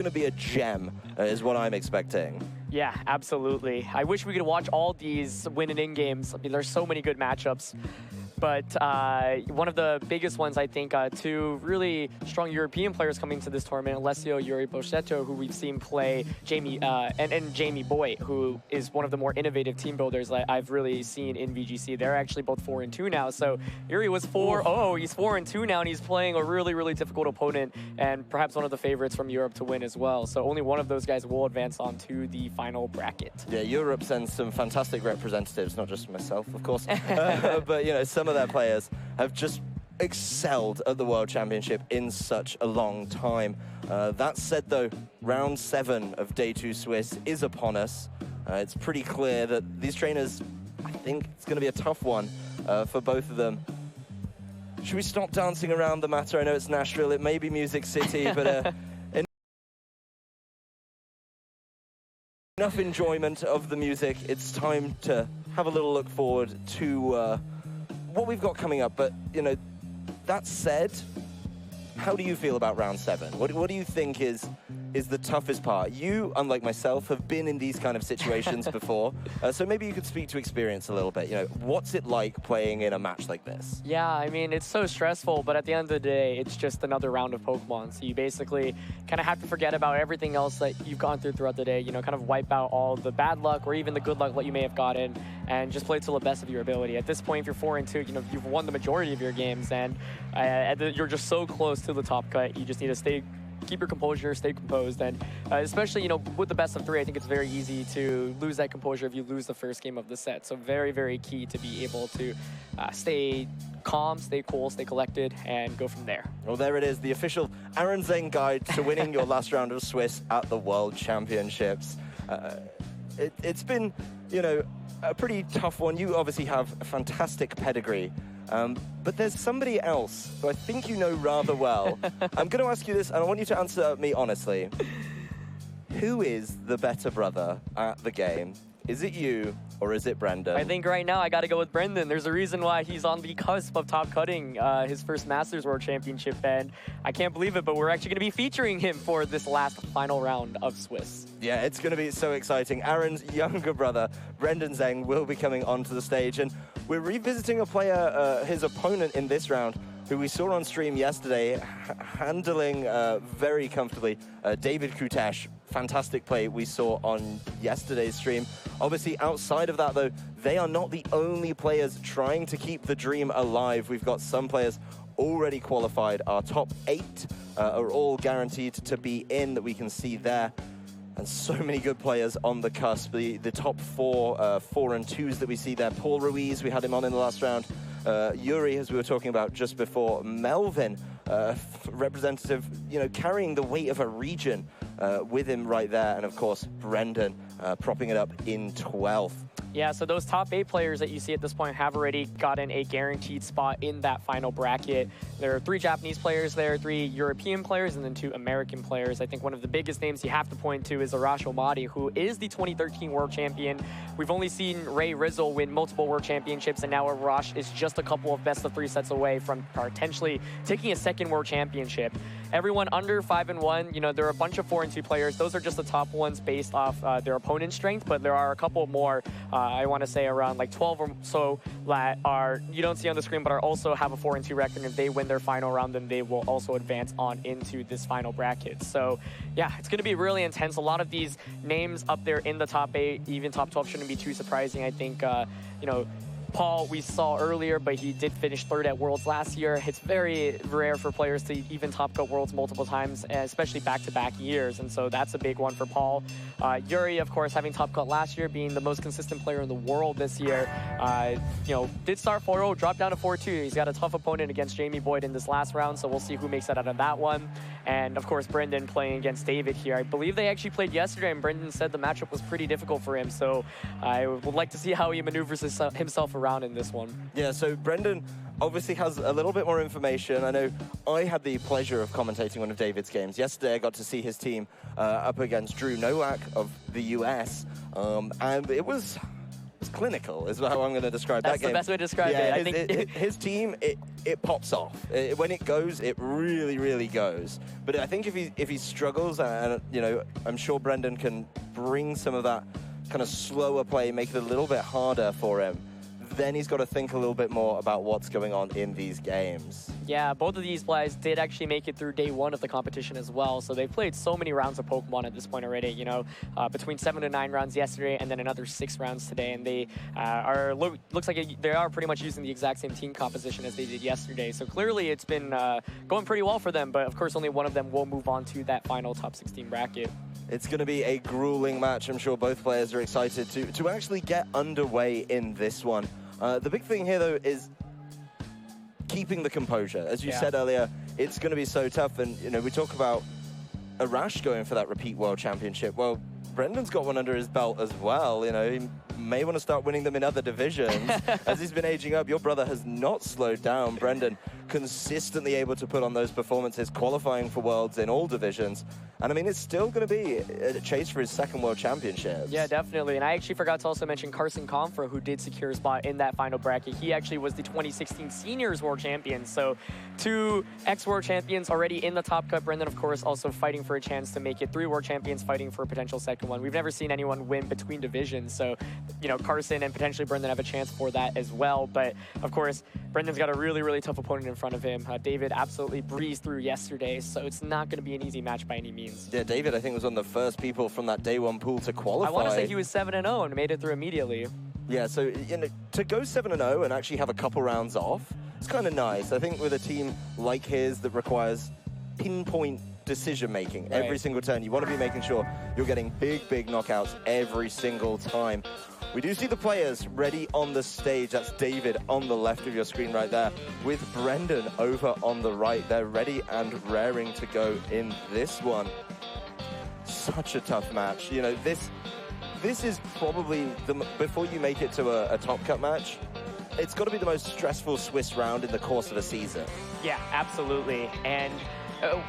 going to be a gem, is what I'm expecting. Yeah, absolutely. I wish we could watch all these win-and-in games. I mean, there's so many good matchups. But one of the biggest ones, I think, two really strong European players coming to this tournament, Alessio Yuri Bochetto, who we've seen play Jamie, and Jamie Boy, who is one of the more innovative team builders that I've really seen in VGC. They're actually both 4-2 now. So Yuri was 4-0. He's 4-2 now, and he's playing a really, really difficult opponent, and perhaps one of the favorites from Europe to win as well. So only one of those guys will advance on to the final bracket. Yeah, Europe sends some fantastic representatives, not just myself, of course, but, you know, some of their players have just excelled at the World Championship in such a long time. That said, though, round 7 of Day 2 Swiss is upon us. It's pretty clear that these trainers, I think it's going to be a tough one for both of them. Should we stop dancing around the matter? I know it's Nashville, it may be Music City, but enough enjoyment of the music. It's time to have a little look forward to what we've got coming up. But, you know, that said, how do you feel about round 7? What do you think is the toughest part? You, unlike myself, have been in these kind of situations before, so maybe you could speak to experience a little bit. You know, what's it like playing in a match like this? Yeah, I mean, it's so stressful, but at the end of the day, it's just another round of Pokemon. So you basically kind of have to forget about everything else that you've gone throughout the day, you know, kind of wipe out all the bad luck or even the good luck that you may have gotten and just play to the best of your ability. At this point, if you're 4-2, you know, you've won the majority of your games, and you're just so close to the top cut. You just need to keep your composure, stay composed, and especially, you know, with the best of 3, I think it's very easy to lose that composure if you lose the first game of the set. So very, very key to be able to stay calm, stay cool, stay collected, and go from there. Well, there it is, the official Aaron Zheng guide to winning your last round of Swiss at the World Championships. It's been, you know, a pretty tough one. You obviously have a fantastic pedigree. But there's somebody else who I think you know rather well. I'm going to ask you this, and I want you to answer me honestly. Who is the better brother at the game? Is it you, or is it Brendan? I think right now I got to go with Brendan. There's a reason why he's on the cusp of top cutting his first Masters World Championship, and I can't believe it, but we're actually going to be featuring him for this last final round of Swiss. Yeah, it's going to be so exciting. Aaron's younger brother, Brendan Zheng, will be coming onto the stage, and we're revisiting a player, his opponent in this round, who we saw on stream yesterday, handling very comfortably, David Kutesh. Fantastic play we saw on yesterday's stream. Obviously, outside of that, though, they are not the only players trying to keep the dream alive. We've got some players already qualified. Our top 8 are all guaranteed to be in, that we can see there. And so many good players on the cusp. The top 4 4-2s that we see there. Paul Ruiz, we had him on in the last round. Yuri, as we were talking about just before. Melvin, representative, you know, carrying the weight of a region with him right there. And of course, Brendan propping it up in 12th. Yeah, so those top 8 players that you see at this point have already gotten a guaranteed spot in that final bracket. There are 3 Japanese players there, 3 European players, and then 2 American players. I think one of the biggest names you have to point to is Arash Omadi, who is the 2013 World Champion. We've only seen Ray Rizzle win multiple World Championships, and now Arash is just a couple of best of 3 sets away from potentially taking a second World Championship. Everyone under 5-1, you know, there are a bunch of 4-2 players. Those are just the top ones based off their opponent's strength, but there are a couple more, I want to say around like 12 or so that are, you don't see on the screen, but are also have a 4-2 record. And if they win their final round, then they will also advance on into this final bracket. So yeah, it's going to be really intense. A lot of these names up there in the top 8, even top 12 shouldn't be too surprising. I think, you know, Paul, we saw earlier, but he did finish 3rd at Worlds last year. It's very rare for players to even top cut Worlds multiple times, especially back-to-back years, and so that's a big one for Paul. Yuri, of course, having top cut last year, being the most consistent player in the world this year, you know, did start 4-0, dropped down to 4-2. He's got a tough opponent against Jamie Boyd in this last round, so we'll see who makes it out of that one. And of course, Brendan playing against David here. I believe they actually played yesterday, and Brendan said the matchup was pretty difficult for him, so I would like to see how he maneuvers himself around in this one. Yeah, so Brendan obviously has a little bit more information. I know I had the pleasure of commentating one of David's games. Yesterday I got to see his team up against Drew Nowak of the US, and it was clinical, is how I'm going to describe that game. That's the best way to describe it. I think his team, it pops off. When it goes, it really, really goes. But I think if he struggles, and you know, I'm sure Brendan can bring some of that kind of slower play, make it a little bit harder for him, then he's got to think a little bit more about what's going on in these games. Yeah, both of these guys did actually make it through day 1 of the competition as well. So they've played so many rounds of Pokemon at this point already, you know, between 7 to 9 rounds yesterday and then another 6 rounds today. And they looks like they are pretty much using the exact same team composition as they did yesterday. So clearly it's been going pretty well for them. But of course, only one of them will move on to that final top 16 bracket. It's going to be a grueling match. I'm sure both players are excited to actually get underway in this one. The big thing here, though, is keeping the composure. As you said earlier, it's going to be so tough. And, you know, we talk about Arash going for that repeat World Championship. Well, Brendan's got one under his belt as well. You know, he may want to start winning them in other divisions. As he's been aging up, your brother has not slowed down. Brendan consistently able to put on those performances, qualifying for Worlds in all divisions. And I mean, it's still going to be a chase for his second World Championships. Yeah, definitely. And I actually forgot to also mention Carson Confra, who did secure a spot in that final bracket. He actually was the 2016 Seniors World Champion. So 2 ex-World Champions already in the top cut. Brendan, of course, also fighting for a chance to make it 3 World Champions, fighting for a potential second one. We've never seen anyone win between divisions. So, you know, Carson and potentially Brendan have a chance for that as well. But, of course, Brendan's got a really, really tough opponent in front of him. David absolutely breezed through yesterday, so it's not going to be an easy match by any means. Yeah, David, I think, was one of the first people from that day 1 pool to qualify. I want to say he was 7-0 and made it through immediately. Yeah, so, you know, to go 7-0 and actually have a couple rounds off, it's kind of nice. I think with a team like his that requires pinpoint decision-making every single turn, you want to be making sure you're getting big, big knockouts every single time. We do see the players ready on the stage. That's David on the left of your screen right there, with Brendan over on the right. They're ready and raring to go in this one. Such a tough match. You know, this is probably, before you make it to a top cut match, it's got to be the most stressful Swiss round in the course of a season. Yeah, absolutely. And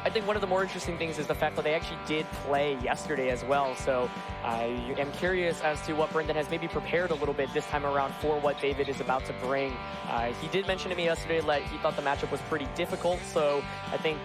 I think one of the more interesting things is the fact that they actually did play yesterday as well. So I am curious as to what Brendan has maybe prepared a little bit this time around for what David is about to bring. He did mention to me yesterday that he thought the matchup was pretty difficult. So I think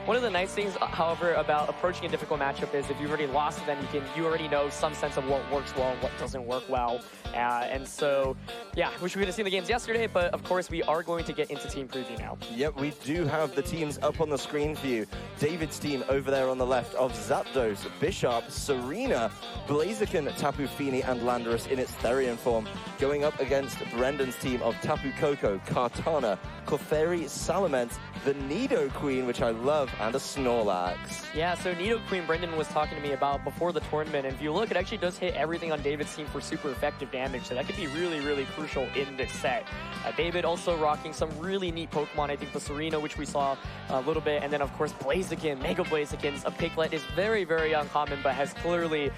one of the nice things, however, about approaching a difficult matchup is if you've already lost to them, you already know some sense of what works well and what doesn't work well. And so, yeah, wish we could have seen the games yesterday, but of course we are going to get into team preview now. Yep, we do have the teams up on the screen for you. David's team over there on the left of Zapdos, Bishop, Serena, Blaziken, Tapu Fini, and Landorus in its Therian form, going up against Brendan's team of Tapu Koko, Kartana, Clefairy, Salamence, the Nidoqueen, which I love, and a Snorlax. Yeah, so Nidoqueen, Brendan was talking to me about before the tournament, and if you look, it actually does hit everything on David's team for super effective damage, so that could be really, really crucial in this set. David also rocking some really neat Pokemon. I think the Serena, which we saw a little bit, and then of course Blaziken, Mega Blaziken. A Piglet is very, very uncommon, but has clearly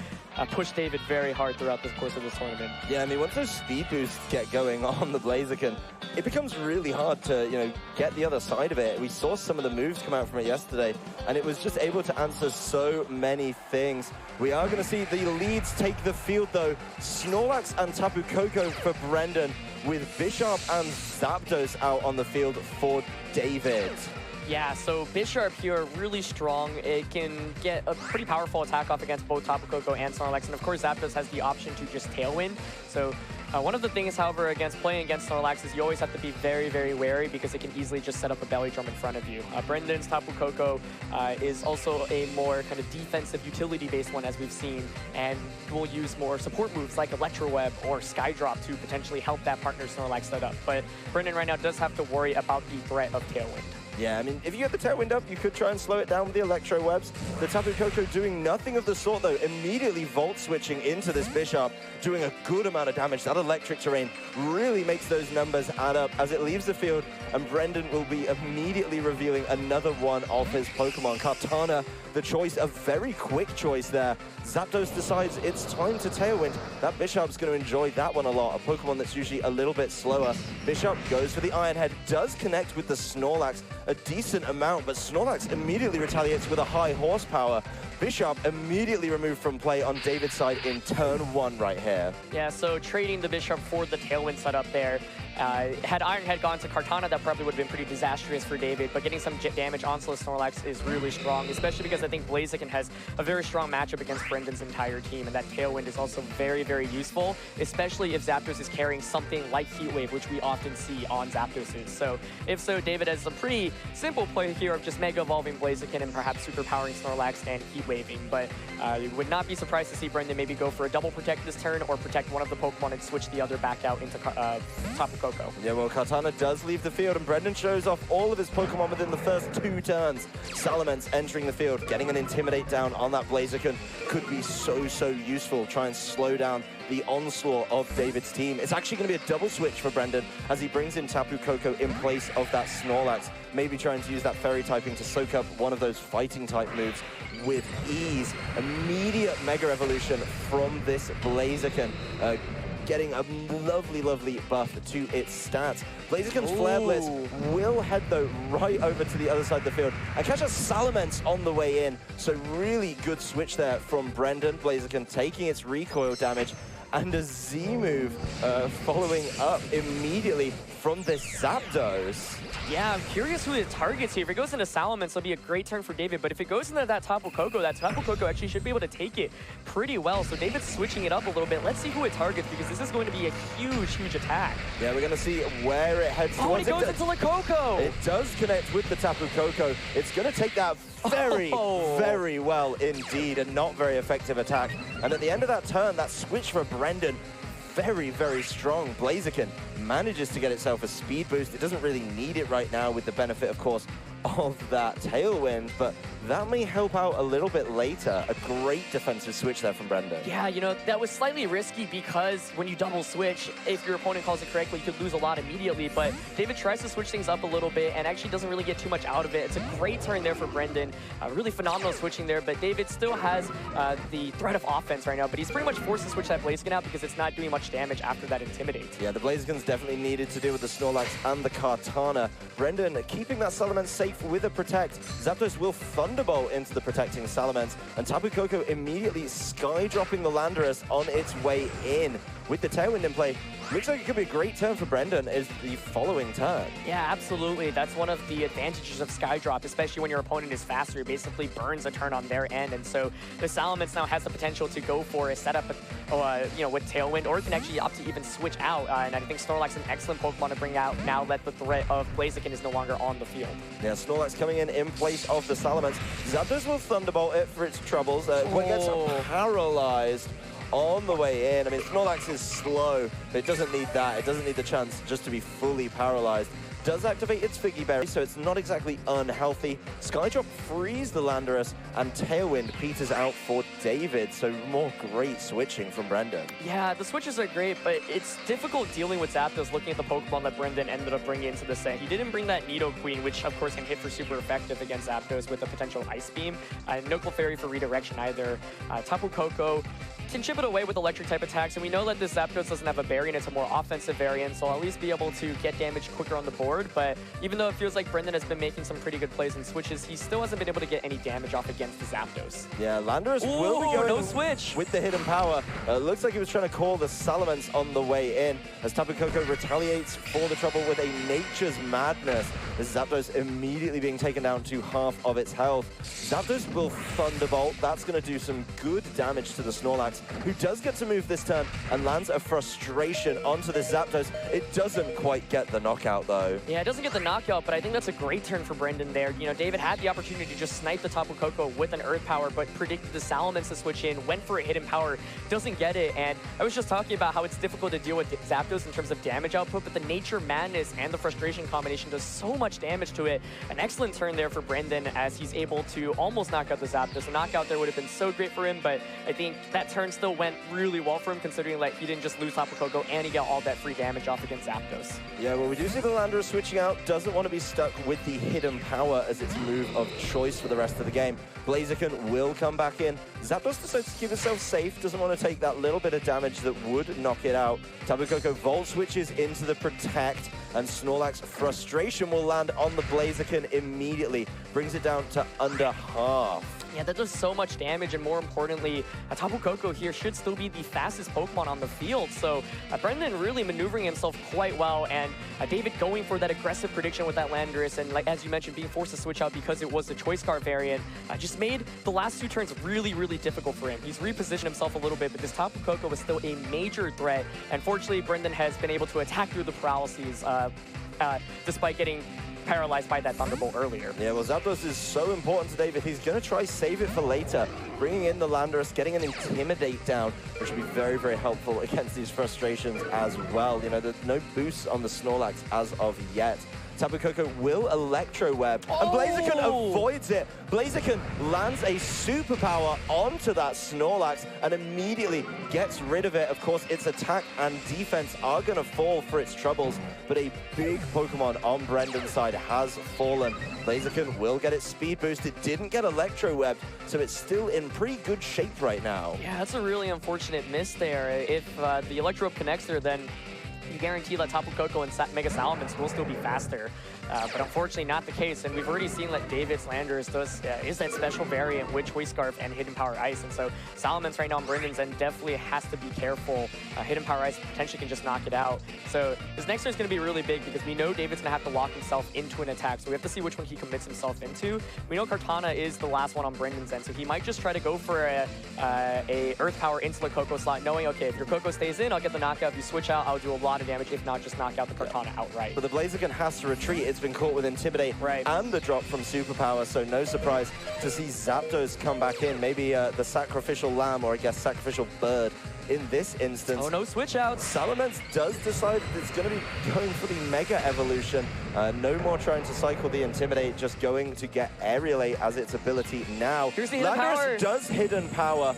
pushed David very hard throughout the course of this tournament. Yeah, I mean, once those speed boosts get going on the Blaziken, it becomes really hard to, you know, get the other side of it. We saw some of the moves come out from it yesterday, and it was just able to answer so many things. We are going to see the leads take the field, though. Snorlax and Tapu Koko for Brendan, with Bishop and Zapdos out on the field for David. Yeah, so Bisharp here, really strong. It can get a pretty powerful attack off against both Tapu Koko and Snorlax, and of course Zapdos has the option to just Tailwind. So one of the things, however, playing against Snorlax is you always have to be very, very wary because it can easily just set up a belly drum in front of you. Brendan's Tapu Koko is also a more kind of defensive, utility-based one, as we've seen, and will use more support moves like Electro Web or Skydrop to potentially help that partner Snorlax set up. But Brendan right now does have to worry about the threat of Tailwind. Yeah, I mean, if you get the Tailwind up, you could try and slow it down with the Electro Webs. The Tapu Koko doing nothing of the sort, though, immediately Volt switching into this Bishop, doing a good amount of damage. That electric terrain really makes those numbers add up as it leaves the field, and Brendan will be immediately revealing another one of his Pokemon. Kartana, the choice, a very quick choice there. Zapdos decides it's time to Tailwind. That Bishop's going to enjoy that one a lot, a Pokemon that's usually a little bit slower. Bishop goes for the Iron Head, does connect with the Snorlax, a decent amount, but Snorlax immediately retaliates with a high horsepower. Bishop immediately removed from play on David's side in turn 1 right here. Yeah, so trading the Bishop for the Tailwind setup there. Had Ironhead gone to Kartana, that probably would have been pretty disastrous for David, but getting some damage onto the Snorlax is really strong, especially because I think Blaziken has a very strong matchup against Brendan's entire team, and that Tailwind is also very, very useful, especially if Zapdos is carrying something like Heat Wave, which we often see on Zapdoses. So if so, David has a pretty simple play here of just Mega Evolving Blaziken and perhaps superpowering Snorlax and Heat Waving, but you would not be surprised to see Brendan maybe go for a double protect this turn or protect one of the Pokemon and switch the other back out into Tapu Koko. Yeah, well, Kartana does leave the field, and Brendan shows off all of his Pokemon within the first 2 turns. Salamence entering the field, getting an Intimidate down on that Blaziken could be so useful. Try and slow down the onslaught of David's team. It's actually going to be a double switch for Brendan as he brings in Tapu Koko in place of that Snorlax. Maybe trying to use that Fairy typing to soak up one of those fighting type moves with ease. Immediate Mega Evolution from this Blaziken. Getting a lovely buff to its stats. Blaziken's Flare Blitz will head, though, right over to the other side of the field and catch a Salamence on the way in. So really good switch there from Brendan. Blaziken taking its recoil damage and a Z-move following up immediately from this Zapdos. Yeah, I'm curious who it targets here. If it goes into Salamence, it'll be a great turn for David, but if it goes into that Tapu Koko actually should be able to take it pretty well. So David's switching it up a little bit. Let's see who it targets, because this is going to be a huge attack. Yeah, we're going to see where it heads towards. It goes into the Koko! It does connect with the Tapu Koko. It's going to take that very well indeed, a not very effective attack. And at the end of that turn, that switch for Brendan, very strong. Blaziken manages to get itself a speed boost. It doesn't really need it right now with the benefit, of course, of that Tailwind, but that may help out a little bit later. A great defensive switch there from Brendan. Yeah, you know, that was slightly risky because when you double switch, if your opponent calls it correctly, you could lose a lot immediately, but David tries to switch things up a little bit and actually doesn't really get too much out of it. It's a great turn there for Brendan. Really phenomenal switching there, but David still has the threat of offense right now, but he's pretty much forced to switch that Blaziken out because it's not doing much damage after that Intimidate. Yeah, the Blaziken's definitely needed to deal with the Snorlax and the Kartana. Brendan keeping that Salamence safe with a Protect. Zapdos will Thunderbolt into the protecting Salamence, and Tapu Koko immediately sky-dropping the Landorus on its way in. With the Tailwind in play, looks like it could be a great turn for Brendan is the following turn. Yeah, absolutely. That's one of the advantages of Skydrop, especially when your opponent is faster. It basically burns a turn on their end, and so the Salamence now has the potential to go for a setup, you know, with Tailwind, or it can actually opt to even switch out. And I think Snorlax is an excellent Pokemon to bring out now that the threat of Blaziken is no longer on the field. Yeah, Snorlax coming in place of the Salamence. Zapdos will Thunderbolt it for its troubles. When it gets paralyzed on the way in. I mean, Snorlax is slow, but it doesn't need that. It doesn't need the chance just to be fully paralyzed. Does activate its Figgy Berry, so it's not exactly unhealthy. Skydrop frees the Landorus, and Tailwind peters out for David, so more great switching from Brendan. Yeah, the switches are great, but it's difficult dealing with Zapdos looking at the Pokemon that Brendan ended up bringing into the set. He didn't bring that Nidoqueen, which of course can hit for super effective against Zapdos with a potential Ice Beam. No Clefairy for redirection either. Tapu Koko can chip it away with electric type attacks, and we know that this Zapdos doesn't have a berry and it's a more offensive variant, so I'll at least be able to get damage quicker on the board. But even though it feels like Brendan has been making some pretty good plays and switches, he still hasn't been able to get any damage off against the Zapdos. Yeah, Landorus will be going no switch with the hidden power. Looks like he was trying to call the Salamence on the way in as Tapu Koko retaliates for the trouble with a Nature's Madness. This Zapdos immediately being taken down to half of its health. Zapdos will Thunderbolt. That's going to do some good damage to the Snorlax, who does get to move this turn and lands a Frustration onto the Zapdos. It doesn't quite get the knockout, though. Yeah, it doesn't get the knockout, but I think that's a great turn for Brendan there. You know, David had the opportunity to just snipe the Tapu Koko with an Earth Power, but predicted the Salamence to switch in, went for a hidden power, doesn't get it. And I was just talking about how it's difficult to deal with Zapdos in terms of damage output, but the Nature Madness and the Frustration combination does so much damage to it. An excellent turn there for Brendan as he's able to almost knock out the Zapdos. A knockout there would have been so great for him, but I think that turn still went really well for him, considering like he didn't just lose Tapu Koko and he got all that free damage off against Zapdos. Yeah, well, we do see the Landorus switching out, doesn't want to be stuck with the hidden power as its move of choice for the rest of the game. Blaziken will come back in. Zapdos decides to keep himself safe, doesn't want to take that little bit of damage that would knock it out. Tapu Koko Volt switches into the Protect, and Snorlax Frustration will land on the Blaziken immediately. Brings it down to under half. Yeah, that does so much damage, and more importantly, Tapu Koko here should still be the fastest Pokemon on the field. So Brendan really maneuvering himself quite well, and David going for that aggressive prediction with that Landorus, and like as you mentioned, being forced to switch out because it was the Choice Scarf variant, just made the last 2 turns really, really difficult for him. He's repositioned himself a little bit, but this Tapu Koko was still a major threat, and fortunately, Brendan has been able to attack through the paralyses despite getting paralyzed by that Thunderbolt earlier. Yeah, well, Zapdos is so important to David. He's going to try save it for later. Bringing in the Landorus, getting an Intimidate down, which will be very, very helpful against these frustrations as well. You know, there's no boost on the Snorlax as of yet. Tapu Koko will Electro Web, and Blaziken avoids it. Blaziken lands a superpower onto that Snorlax and immediately gets rid of it. Of course, its attack and defense are going to fall for its troubles, but a big Pokemon on Brendan's side has fallen. Blaziken will get its speed boost. It didn't get Electro Webbed, so it's still in pretty good shape right now. Yeah, that's a really unfortunate miss there. If the Electro Web connects there, then you guarantee that Tapu Koko and Mega Salamence will still be faster. But unfortunately not the case, and we've already seen that David's Landorus is that special variant with Choice Scarf and Hidden Power Ice, and so Salamence right now on Brendan's end definitely has to be careful. Hidden Power Ice potentially can just knock it out. So this next turn is going to be really big because we know David's going to have to lock himself into an attack, so we have to see which one he commits himself into. We know Kartana is the last one on Brendan's end, so he might just try to go for a Earth Power into the Koko slot, knowing, okay, if your Koko stays in, I'll get the knockout. If you switch out, I'll do a lot of damage. If not, just knock out the Kartana outright. But the Blaziken has to retreat. It's been caught with Intimidate and the drop from Superpower, so no surprise to see Zapdos come back in. Maybe the Sacrificial Lamb, or I guess Sacrificial Bird in this instance. Oh, no switch outs. Salamence does decide that it's going to be going for the Mega Evolution. No more trying to cycle the Intimidate, just going to get Aerialate as its ability now. Here's the Hidden Power. Does Hidden Power.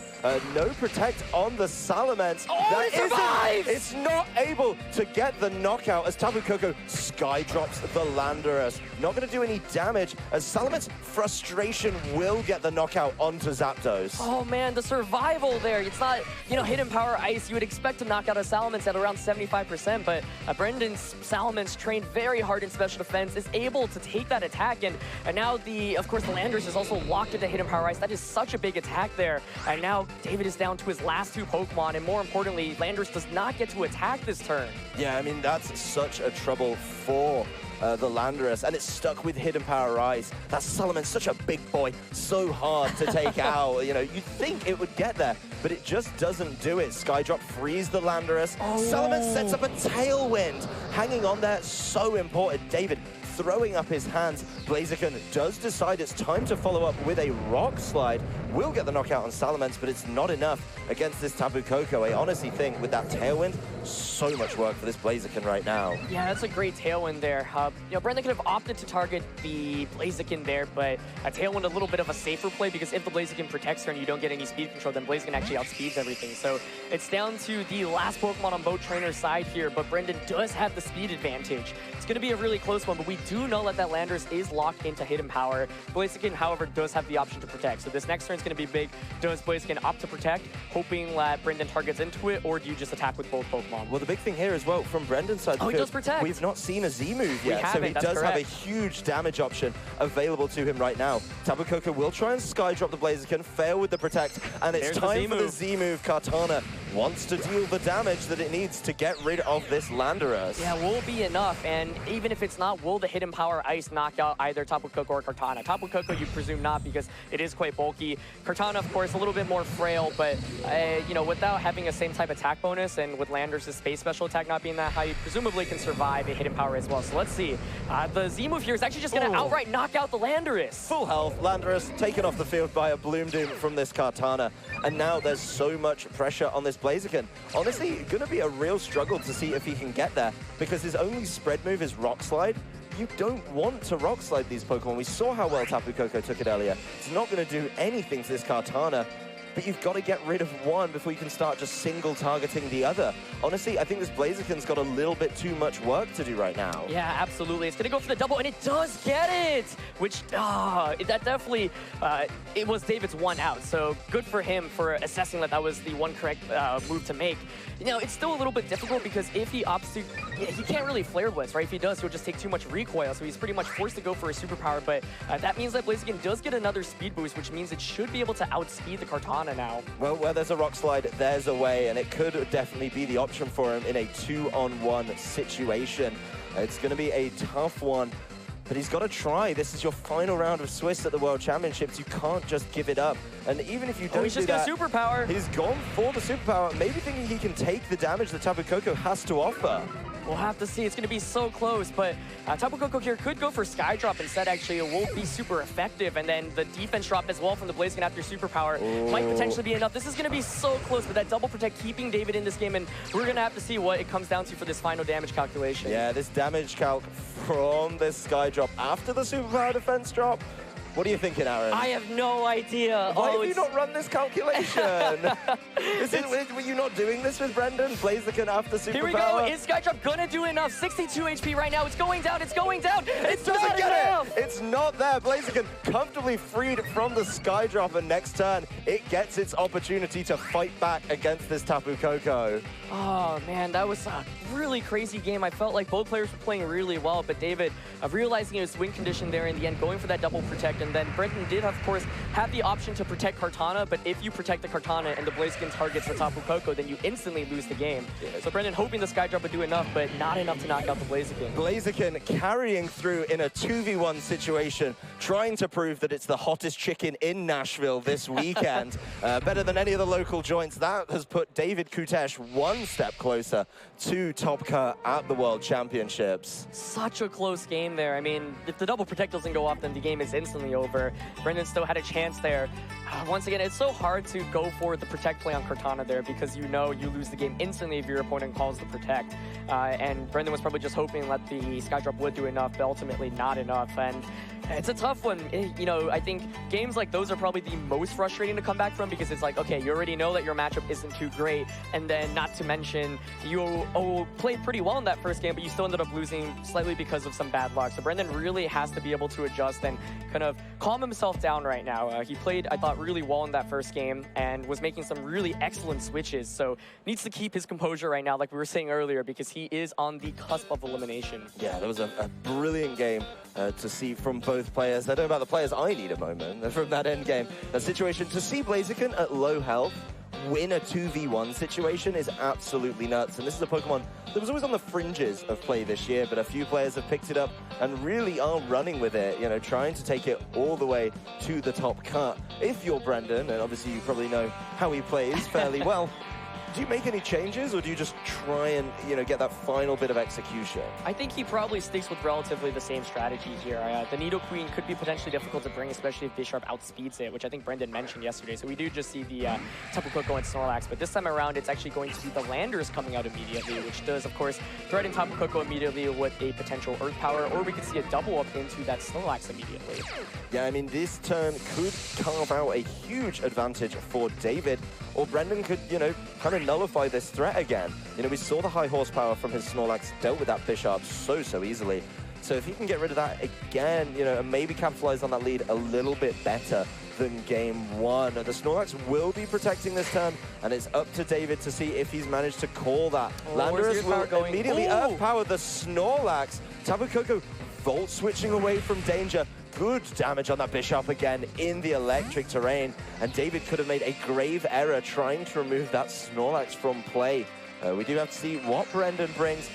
No Protect on the Salamence. Oh, it survives! It's not able to get the knockout as Tapu Koko Sky drops the Landorus. Not going to do any damage as Salamence Frustration will get the knockout onto Zapdos. Oh man, the survival there. It's not, you know, Hidden Power Ice. You would expect to knock out a Salamence at around 75%, but Brendan's Salamence trained very hard in special defense, is able to take that attack, and now of course the Landorus is also locked into Hidden Power Ice. That is such a big attack there, and now David is down to his last 2 Pokemon, and more importantly, Landorus does not get to attack this turn. Yeah, I mean, that's such a trouble for the Landorus, and it's stuck with Hidden Power Ice. That Salamence, such a big boy, so hard to take out. You know, you'd think it would get there, but it just doesn't do it. Skydrop frees the Landorus. Salamence sets up a Tailwind. Hanging on there, so important. David throwing up his hands. Blaziken does decide it's time to follow up with a Rock Slide. Will get the knockout on Salamence, but it's not enough against this Tapu Koko. I honestly think with that Tailwind, so much work for this Blaziken right now. Yeah, that's a great Tailwind there. You know, Brendan could have opted to target the Blaziken there, but a Tailwind a little bit of a safer play, because if the Blaziken protects her and you don't get any speed control, then Blaziken actually outspeeds everything. So it's down to the last Pokemon on both trainers' side here, but Brendan does have the speed advantage. It's going to be a really close one, but we do know that Landorus is locked into Hidden Power. Blaziken, however, does have the option to protect. So this next turn is going to be big. Does Blaziken opt to protect, hoping that Brendan targets into it, or do you just attack with both Pokemon? Well, the big thing here as well, from Brendan's side, he does protect. We've not seen a Z move yet, so he does have a huge damage option available to him right now. Tapu Koko will try and Sky Drop the Blaziken, fail with the Protect, and it's time for the Z move. Kartana wants to deal the damage that it needs to get rid of this Landorus. Yeah, will be enough, and even if it's not, will the Hidden Power Ice knock out either Tapu Koko or Kartana? Tapu Koko, you presume not, because it is quite bulky. Kartana, of course, a little bit more frail, but you know, without having a same type attack bonus, and with Landorus' space special attack not being that high, you presumably can survive a Hidden Power as well. So let's see. The Z move here is actually just going to outright knock out the Landorus. Full health, Landorus taken off the field by a Bloom Doom from this Kartana, and now there's so much pressure on this Blaziken. Honestly, going to be a real struggle to see if he can get there, because his only spread move is Rock Slide. You don't want to Rock Slide these Pokemon. We saw how well Tapu Koko took it earlier. It's not going to do anything to this Kartana. but you've got to get rid of one before you can start just single targeting the other. Honestly, I think this Blaziken's got a little bit too much work to do right now. Yeah, absolutely. It's going to go for the double, and it does get it, which, that definitely, it was David's one out. So good for him for assessing that that was the one correct move to make. You know, it's still a little bit difficult because if he opts to, he can't really flare blitz, right? If he does, he'll just take too much recoil, so he's pretty much forced to go for a superpower, but that means that Blaziken does get another speed boost, which means it should be able to outspeed the Kartana now. Well, where there's a rock slide, there's a way, and it could definitely be the option for him in a 2-on-1 situation. It's going to be a tough one, but he's got to try. This is your final round of Swiss at the World Championships. You can't just give it up. And even if you don't he's just got a superpower. He's gone for the superpower, maybe thinking he can take the damage that Tapu Koko has to offer. We'll have to see. It's going to be so close, but Tapu Koko here could go for Sky Drop instead. Actually, it won't be super effective, and then the defense drop as well from the Blaziken after superpower might potentially be enough. This is going to be so close, but that double protect keeping David in this game, and we're going to have to see what it comes down to for this final damage calculation. Yeah, this damage calc from this Sky Drop after the superpower defense drop. What are you thinking, Aaron? I have no idea. Why have you not run this calculation? Were you not doing this with Brendan? Blaziken after superpower? Here we go. Is Skydrop gonna do enough? 62 HP right now. It's going down. It's going down. It doesn't get it. It's not there. Blaziken comfortably freed from the Skydrop, and next turn, it gets its opportunity to fight back against this Tapu Koko. Oh, man, that was a really crazy game. I felt like both players were playing really well, but David, realizing his win condition there in the end, going for that double protect, and then Brendan did, of course, have the option to protect Kartana, but if you protect the Kartana and the Blaziken targets the Tapu Koko, then you instantly lose the game. Yeah. So Brendan hoping the Skydrop would do enough, but not enough to knock out the Blaziken. Blaziken carrying through in a 2v1 situation, trying to prove that it's the hottest chicken in Nashville this weekend. Better than any of the local joints. That has put David Kutesh one step closer to top cut at the World Championships. Such a close game there. I mean, if the double protect doesn't go off, then the game is instantly over. Brendan still had a chance there. Once again, it's so hard to go for the protect play on Kartana there because you know you lose the game instantly if your opponent calls the protect. And Brendan was probably just hoping that the Skydrop would do enough, but ultimately not enough. And it's a tough one. You know, I think games like those are probably the most frustrating to come back from because it's like, okay, you already know that your matchup isn't too great. And then not to mention, you played pretty well in that first game, but you still ended up losing slightly because of some bad luck. So Brendan really has to be able to adjust and kind of calm himself down right now. He played, I thought, really well in that first game and was making some really excellent switches. So needs to keep his composure right now, like we were saying earlier, because he is on the cusp of elimination. Yeah, that was a brilliant game to see from both players. I don't know about the players, I need a moment from that end game. That situation, to see Blaziken at low health win a 2v1 situation is absolutely nuts. And this is a Pokemon that was always on the fringes of play this year, but a few players have picked it up and really are running with it, you know, trying to take it all the way to the top cut. If you're Brendan, and obviously you probably know how he plays fairly well, do you make any changes, or do you just try and, you know, get that final bit of execution? I think he probably sticks with relatively the same strategy here. The Nido Queen could be potentially difficult to bring, especially if Bisharp outspeeds it, which I think Brendan mentioned yesterday. So we do just see the Tapu Koko and Snorlax, but this time around, it's actually going to be the Landers coming out immediately, which does, of course, threaten Tapu Koko immediately with a potential Earth Power, or we could see a double up into that Snorlax immediately. Yeah, I mean, this turn could carve out a huge advantage for David, or Brendan could, you know, kind of nullify this threat again. You know, we saw the high horsepower from his Snorlax dealt with that Bisharp so easily. So if he can get rid of that again, you know, and maybe capitalize on that lead a little bit better than game one. The Snorlax will be protecting this turn, and it's up to David to see if he's managed to call that. Landorus will immediately Earth Power the Snorlax. Tapu Koko Volt switching away from danger. Good damage on that Bisharp again in the electric terrain, and David could have made a grave error trying to remove that Snorlax from play. We do have to see what Brendan brings.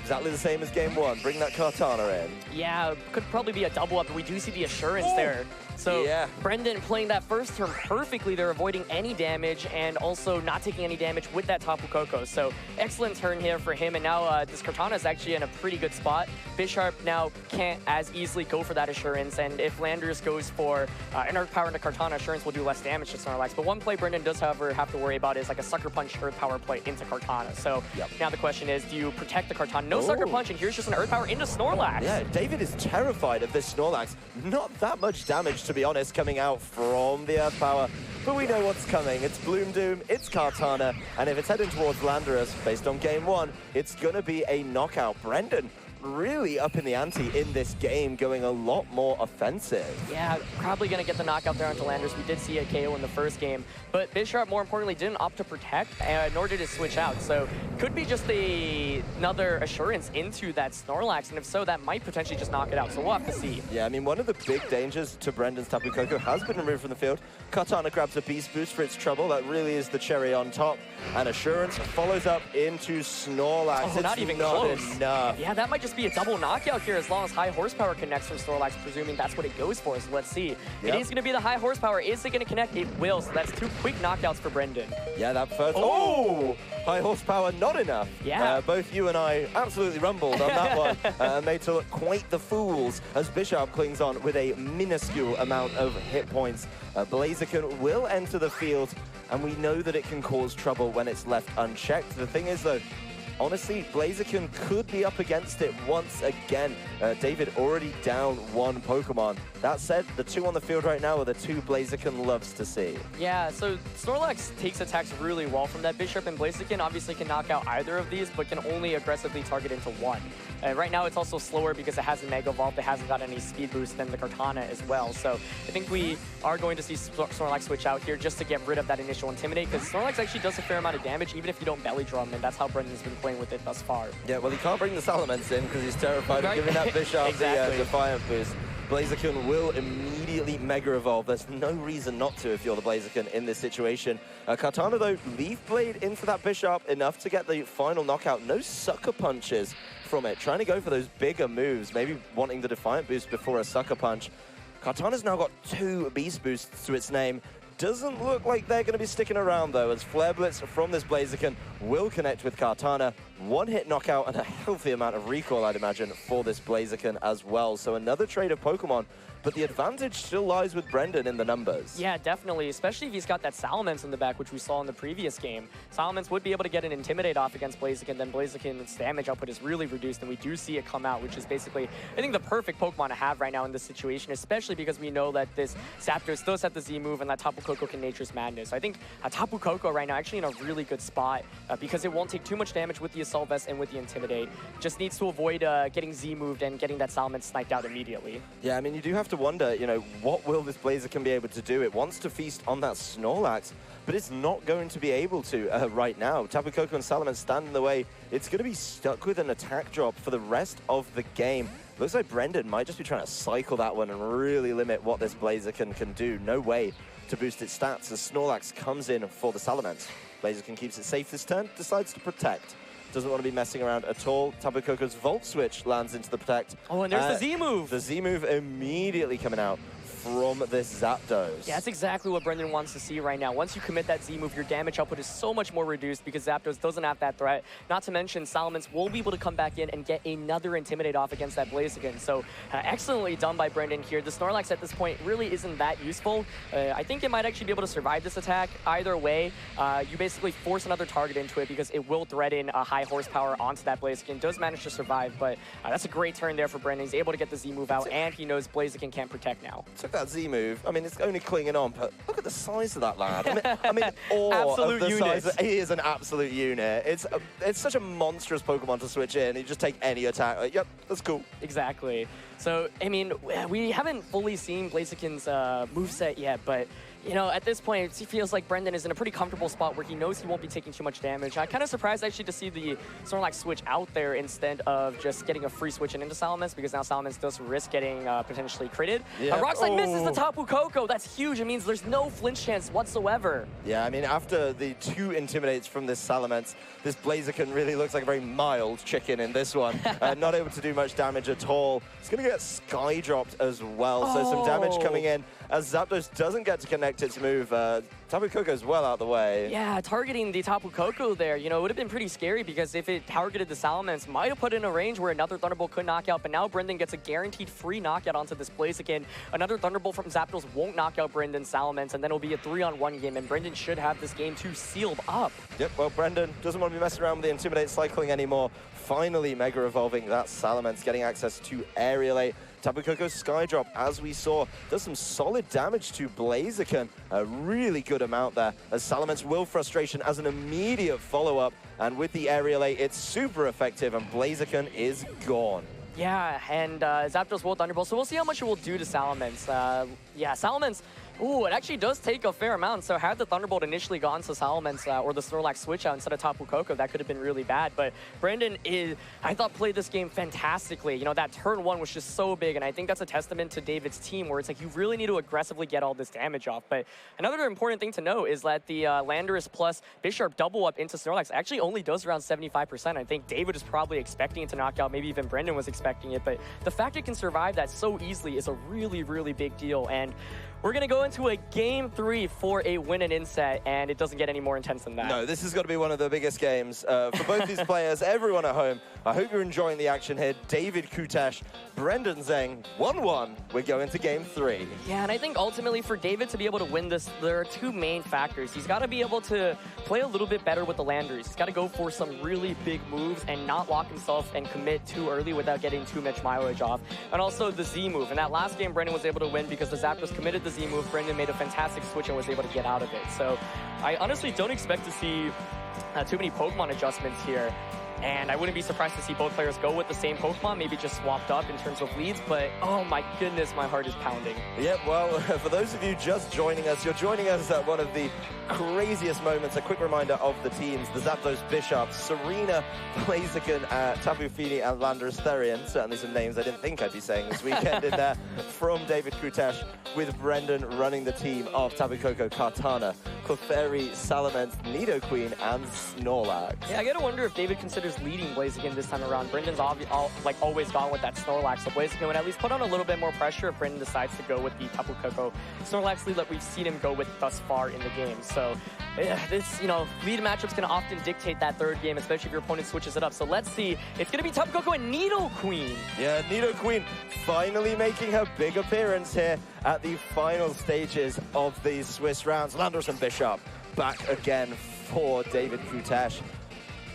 Exactly the same as game one. Bring that Kartana in. Yeah, could probably be a double up, but we do see the assurance there. So yeah. Brendan playing that first turn perfectly. They're avoiding any damage and also not taking any damage with that Tapu Koko. So excellent turn here for him. And now this Kartana is actually in a pretty good spot. Bisharp now can't as easily go for that assurance. And if Landers goes for an Earth Power into Kartana, assurance will do less damage to Snorlax. But one play Brendan does, however, have to worry about is like a Sucker Punch Earth Power play into Kartana. So now the question is, do you protect the Kartana No Sucker Punch, and here's just an Earth Power into Snorlax. Yeah, David is terrified of this Snorlax. Not that much damage, to be honest, coming out from the Earth Power. But we know what's coming. It's Bloom Doom, it's Kartana, and if it's heading towards Landorus, based on game 1, it's going to be a knockout. Brendan really up in the ante in this game, going a lot more offensive. Yeah, probably going to get the knockout there onto Landorus. We did see a KO in the first game, but Bisharp, more importantly, didn't opt to protect, nor did it switch out. So could be just another assurance into that Snorlax, and if so, that might potentially just knock it out. So we'll have to see. Yeah, I mean, one of the big dangers to Brendan's Tapu Koko has been removed from the field. Kartana grabs a Beast Boost for its trouble. That really is the cherry on top. And Assurance follows up into Snorlax. Oh, not even close. Enough. Yeah, that might just be a double knockout here as long as high horsepower connects from Snorlax, presuming that's what it goes for. So let's see. It is going to be the high horsepower. Is it going to connect? It will. So that's 2 quick knockouts for Brendan. Yeah, that first. Oh! High horsepower, not enough. Yeah. Both you and I absolutely rumbled on that one. Made to look quite the fools as Bisharp clings on with a minuscule amount of hit points. Blaziken will enter the field, and we know that it can cause trouble when it's left unchecked. The thing is, though, honestly, Blaziken could be up against it once again. David already down 1 Pokemon. That said, the 2 on the field right now are the 2 Blaziken loves to see. Yeah, so Snorlax takes attacks really well from that Bisharp, and Blaziken obviously can knock out either of these, but can only aggressively target into 1. Right now, it's also slower because it has a Mega Evolve. It hasn't got any speed boost than the Kartana as well. So I think we are going to see Snorlax switch out here just to get rid of that initial Intimidate, because Snorlax actually does a fair amount of damage, even if you don't Belly Drum, and that's how Brendan's been playing with it thus far. Yeah, well, he can't bring the Salamence in because he's terrified of giving that Bisharp exactly. the Defiant boost. Blaziken will immediately Mega Evolve. There's no reason not to if you're the Blaziken in this situation. Kartana, though, Leaf Blade into that Bisharp enough to get the final knockout. No Sucker Punches from it. Trying to go for those bigger moves, maybe wanting the Defiant boost before a Sucker Punch. Kartana's now got 2 Beast Boosts to its name. Doesn't look like they're going to be sticking around, though, as Flare Blitz from this Blaziken will connect with Kartana. 1-hit knockout and a healthy amount of recoil, I'd imagine, for this Blaziken as well. So another trade of Pokemon, but the advantage still lies with Brendan in the numbers. Yeah, definitely, especially if he's got that Salamence in the back, which we saw in the previous game. Salamence would be able to get an Intimidate off against Blaziken, then Blaziken's damage output is really reduced, and we do see it come out, which is basically, I think, the perfect Pokemon to have right now in this situation, especially because we know that this Zapdos does have the Z move, and that Tapu Koko can Nature's Madness. So I think Tapu Koko right now actually in a really good spot because it won't take too much damage with the Assault Vest and with the Intimidate. Just needs to avoid getting Z moved and getting that Salamence sniped out immediately. Yeah, I mean, you do have to wonder, you know, what will this Blaziken be able to do? It wants to feast on that Snorlax, but it's not going to be able to right now. Tapu Koko and Salamence stand in the way. It's going to be stuck with an attack drop for the rest of the game. Looks like Brendan might just be trying to cycle that one and really limit what this Blaziken can do. No way to boost its stats as Snorlax comes in for the Salamence. Blaziken keeps it safe this turn, decides to protect. Doesn't want to be messing around at all. Tapu Koko's Volt Switch lands into the Protect. Oh, and there's the Z move. The Z move immediately coming out from this Zapdos. Yeah, that's exactly what Brendan wants to see right now. Once you commit that Z move, your damage output is so much more reduced because Zapdos doesn't have that threat. Not to mention, Salamence will be able to come back in and get another Intimidate off against that Blaziken. So excellently done by Brendan here. The Snorlax at this point really isn't that useful. I think it might actually be able to survive this attack. Either way, you basically force another target into it because it will threaten a high horsepower onto that Blaziken. Does manage to survive, but that's a great turn there for Brendan. He's able to get the Z move out, and he knows Blaziken can't protect now. That Z move, I mean, it's only clinging on, but look at the size of that lad. I mean awe of the size. He is an absolute unit. It's such a monstrous Pokemon to switch in. You just take any attack. Like, yep, that's cool. Exactly. So, I mean, we haven't fully seen Blaziken's moveset yet, but you know, at this point, it feels like Brendan is in a pretty comfortable spot where he knows he won't be taking too much damage. I'm kind of surprised, actually, to see the Snorlax switch out there instead of just getting a free switch into Salamence, because now Salamence does risk getting potentially critted. Yeah. Rock Slide misses the Tapu Koko. That's huge. It means there's no flinch chance whatsoever. Yeah, I mean, after the 2 Intimidates from this Salamence, this Blaziken really looks like a very mild chicken in this one. Not able to do much damage at all. It's going to get Sky Dropped as well, so some damage coming in as Zapdos doesn't get to connect its move. Tapu Koko's well out the way. Yeah, targeting the Tapu Koko there, you know, it would have been pretty scary because if it targeted the Salamence, might have put in a range where another Thunderbolt could knock out, but now Brendan gets a guaranteed free knockout onto this Blaziken. Another Thunderbolt from Zapdos won't knock out Brendan's Salamence, and then it'll be a 3-on-1 game, and Brendan should have this game 2 sealed up. Yep, well, Brendan doesn't want to be messing around with the Intimidate cycling anymore. Finally, Mega Evolving that Salamence, getting access to Aerialate. Tapu Koko's Skydrop, as we saw, does some solid damage to Blaziken. A really good amount there, as Salamence will Frustration as an immediate follow-up. And with the Aerialate, it's super effective, and Blaziken is gone. Yeah, and Zapdos will Thunderbolt, so we'll see how much it will do to Salamence. Yeah, Salamence, ooh, it actually does take a fair amount. So had the Thunderbolt initially gone to Salamence or the Snorlax switch out instead of Tapu Koko, that could have been really bad. But Brendan I thought, played this game fantastically. You know, that turn 1 was just so big, and I think that's a testament to David's team, where it's like you really need to aggressively get all this damage off. But another important thing to note is that the Landorus plus Bisharp double up into Snorlax actually only does around 75%. I think David is probably expecting it to knock out, maybe even Brendan was expecting it, but the fact it can survive that so easily is a really, really big deal. And we're going to go into a Game 3 for a win and inset, and it doesn't get any more intense than that. No, this has got to be one of the biggest games for both these players. Everyone at home, I hope you're enjoying the action here. David Kutesh, Brendan Zeng, 1-1. We're going to Game 3. Yeah, and I think ultimately for David to be able to win this, there are 2 main factors. He's got to be able to play a little bit better with the Landers. He's got to go for some really big moves and not lock himself and commit too early without getting too much mileage off. And also the Z move. In that last game, Brendan was able to win because the Zapdos committed the Z move. Brendan made a fantastic switch and was able to get out of it. So I honestly don't expect to see too many Pokemon adjustments here. And I wouldn't be surprised to see both players go with the same Pokemon, maybe just swapped up in terms of leads, but oh my goodness, my heart is pounding. Yep, well, for those of you just joining us, you're joining us at one of the craziest moments. A quick reminder of the teams: the Zapdos Bisharp, Serena, Blaziken, Tapu Fini, and Landorus Therian. Certainly some names I didn't think I'd be saying this weekend in there from David Kutesh, with Brendan running the team of Tapu Koko, Kartana, Clefairy, Salamence, Nidoqueen, and Snorlax. Yeah, I gotta wonder if David considers leading Blaziken this time around. Brendan's always gone with that Snorlax, so Blaziken would at least put on a little bit more pressure if Brendan decides to go with the Tapu Koko Snorlax lead that we've seen him go with thus far in the game. So this, you know, lead matchups can often dictate that third game, especially if your opponent switches it up. So let's see. It's gonna be Tapu Koko and Nidoqueen. Yeah, Nidoqueen finally making her big appearance here at the final stages of these Swiss rounds. Landorus and Bisharp back again for David Kutesh.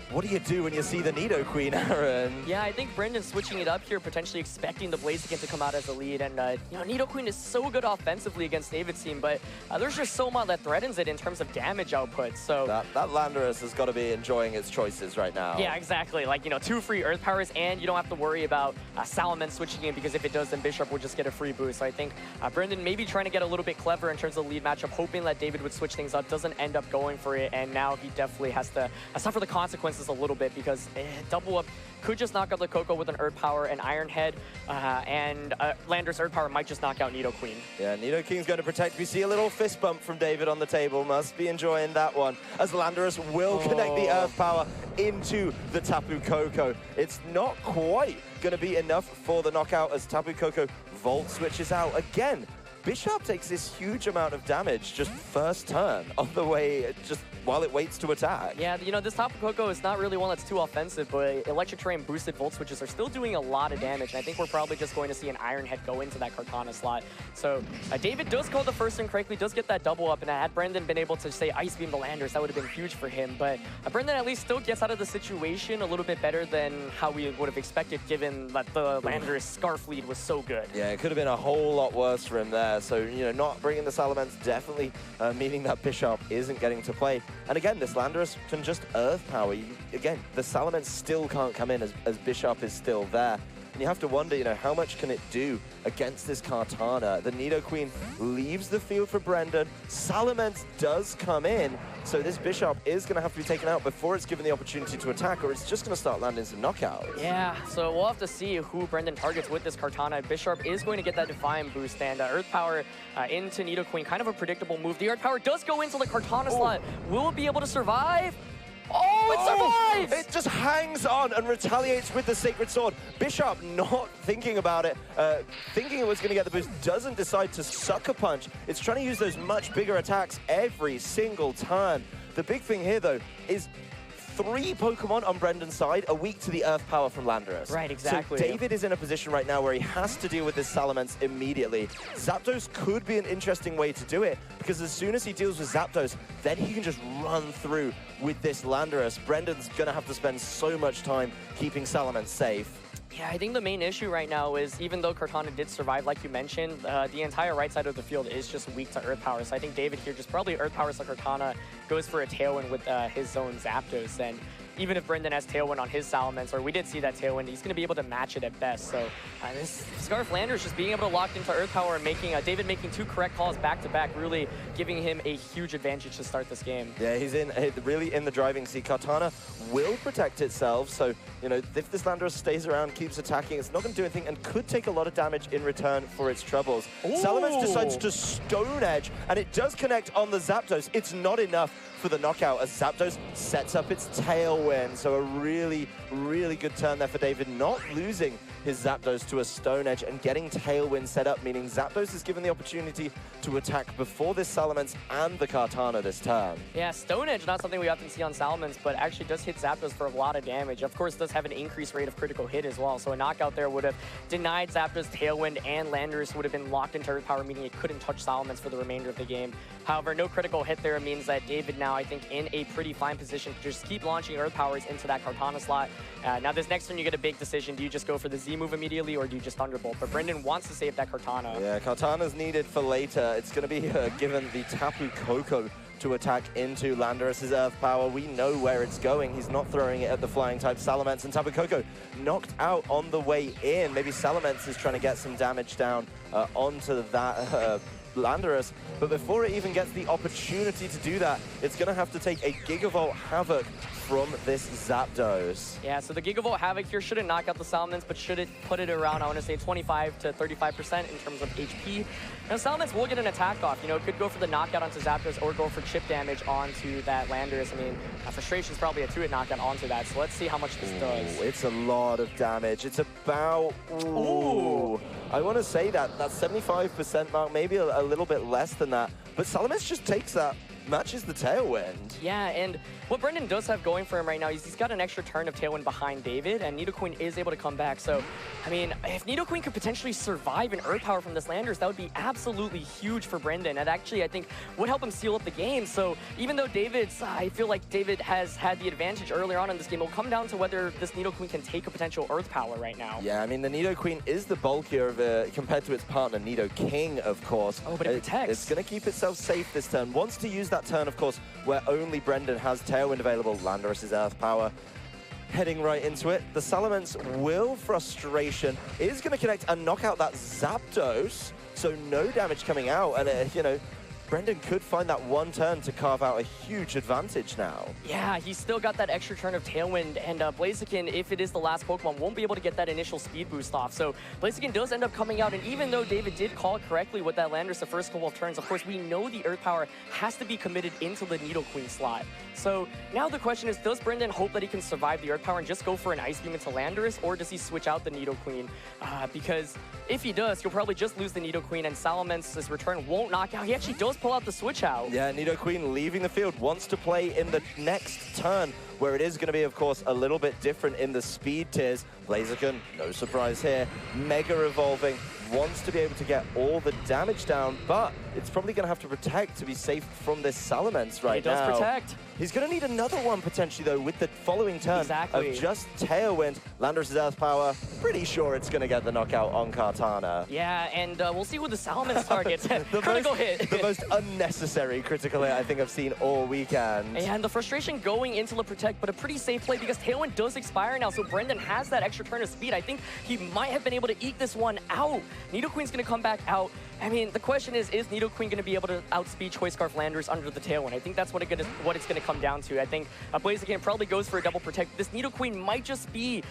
What do you do when you see the Nidoqueen, Aaron? Yeah, I think Brendan's switching it up here, potentially expecting the Blaziken to come out as the lead. And, you know, Nidoqueen is so good offensively against David's team, but there's just so much that threatens it in terms of damage output. So that Landorus has got to be enjoying its choices right now. Yeah, exactly. Like, you know, 2 free Earth Powers, and you don't have to worry about Salamence switching in, because if it does, then Bisharp will just get a free boost. So I think Brendan maybe trying to get a little bit clever in terms of the lead matchup, hoping that David would switch things up, doesn't end up going for it, and now he definitely has to suffer the consequences a little bit, because double up could just knock out the Koko with an Earth Power and Iron Head, and Landorus Earth Power might just knock out Nidoqueen. Yeah, Nidoqueen's going to protect. We see a little fist bump from David on the table. Must be enjoying that one, as Landorus will connect the Earth Power into the Tapu Koko. It's not quite going to be enough for the knockout, as Tapu Koko Volt switches out again. Bisharp takes this huge amount of damage just first turn on the way, just while it waits to attack. Yeah, you know, this Tapu Koko is not really one that's too offensive, but Electric Terrain boosted Volt Switches are still doing a lot of damage, and I think we're probably just going to see an Iron Head go into that Kartana slot. So David does call the first turn correctly, does get that double up, and had Brendan been able to say Ice Beam the Landers, that would have been huge for him. But Brendan at least still gets out of the situation a little bit better than how we would have expected, given that the Landers Scarf lead was so good. Yeah, it could have been a whole lot worse for him there. So, you know, not bringing the Salamence definitely meaning that Bisharp isn't getting to play. And again, this Landorus can just Earth Power. Again, the Salamence still can't come in as Bisharp is still there. And you have to wonder, you know, how much can it do against this Kartana? The Nidoqueen leaves the field for Brendan. Salamence does come in, so this Bisharp is going to have to be taken out before it's given the opportunity to attack, or it's just going to start landing some knockouts. Yeah, so we'll have to see who Brendan targets with this Kartana. Bisharp is going to get that Defiant boost, and Earth Power into Nidoqueen, kind of a predictable move. The Earth Power does go into the Kartana slot. Will it be able to survive? Oh! Oh, it survives! It just hangs on and retaliates with the Sacred Sword. Bishop, not thinking about it, thinking it was going to get the boost, doesn't decide to Sucker Punch. It's trying to use those much bigger attacks every single turn. The big thing here, though, is 3 Pokemon on Brendan's side are weak to the Earth Power from Landorus. Right, exactly. So David is in a position right now where he has to deal with this Salamence immediately. Zapdos could be an interesting way to do it, because as soon as he deals with Zapdos, then he can just run through with this Landorus. Brendan's going to have to spend so much time keeping Salamence safe. Yeah, I think the main issue right now is, even though Kartana did survive, like you mentioned, the entire right side of the field is just weak to Earth Power. So I think David here just probably Earth Powers like Kartana, goes for a Tailwind with his own Zapdos. And even if Brendan has Tailwind on his Salamence, or we did see that Tailwind, he's going to be able to match it at best. So this Scarf Landers just being able to lock into Earth Power and making David making 2 correct calls back-to-back, really giving him a huge advantage to start this game. Yeah, he's really in the driving seat. Kartana will protect itself, so you know, if this Landorus stays around, keeps attacking, it's not going to do anything and could take a lot of damage in return for its troubles. Ooh. Salamence decides to Stone Edge, and it does connect on the Zapdos. It's not enough for the knockout as Zapdos sets up its Tailwind. So a really, really good turn there for David, not losing his Zapdos to a Stone Edge and getting Tailwind set up, meaning Zapdos is given the opportunity to attack before this Salamence and the Kartana this turn. Yeah, Stone Edge, not something we often see on Salamence, but actually does hit Zapdos for a lot of damage. Of course, does have an increased rate of critical hit as well, so a knockout there would have denied Zapdos Tailwind, and Landorus would have been locked into Earth Power, meaning it couldn't touch Salamence for the remainder of the game. However, no critical hit there means that David now, I think, in a pretty fine position to just keep launching Earth Powers into that Kartana slot. Now, this next turn, you get a big decision. Do you just go for the Z move immediately, or do you just Thunderbolt? But Brendan wants to save that Kartana. Yeah, Kartana's needed for later. It's going to be given the Tapu Koko to attack into Landorus' Earth Power. We know where it's going. He's not throwing it at the flying type Salamence, and Tapu Koko knocked out on the way in. Maybe Salamence is trying to get some damage down onto that Landorus, but before it even gets the opportunity to do that, it's going to have to take a Gigavolt Havoc from this Zapdos. Yeah, so the Gigavolt Havoc here shouldn't knock out the Salamence, but should it put it around, I want to say 25 to 35% in terms of HP. Now, Salamence will get an attack off. You know, it could go for the knockout onto Zapdos or go for chip damage onto that Landorus. I mean, Frustration is probably a 2-hit knockout onto that, so let's see how much this does. It's a lot of damage. It's about... Ooh. I want to say that 75% mark, maybe a little bit less than that, but Salamence just takes that, matches the Tailwind. Yeah, and what Brendan does have going for him right now is he's got an extra turn of Tailwind behind David, and Nidoqueen is able to come back. So, I mean, if Nidoqueen could potentially survive an Earth Power from this Landorus, that would be absolutely huge for Brendan. And actually, I think, would help him seal up the game. So, even though I feel like David has had the advantage earlier on in this game, it'll come down to whether this Nidoqueen can take a potential Earth Power right now. Yeah, I mean, the Nidoqueen is the bulkier of compared to its partner, Nidoking, of course. Oh, but it protects. It's going to keep itself safe this turn. Wants to use that turn, of course, where only Brendan has Tailwind available. Landorus' Earth Power heading right into it. The Salamence will Frustration. It is going to connect and knock out that Zapdos, so no damage coming out. And, you know, Brendan could find that one turn to carve out a huge advantage now. Yeah, he's still got that extra turn of Tailwind, and Blaziken, if it is the last Pokemon, won't be able to get that initial speed boost off. So Blaziken does end up coming out, and even though David did call correctly with that Landorus the first couple of turns, of course, we know the Earth Power has to be committed into the Nidoqueen slot. So now the question is, does Brendan hope that he can survive the Earth Power and just go for an Ice Beam into Landorus, or does he switch out the Nidoqueen? Because if he does, he'll probably just lose the Nidoqueen, and Salamence's return won't knock out. He actually does pull out the switch out. Yeah, Nidoqueen leaving the field, wants to play in the next turn, where it is going to be, of course, a little bit different in the speed tiers. Blaziken, no surprise here, Mega Evolving, wants to be able to get all the damage down, but it's probably going to have to protect to be safe from this Salamence right now. He does protect. He's going to need another one potentially, though, with the following turn of just Tailwind. Landorus' Earth Power, pretty sure it's going to get the knockout on Kartana. Yeah, and we'll see who the Salamence targets. Critical hit. The most unnecessary critical hit I think I've seen all weekend. And the Frustration going into the Protect, but a pretty safe play because Tailwind does expire now, so Brendan has that extra turn of speed. I think he might have been able to eke this one out. Nidoqueen's going to come back out. I mean, the question is Nidoqueen Nidoqueen going to be able to outspeed Choice Scarf Landers under the tailwind? I think that's what it's going to come down to. I think Blaziken probably goes for a double protect. This Nidoqueen might just be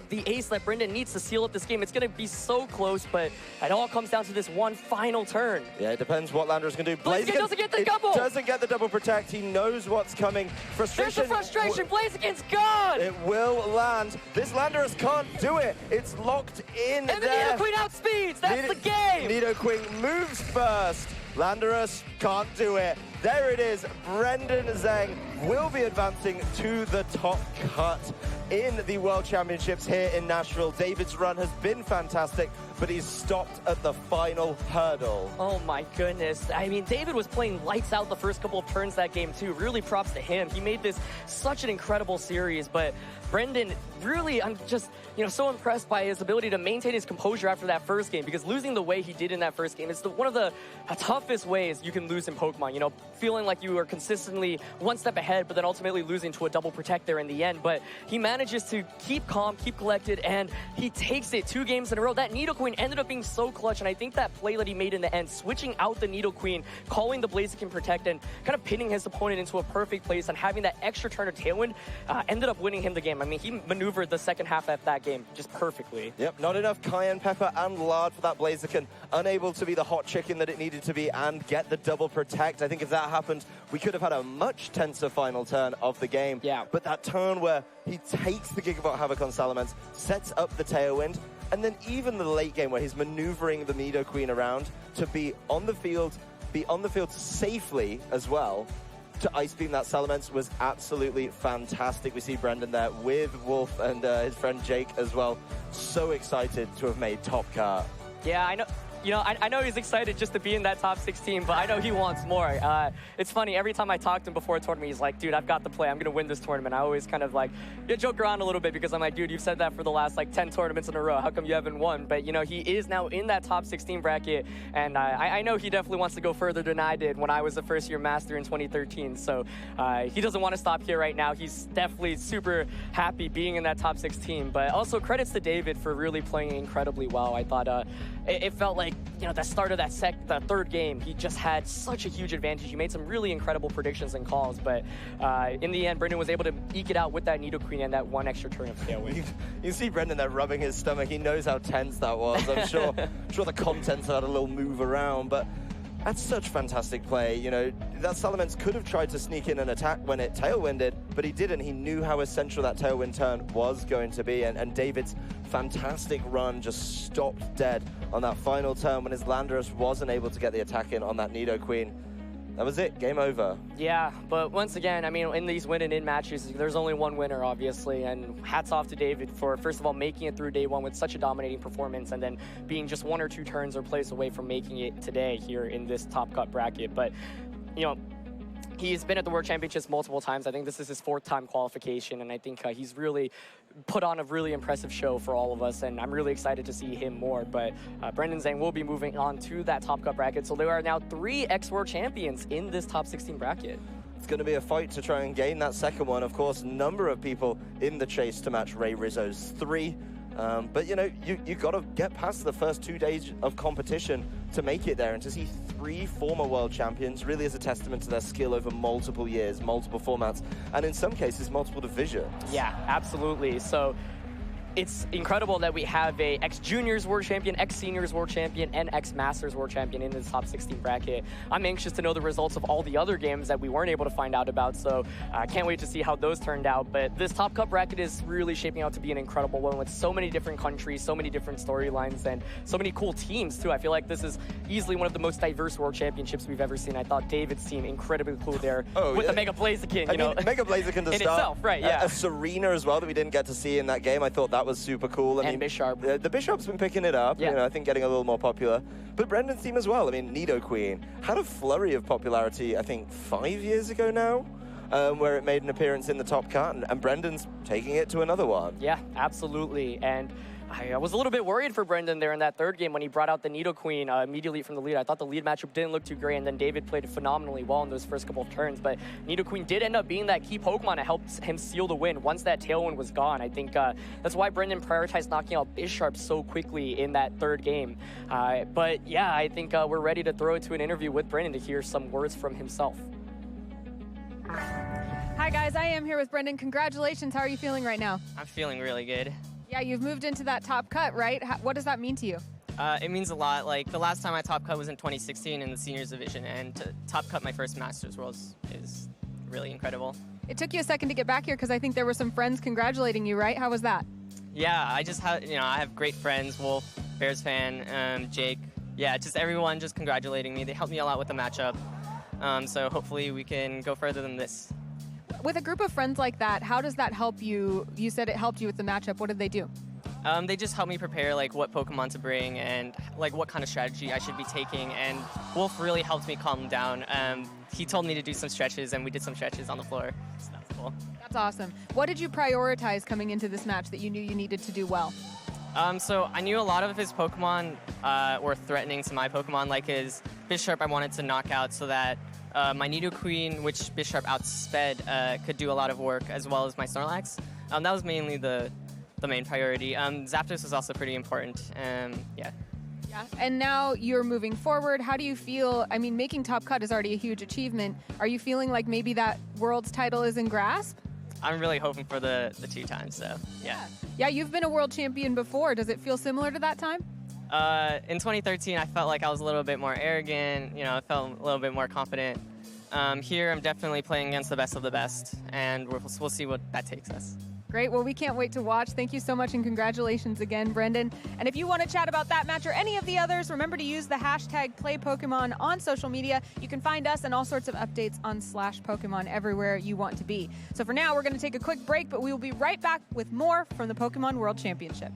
the ace that Brendan needs to seal up this game. It's going to be so close, but it all comes down to this one final turn. Yeah, it depends what Lander's going to do. Blaziken doesn't get the double. Doesn't get the double protect. He knows what's coming. Frustration. There's the frustration. Blaziken's gone. It will land. This Landorus can't do it. It's locked in and there. And the Nidoqueen outspeeds. That's the game. Nidoqueen moves first. Landorus can't do it. There it is. Brendan Zheng will be advancing to the top cut in the World Championships here in Nashville. David's run has been fantastic, but he's stopped at the final hurdle. Oh my goodness. I mean, David was playing lights out the first couple of turns that game too. Really props to him. He made this such an incredible series, but Brendan, really, I'm just, so impressed by his ability to maintain his composure after that first game, because losing the way he did in that first game is one of the toughest ways you can lose in Pokemon, feeling like you are consistently one step ahead, but then ultimately losing to a double protect there in the end. But he manages to keep calm, keep collected, and he takes it 2 games in a row. That Nidoqueen ended up being so clutch, and I think that play that he made in the end, switching out the Nidoqueen, calling the Blaziken Protect, and kind of pinning his opponent into a perfect place and having that extra turn of Tailwind, ended up winning him the game. I mean, he maneuvered the second half of that game just perfectly. Yep, not enough cayenne pepper and lard for that Blaziken. Unable to be the hot chicken that it needed to be and get the double protect. I think if that happened, we could have had a much tenser final turn of the game. Yeah. But that turn where he takes the Gigavolt Havoc on Salamence, sets up the Tailwind, and then even the late game where he's maneuvering the Nidoqueen around to be on the field safely as well, to Ice Beam that Salamence was absolutely fantastic. We see Brendan there with Wolf and his friend Jake as well. So excited to have made top cut. Yeah, I know. I know he's excited just to be in that top 16, but I know he wants more. It's funny, every time I talk to him before a tournament, he's like, dude, I've got the play. I'm going to win this tournament. I always kind of joke around a little bit because I'm like, dude, you've said that for the last 10 tournaments in a row. How come you haven't won? But, he is now in that top 16 bracket, and I know he definitely wants to go further than I did when I was a first-year master in 2013. So he doesn't want to stop here right now. He's definitely super happy being in that top 16. But also credits to David for really playing incredibly well. I thought it felt like, the start of that third game, he just had such a huge advantage. He made some really incredible predictions and calls, but in the end, Brendan was able to eke it out with that Nidoqueen and that one extra turn of Tailwind. You see Brendan there rubbing his stomach. He knows how tense that was. I'm sure the contents had a little move around, but that's such fantastic play. That Salamence could have tried to sneak in an attack when it Tailwinded, but he didn't. He knew how essential that Tailwind turn was going to be, and David's fantastic run just stopped dead on that final turn when his Landorus wasn't able to get the attack in on that Nidoqueen. That was it, game over. Yeah, but once again, I mean, in these win-and-in matches, there's only one winner, obviously, and hats off to David for, first of all, making it through day one with such a dominating performance, and then being just 1 or 2 turns or plays away from making it today here in this top cut bracket. But, he's been at the World Championships multiple times. I think this is his 4th time qualification, and I think he's really put on a really impressive show for all of us, and I'm really excited to see him more. But Brendan Zheng will be moving on to that top cut bracket, so there are now 3 ex-World Champions in this top 16 bracket. It's going to be a fight to try and gain that second one. Of course, number of people in the chase to match Ray Rizzo's 3. But you got to get past the first 2 days of competition to make it there, and to see 3 former world champions really is a testament to their skill over multiple years, multiple formats, and in some cases, multiple divisions. Yeah, absolutely. So it's incredible that we have a ex-juniors world champion, ex-seniors world champion, and ex-masters world champion in this top 16 bracket. I'm anxious to know the results of all the other games that we weren't able to find out about, so I can't wait to see how those turned out. But this top cut bracket is really shaping out to be an incredible one with so many different countries, so many different storylines, and so many cool teams too. I feel like this is easily one of the most diverse world championships we've ever seen. I thought David's team incredibly cool there with the Mega Blaziken. I mean, Mega Blaziken to in start. Itself, right? Yeah. A Serena as well that we didn't get to see in that game. I thought that was super cool. I mean, Bisharp. The Bisharp's been picking it up, yeah. I think getting a little more popular. But Brendan's team as well. I mean, Nidoqueen had a flurry of popularity, I think, 5 years ago now, where it made an appearance in the top cut, and Brendan's taking it to another one. Yeah, absolutely. And I was a little bit worried for Brendan there in that third game when he brought out the Nidoqueen immediately from the lead. I thought the lead matchup didn't look too great, and then David played phenomenally well in those first couple of turns. But Nidoqueen did end up being that key Pokemon that helped him seal the win once that Tailwind was gone. I think that's why Brendan prioritized knocking out Bisharp so quickly in that third game. But yeah, I think we're ready to throw it to an interview with Brendan to hear some words from himself. Hi guys, I am here with Brendan. Congratulations. How are you feeling right now? I'm feeling really good. Yeah, you've moved into that top cut, right? What does that mean to you? It means a lot. Like, the last time I top cut was in 2016 in the seniors division, and to top cut my first Masters Worlds is really incredible. It took you a second to get back here because I think there were some friends congratulating you, right? How was that? Yeah, I just have, I have great friends, Wolf, Bears fan, Jake. Yeah, just everyone just congratulating me. They helped me a lot with the matchup. So hopefully we can go further than this. With a group of friends like that, how does that help you? You said it helped you with the matchup. What did they do? They just helped me prepare like what Pokemon to bring and like what kind of strategy I should be taking. And Wolf really helped me calm down. He told me to do some stretches, and we did some stretches on the floor. So that's cool. That's awesome. What did you prioritize coming into this match that you knew you needed to do well? So I knew a lot of his Pokemon were threatening to my Pokemon, like his Bisharp I wanted to knock out so that my Nidoqueen, which Bisharp outsped, could do a lot of work, as well as my Snorlax. That was mainly the main priority. Zapdos was also pretty important. Yeah. Yeah. And now you're moving forward. How do you feel? I mean, making top cut is already a huge achievement. Are you feeling like maybe that world's title is in grasp? I'm really hoping for the 2 times, so yeah. Yeah, you've been a world champion before. Does it feel similar to that time? In 2013, I felt like I was a little bit more arrogant. I felt a little bit more confident. Here, I'm definitely playing against the best of the best, and we'll see what that takes us. Great. Well, we can't wait to watch. Thank you so much, and congratulations again, Brendan. And if you want to chat about that match or any of the others, remember to use the hashtag #PlayPokemon on social media. You can find us and all sorts of updates on /Pokemon everywhere you want to be. So for now, we're going to take a quick break, but we will be right back with more from the Pokemon World Championship.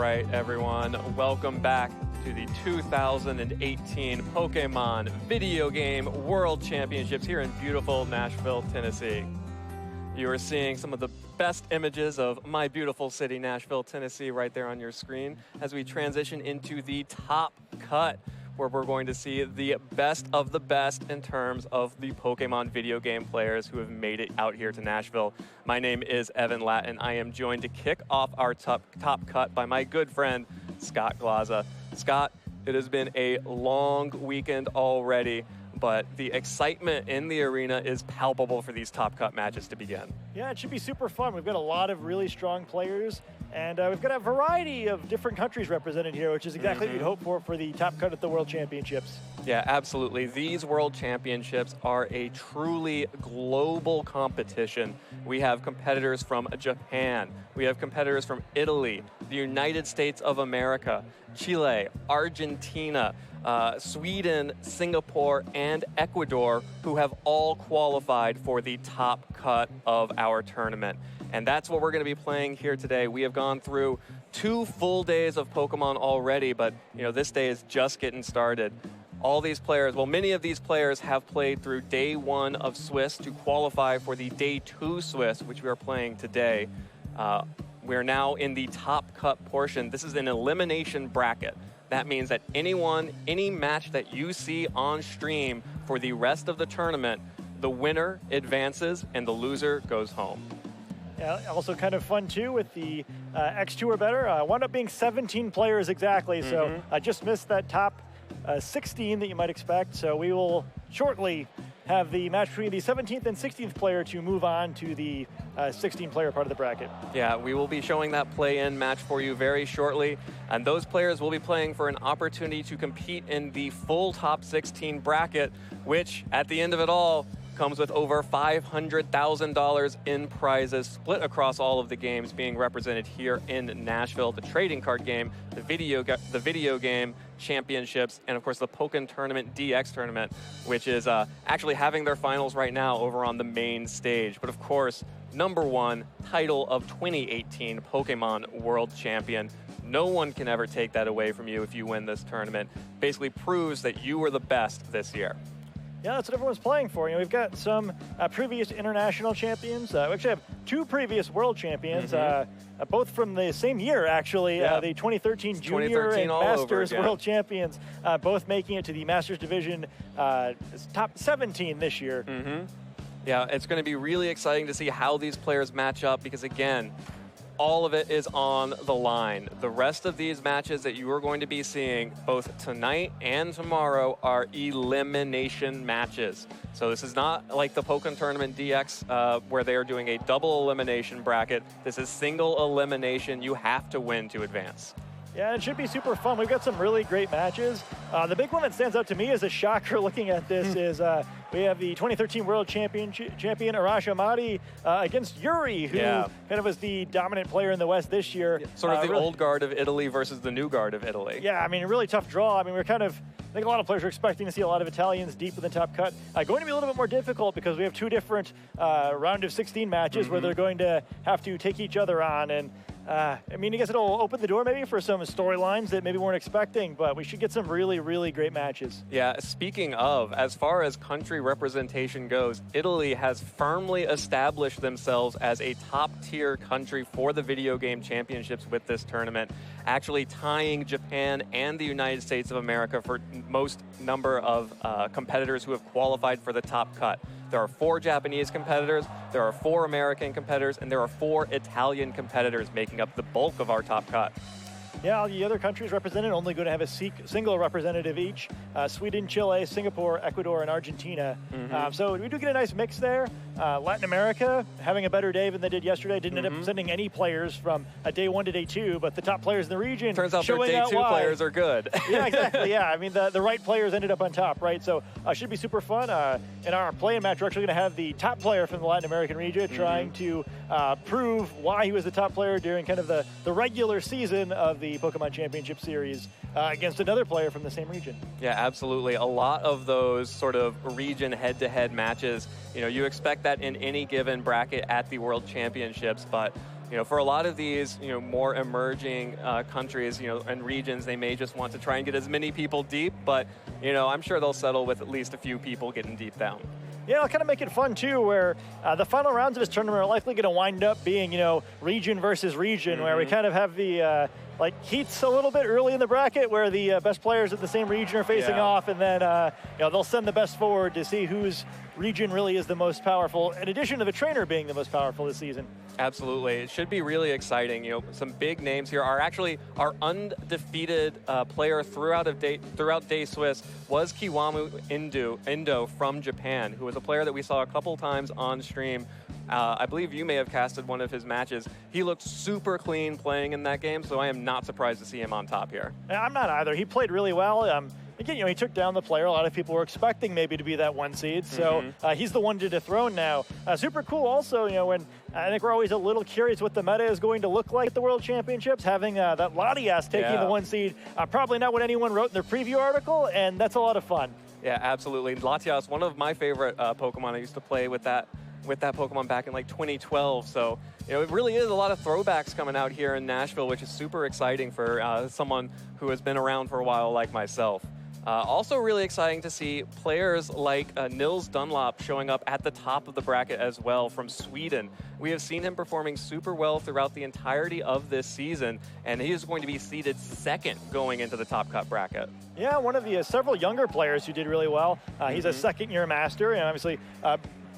right, everyone. Welcome back to the 2018 Pokémon Video Game World Championships here in beautiful Nashville, Tennessee. You are seeing some of the best images of my beautiful city, Nashville, Tennessee, right there on your screen as we transition into the top cut, where we're going to see the best of the best in terms of the Pokemon video game players who have made it out here to Nashville. My name is Evan Lattin. I am joined to kick off our top cut by my good friend, Scott Glaza. Scott, it has been a long weekend already, but the excitement in the arena is palpable for these top cut matches to begin. Yeah, it should be super fun. We've got a lot of really strong players, and we've got a variety of different countries represented here, which is exactly what you'd hope for the top cut at the World Championships. Yeah, absolutely. These World Championships are a truly global competition. We have competitors from Japan, we have competitors from Italy, the United States of America, Chile, Argentina, Sweden, Singapore, and Ecuador, who have all qualified for the top cut of our tournament. And that's what we're going to be playing here today. We have gone through 2 full days of Pokemon already, but this day is just getting started. All these players, well, many of these players have played through day 1 of Swiss to qualify for the day 2 Swiss, which we are playing today. We're now in the top cut portion. This is an elimination bracket. That means that any match that you see on stream for the rest of the tournament, the winner advances and the loser goes home. Yeah, also kind of fun too with the X2 or better. Wound up being 17 players exactly, so I just missed that top 16 that you might expect. So we will shortly have the match between the 17th and 16th player to move on to the 16-player part of the bracket. Yeah, we will be showing that play-in match for you very shortly, and those players will be playing for an opportunity to compete in the full top 16 bracket, which at the end of it all comes with over $500,000 in prizes split across all of the games being represented here in Nashville. The trading card game, the video game championships, and of course the Pokken Tournament DX tournament, which is actually having their finals right now over on the main stage. But of course, #1 title of 2018 Pokemon World Champion. No one can ever take that away from you if you win this tournament. Basically proves that you were the best this year. Yeah, that's what everyone's playing for. We've got some previous international champions. We actually have 2 previous world champions, both from the same year, actually. Yeah. The 2013 Junior and Masters World Champions, both making it to the Masters Division top 17 this year. Yeah, it's going to be really exciting to see how these players match up because, again, all of it is on the line. The rest of these matches that you are going to be seeing both tonight and tomorrow are elimination matches. So this is not like the Pokken Tournament DX where they are doing a double elimination bracket. This is single elimination. You have to win to advance. Yeah, it should be super fun. We've got some really great matches. The big one that stands out to me as a shocker looking at this is we have the 2013 World Champion Arash Ahmadi against Yuri, who kind of was the dominant player in the West this year. Sort of the old guard of Italy versus the new guard of Italy. Yeah, I mean, a really tough draw. I mean, I think a lot of players are expecting to see a lot of Italians deep in the top cut. Going to be a little bit more difficult because we have 2 different round of 16 matches where they're going to have to take each other on. And I mean, I guess it'll open the door maybe for some storylines that maybe weren't expecting, but we should get some really, really great matches. Yeah, speaking of, as far as country representation goes, Italy has firmly established themselves as a top-tier country for the video game championships with this tournament, actually tying Japan and the United States of America for most number of competitors who have qualified for the top cut. There are 4 Japanese competitors, there are 4 American competitors, and there are 4 Italian competitors making up the bulk of our top cut. Yeah, all the other countries represented only going to have a single representative each. Sweden, Chile, Singapore, Ecuador, and Argentina. So we do get a nice mix there. Latin America having a better day than they did yesterday. Didn't end up sending any players from day 1 to day 2, but the top players in the region turns out their day 2 players are good. Yeah, exactly. Yeah, I mean, the right players ended up on top, right? So should be super fun. In our play-in match, we're actually going to have the top player from the Latin American region trying to prove why he was the top player during kind of the regular season of the Pokemon Championship Series against another player from the same region. Yeah, absolutely. A lot of those sort of region head-to-head matches, you expect that in any given bracket at the World Championships, but for a lot of these, more emerging countries, and regions, they may just want to try and get as many people deep, but, I'm sure they'll settle with at least a few people getting deep down. Yeah, it'll kind of make it fun, too, where the final rounds of this tournament are likely going to wind up being, region versus region, where we kind of have the, heats a little bit early in the bracket where the best players at the same region are facing off, and then, they'll send the best forward to see whose region really is the most powerful, in addition to the trainer being the most powerful this season. Absolutely. It should be really exciting. Some big names here are actually our undefeated player throughout Day Swiss was Kiwamu Indo from Japan, who was a player that we saw a couple times on stream. I believe you may have casted one of his matches. He looked super clean playing in that game, so I am not surprised to see him on top here. I'm not either. He played really well. Again, he took down the player a lot of people were expecting maybe to be that 1 seed, so he's the one to dethrone now. Super cool also, when I think we're always a little curious what the meta is going to look like at the World Championships, having that Latias taking the 1 seed, probably not what anyone wrote in their preview article, and that's a lot of fun. Yeah, absolutely. Latias, one of my favorite Pokemon. I used to play with that Pokemon back in 2012, so it really is a lot of throwbacks coming out here in Nashville, which is super exciting for someone who has been around for a while like myself. Also really exciting to see players like Nils Dunlop showing up at the top of the bracket as well from Sweden. We have seen him performing super well throughout the entirety of this season, and he is going to be seeded 2nd going into the top cut bracket. Yeah, one of the several younger players who did really well. He's a 2nd-year master, and obviously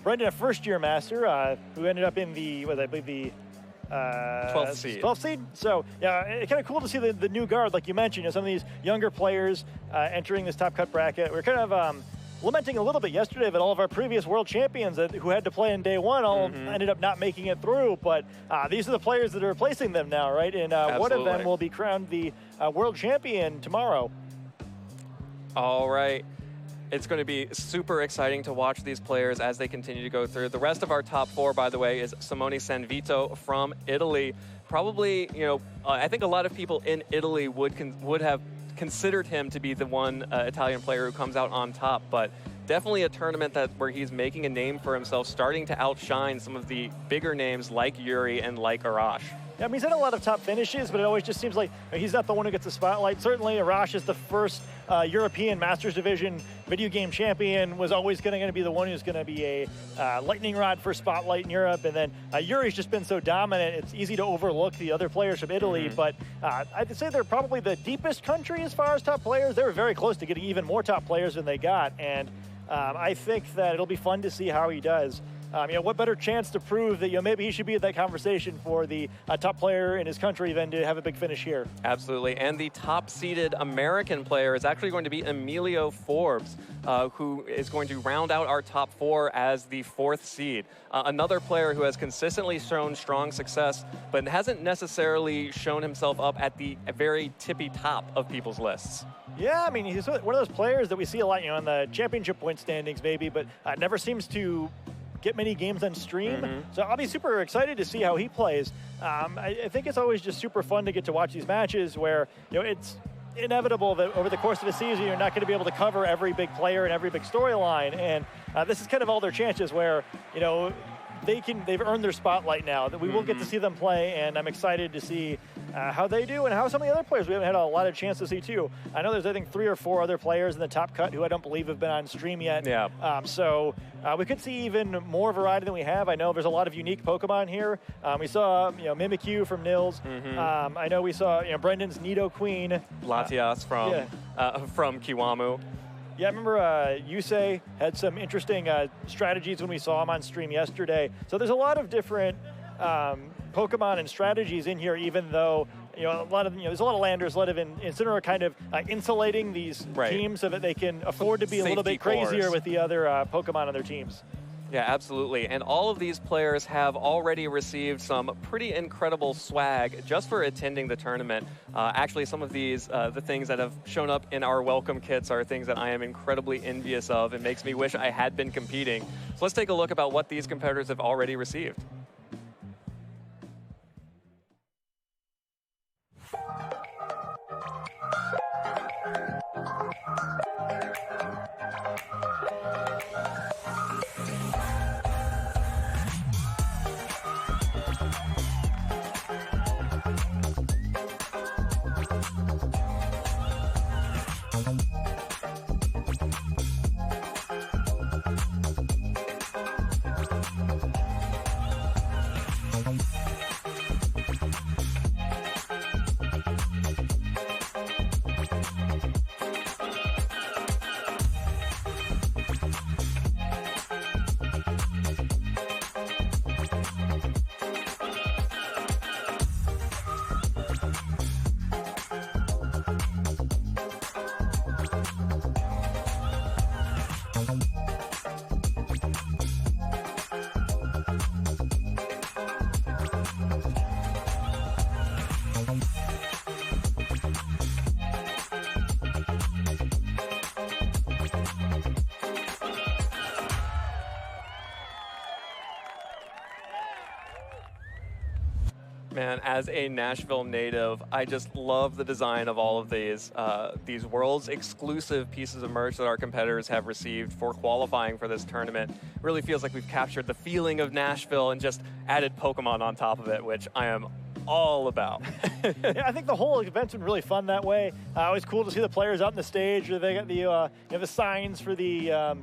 Brendan, a 1st-year master, who ended up in the 12th seed. 12th seed. So, yeah, it's kind of cool to see the new guard, like you mentioned, some of these younger players entering this top cut bracket. We're kind of lamenting a little bit yesterday that all of our previous world champions who had to play in day 1 all ended up not making it through. But these are the players that are replacing them now, right? And one of them will be crowned the world champion tomorrow. All right. It's going to be super exciting to watch these players as they continue to go through. The rest of our top 4, by the way, is Simone Sanvito from Italy. Probably, I think a lot of people in Italy would have considered him to be the one Italian player who comes out on top, but definitely a tournament where he's making a name for himself, starting to outshine some of the bigger names like Yuri and like Arash. Yeah, he's had a lot of top finishes, but it always just seems like he's not the one who gets the spotlight. Certainly, Arash is the first European Masters Division video game champion, was always going to be the one who's going to be a lightning rod for spotlight in Europe. And then Yuri's just been so dominant, it's easy to overlook the other players from Italy. But I'd say they're probably the deepest country as far as top players. They were very close to getting even more top players than they got. And I think that it'll be fun to see how he does. What better chance to prove that maybe he should be at that conversation for the top player in his country than to have a big finish here. Absolutely, and the top-seeded American player is actually going to be Emilio Forbes, who is going to round out our top 4 as the 4th seed. Another player who has consistently shown strong success, but hasn't necessarily shown himself up at the very tippy top of people's lists. Yeah, he's one of those players that we see a lot, in the championship point standings maybe, but never seems to get many games on stream. So I'll be super excited to see how he plays. I think it's always just super fun to get to watch these matches where, it's inevitable that over the course of the season, you're not going to be able to cover every big player and every big storyline. And this is kind of all their chances where, they've earned their spotlight now, that we will get to see them play, and I'm excited to see how they do and how some of the other players we haven't had a lot of chance to see too. I know there's, I think, 3 or 4 other players in the top cut who I don't believe have been on stream yet. Yeah. So we could see even more variety than we have. I know there's a lot of unique Pokemon here. We saw, Mimikyu from Nils. I know we saw, Brendan's Nidoqueen. Latias from Kiwamu. Yeah, I remember Yusei had some interesting strategies when we saw him on stream yesterday. So there's a lot of different Pokemon and strategies in here, even though there's a lot of landers, a lot of Incineroar kind of insulating these teams so that they can afford to be a little bit crazier with the other Pokemon on their teams. Yeah, absolutely. And all of these players have already received some pretty incredible swag just for attending the tournament. Actually, some of these, the things that have shown up in our welcome kits are things that I am incredibly envious of and makes me wish I had been competing. So let's take a look about what these competitors have already received. Man, as a Nashville native, I just love the design of all of these world's exclusive pieces of merch that our competitors have received for qualifying for this tournament. It really feels like we've captured the feeling of Nashville and just added Pokemon on top of it, which I am all about. Yeah, I think the whole event's been really fun that way. Always cool to see the players out on the stage. They got the signs for the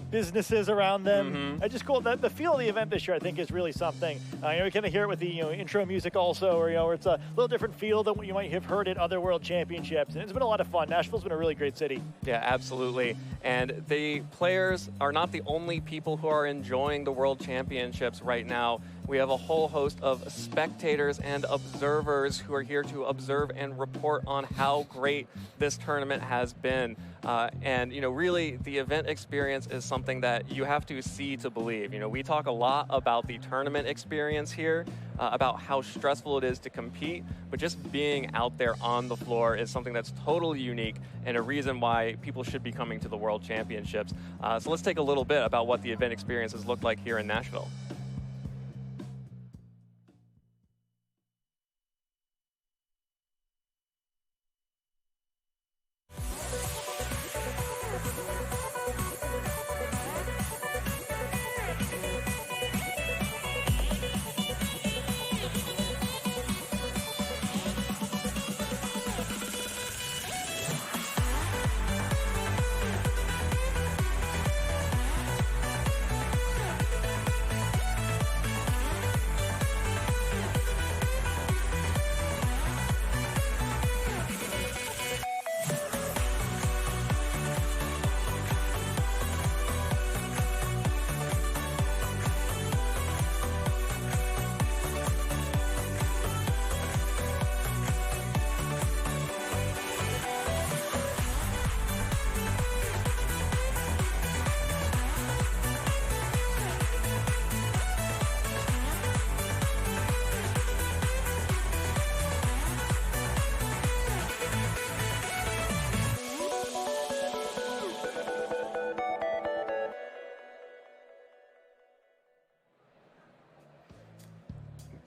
businesses around them. Just cool. The feel of the event this year, I think, is really something. We kind of hear it with the intro music also, or where it's a little different feel than what you might have heard at other World Championships. And it's been a lot of fun. Nashville's been a really great city. Yeah, absolutely. And the players are not the only people who are enjoying the World Championships right now. We have a whole host of spectators and observers who are here to observe and report on how great this tournament has been. And really, the event experience is something that you have to see to believe. We talk a lot about the tournament experience here, about how stressful it is to compete, but just being out there on the floor is something that's totally unique and a reason why people should be coming to the World Championships. So let's take a little bit about what the event experiences look like here in Nashville.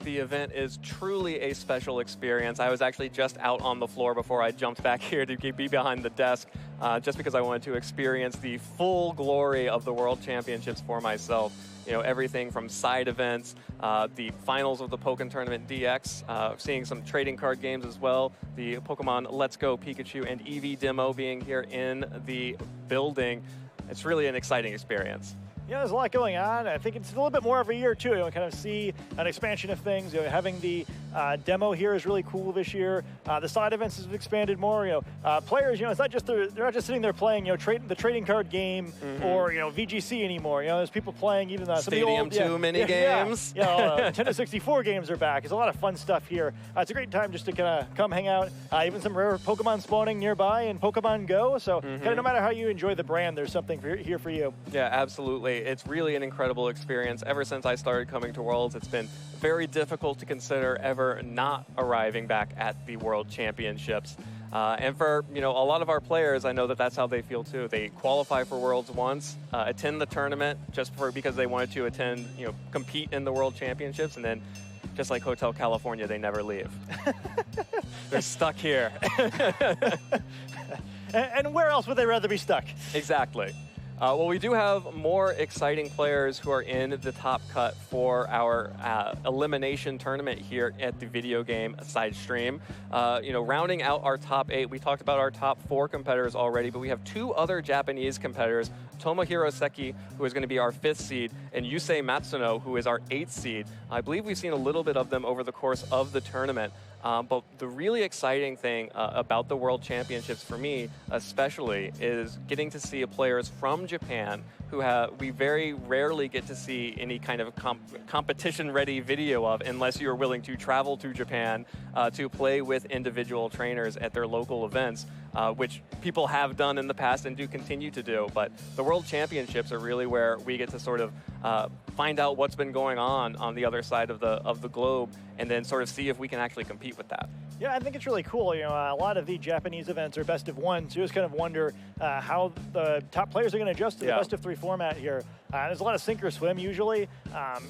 The event is truly a special experience. I was actually just out on the floor before I jumped back here to be behind the desk, just because I wanted to experience the full glory of the World Championships for myself. Everything from side events, the finals of the Pokken Tournament DX, seeing some trading card games as well, the Pokemon Let's Go Pikachu and Eevee demo being here in the building. It's really an exciting experience. Yeah, there's a lot going on. I think it's a little bit more every year, too. Kind of see an expansion of things. Having the demo here is really cool this year. The side events have expanded more. Players, it's not just they're not just sitting there playing, the trading card game or VGC anymore. There's people playing even some Stadium of the old 2 mini games. Nintendo 64 games are back. There's a lot of fun stuff here. It's a great time just to kind of come hang out. Even some rare Pokemon spawning nearby in Pokemon Go. So kind of no matter how you enjoy the brand, there's something here for you. Yeah, absolutely. It's really an incredible experience. Ever since I started coming to Worlds, it's been very difficult to consider ever not arriving back at the World Championships. And for a lot of our players, I know that that's how they feel too. They qualify for Worlds once, attend the tournament because they wanted to attend, compete in the World Championships, and then just like Hotel California, they never leave. They're stuck here. And where else would they rather be stuck? Exactly. Well, we do have more exciting players who are in the top cut for our elimination tournament here at the video game side stream. Rounding out our top 8, we talked about our top 4 competitors already, but we have 2 other Japanese competitors, Tomohiro Seki, who is going to be our 5th seed, and Yusei Matsuno, who is our 8th seed. I believe we've seen a little bit of them over the course of the tournament. But the really exciting thing about the World Championships for me, especially, is getting to see players from Japan who we very rarely get to see any kind of competition-ready video of unless you're willing to travel to Japan to play with individual trainers at their local events, which people have done in the past and do continue to do. But the World Championships are really where we get to sort of find out what's been going on the other side of the globe, and then sort of see if we can actually compete with that. Yeah, I think it's really cool. A lot of the Japanese events are best of one, so you just kind of wonder how the top players are going to adjust to the best of 3 format here. There's a lot of sink or swim usually,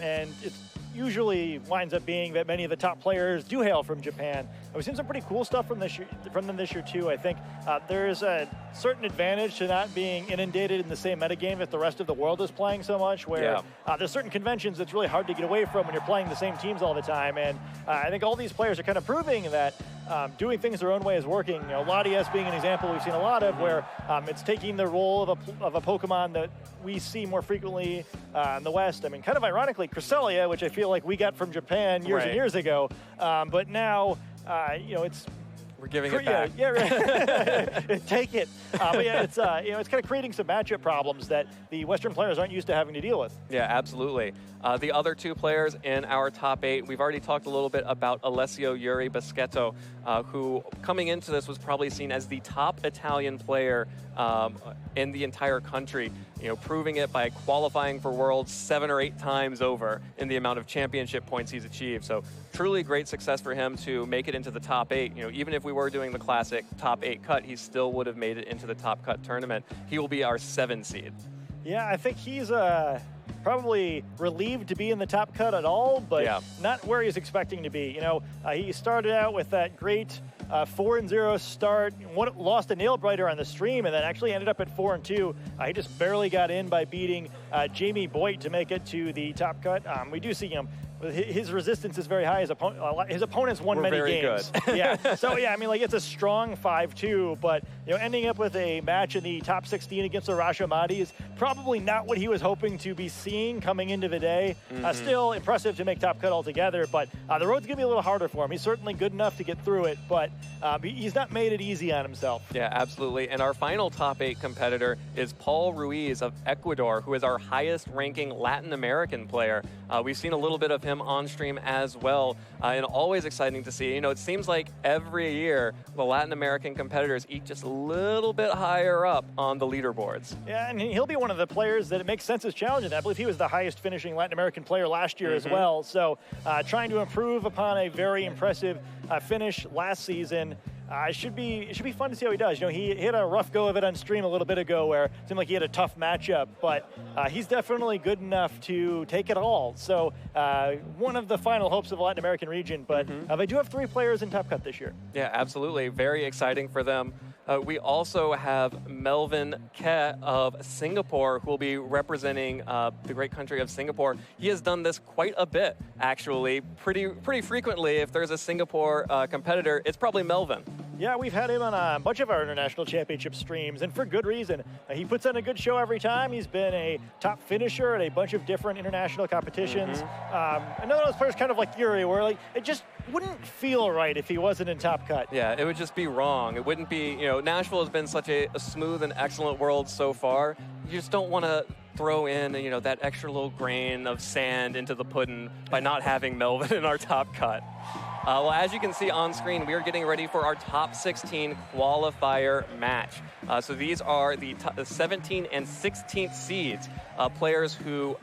and it usually winds up being that many of the top players do hail from Japan. And we've seen some pretty cool stuff from them this year too. I think there's a certain advantage to not being inundated in the same metagame that the rest of the world is playing so much, where there's certain conventions that's really hard to get away from when you're playing the same teams all the time. And I think all these players are kind of proving that doing things their own way is working. Latias being an example we've seen a lot of, where it's taking the role of a Pokemon that we see more frequently in the West. I mean, kind of ironically, Cresselia, which I feel like we got from Japan years and years ago, but now, it's... We're giving it back. Yeah, right. Take it. But yeah, it's kind of creating some matchup problems that the Western players aren't used to having to deal with. Yeah, absolutely. The other 2 players in our top 8, we've already talked a little bit about Alessio Yuri Baschetto, who coming into this was probably seen as the top Italian player in the entire country, proving it by qualifying for Worlds 7 or 8 times over in the amount of championship points he's achieved. So truly great success for him to make it into the top 8. Even if we were doing the classic top 8 cut, he still would have made it into the top cut tournament. He will be our 7 seed. Yeah, I think he's probably relieved to be in the top cut at all, but not where he's expecting to be. He started out with that great 4-0 start, lost a nail biter on the stream, and then actually ended up at 4-2. He just barely got in by beating Jamie Boyd to make it to the top cut. We do see his resistance is very high. His opponents won many games. Good. Yeah. So yeah, I mean, it's a strong 5-2, but ending up with a match in the top 16 against Arash Ahmadi is probably not what he was hoping to be seeing coming into the day. Still impressive to make top cut altogether, but the road's gonna be a little harder for him. He's certainly good enough to get through it, but he's not made it easy on himself. Yeah, absolutely. And our final top 8 competitor is Paul Ruiz of Ecuador, who is our highest ranking Latin American player. We've seen a little bit of him on stream as well, and always exciting to see. It seems like every year the Latin American competitors eat just a little bit higher up on the leaderboards. Yeah, and he'll be one of the players that it makes sense is challenging. I believe he was the highest finishing Latin American player last year as well, so trying to improve upon a very impressive finish last season. It should be fun to see how he does. He had a rough go of it on stream a little bit ago where it seemed like he had a tough matchup, but he's definitely good enough to take it all. So one of the final hopes of the Latin American region, but they do have 3 players in top cut this year. Yeah, absolutely. Very exciting for them. We also have Melvin Ke of Singapore, who will be representing the great country of Singapore. He has done this quite a bit, actually, pretty frequently. If there's a Singapore competitor, it's probably Melvin. Yeah, we've had him on a bunch of our international championship streams, and for good reason. He puts on a good show every time. He's been a top finisher at a bunch of different international competitions. Another one of those players kind of like Yuri, where it just wouldn't feel right if he wasn't in top cut. Yeah, it would just be wrong. It wouldn't be, Nashville has been such a smooth and excellent world so far. You just don't want to throw in, that extra little grain of sand into the pudding by not having Melvin in our top cut. Well, as you can see on screen, we are getting ready for our top 16 qualifier match. So these are the 17th and 16th seeds, players who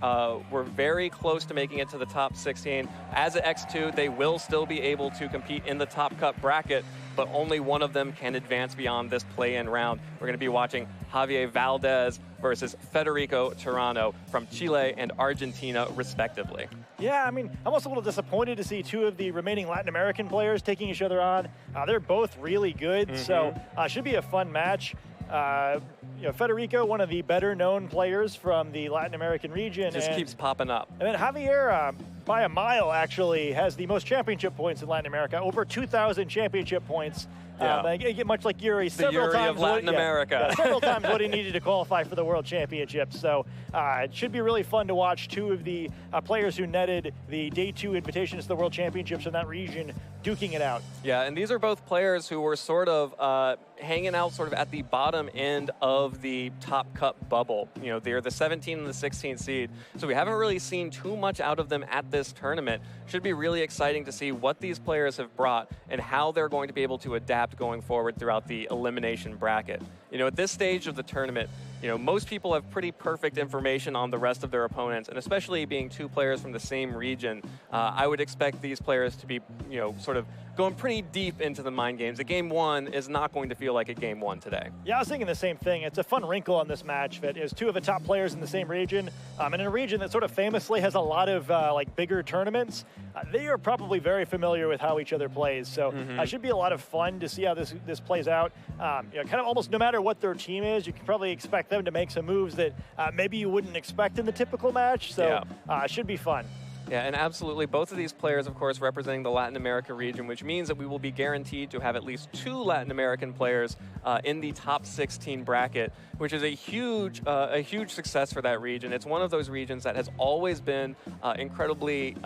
were very close to making it to the top 16. As an X2, they will still be able to compete in the top cut bracket, but only one of them can advance beyond this play-in round. We're going to be watching Javier Valdez versus Federico Tirano from Chile and Argentina, respectively. Yeah, I mean, I'm also a little disappointed to see 2 of the remaining Latin American players taking each other on. They're both really good, so should be a fun match. Federico, one of the better-known players from the Latin American region. Just keeps popping up. And then Javier, by a mile, actually, has the most championship points in Latin America, over 2,000 championship points. Much like Yuri, several times of Latin America. Several times what he needed to qualify for the World Championships. So it should be really fun to watch two of the players who netted the Day 2 invitations to the World Championships in that region duking it out. Yeah, and these are both players who were sort of hanging out sort of at the bottom end of the Top Cup bubble. They're the 17 and the 16 seed, so we haven't really seen too much out of them at this tournament. Should be really exciting to see what these players have brought and how they're going to be able to adapt going forward throughout the elimination bracket. At this stage of the tournament, most people have pretty perfect information on the rest of their opponents, and especially being two players from the same region, I would expect these players to be, sort of going pretty deep into the mind games. A game one is not going to feel like a game one today. Yeah, I was thinking the same thing. It's a fun wrinkle on this match that is two of the top players in the same region, and in a region that sort of famously has a lot of bigger tournaments. They are probably very familiar with how each other plays, so it should be a lot of fun to see how this plays out. Kind of almost no matter what their team is, you can probably expect them to make some moves that maybe you wouldn't expect in the typical match, so it should be fun. Yeah, and absolutely, both of these players, of course, representing the Latin America region, which means that we will be guaranteed to have at least 2 Latin American players in the top 16 bracket, which is a huge success for that region. It's one of those regions that has always been incredibly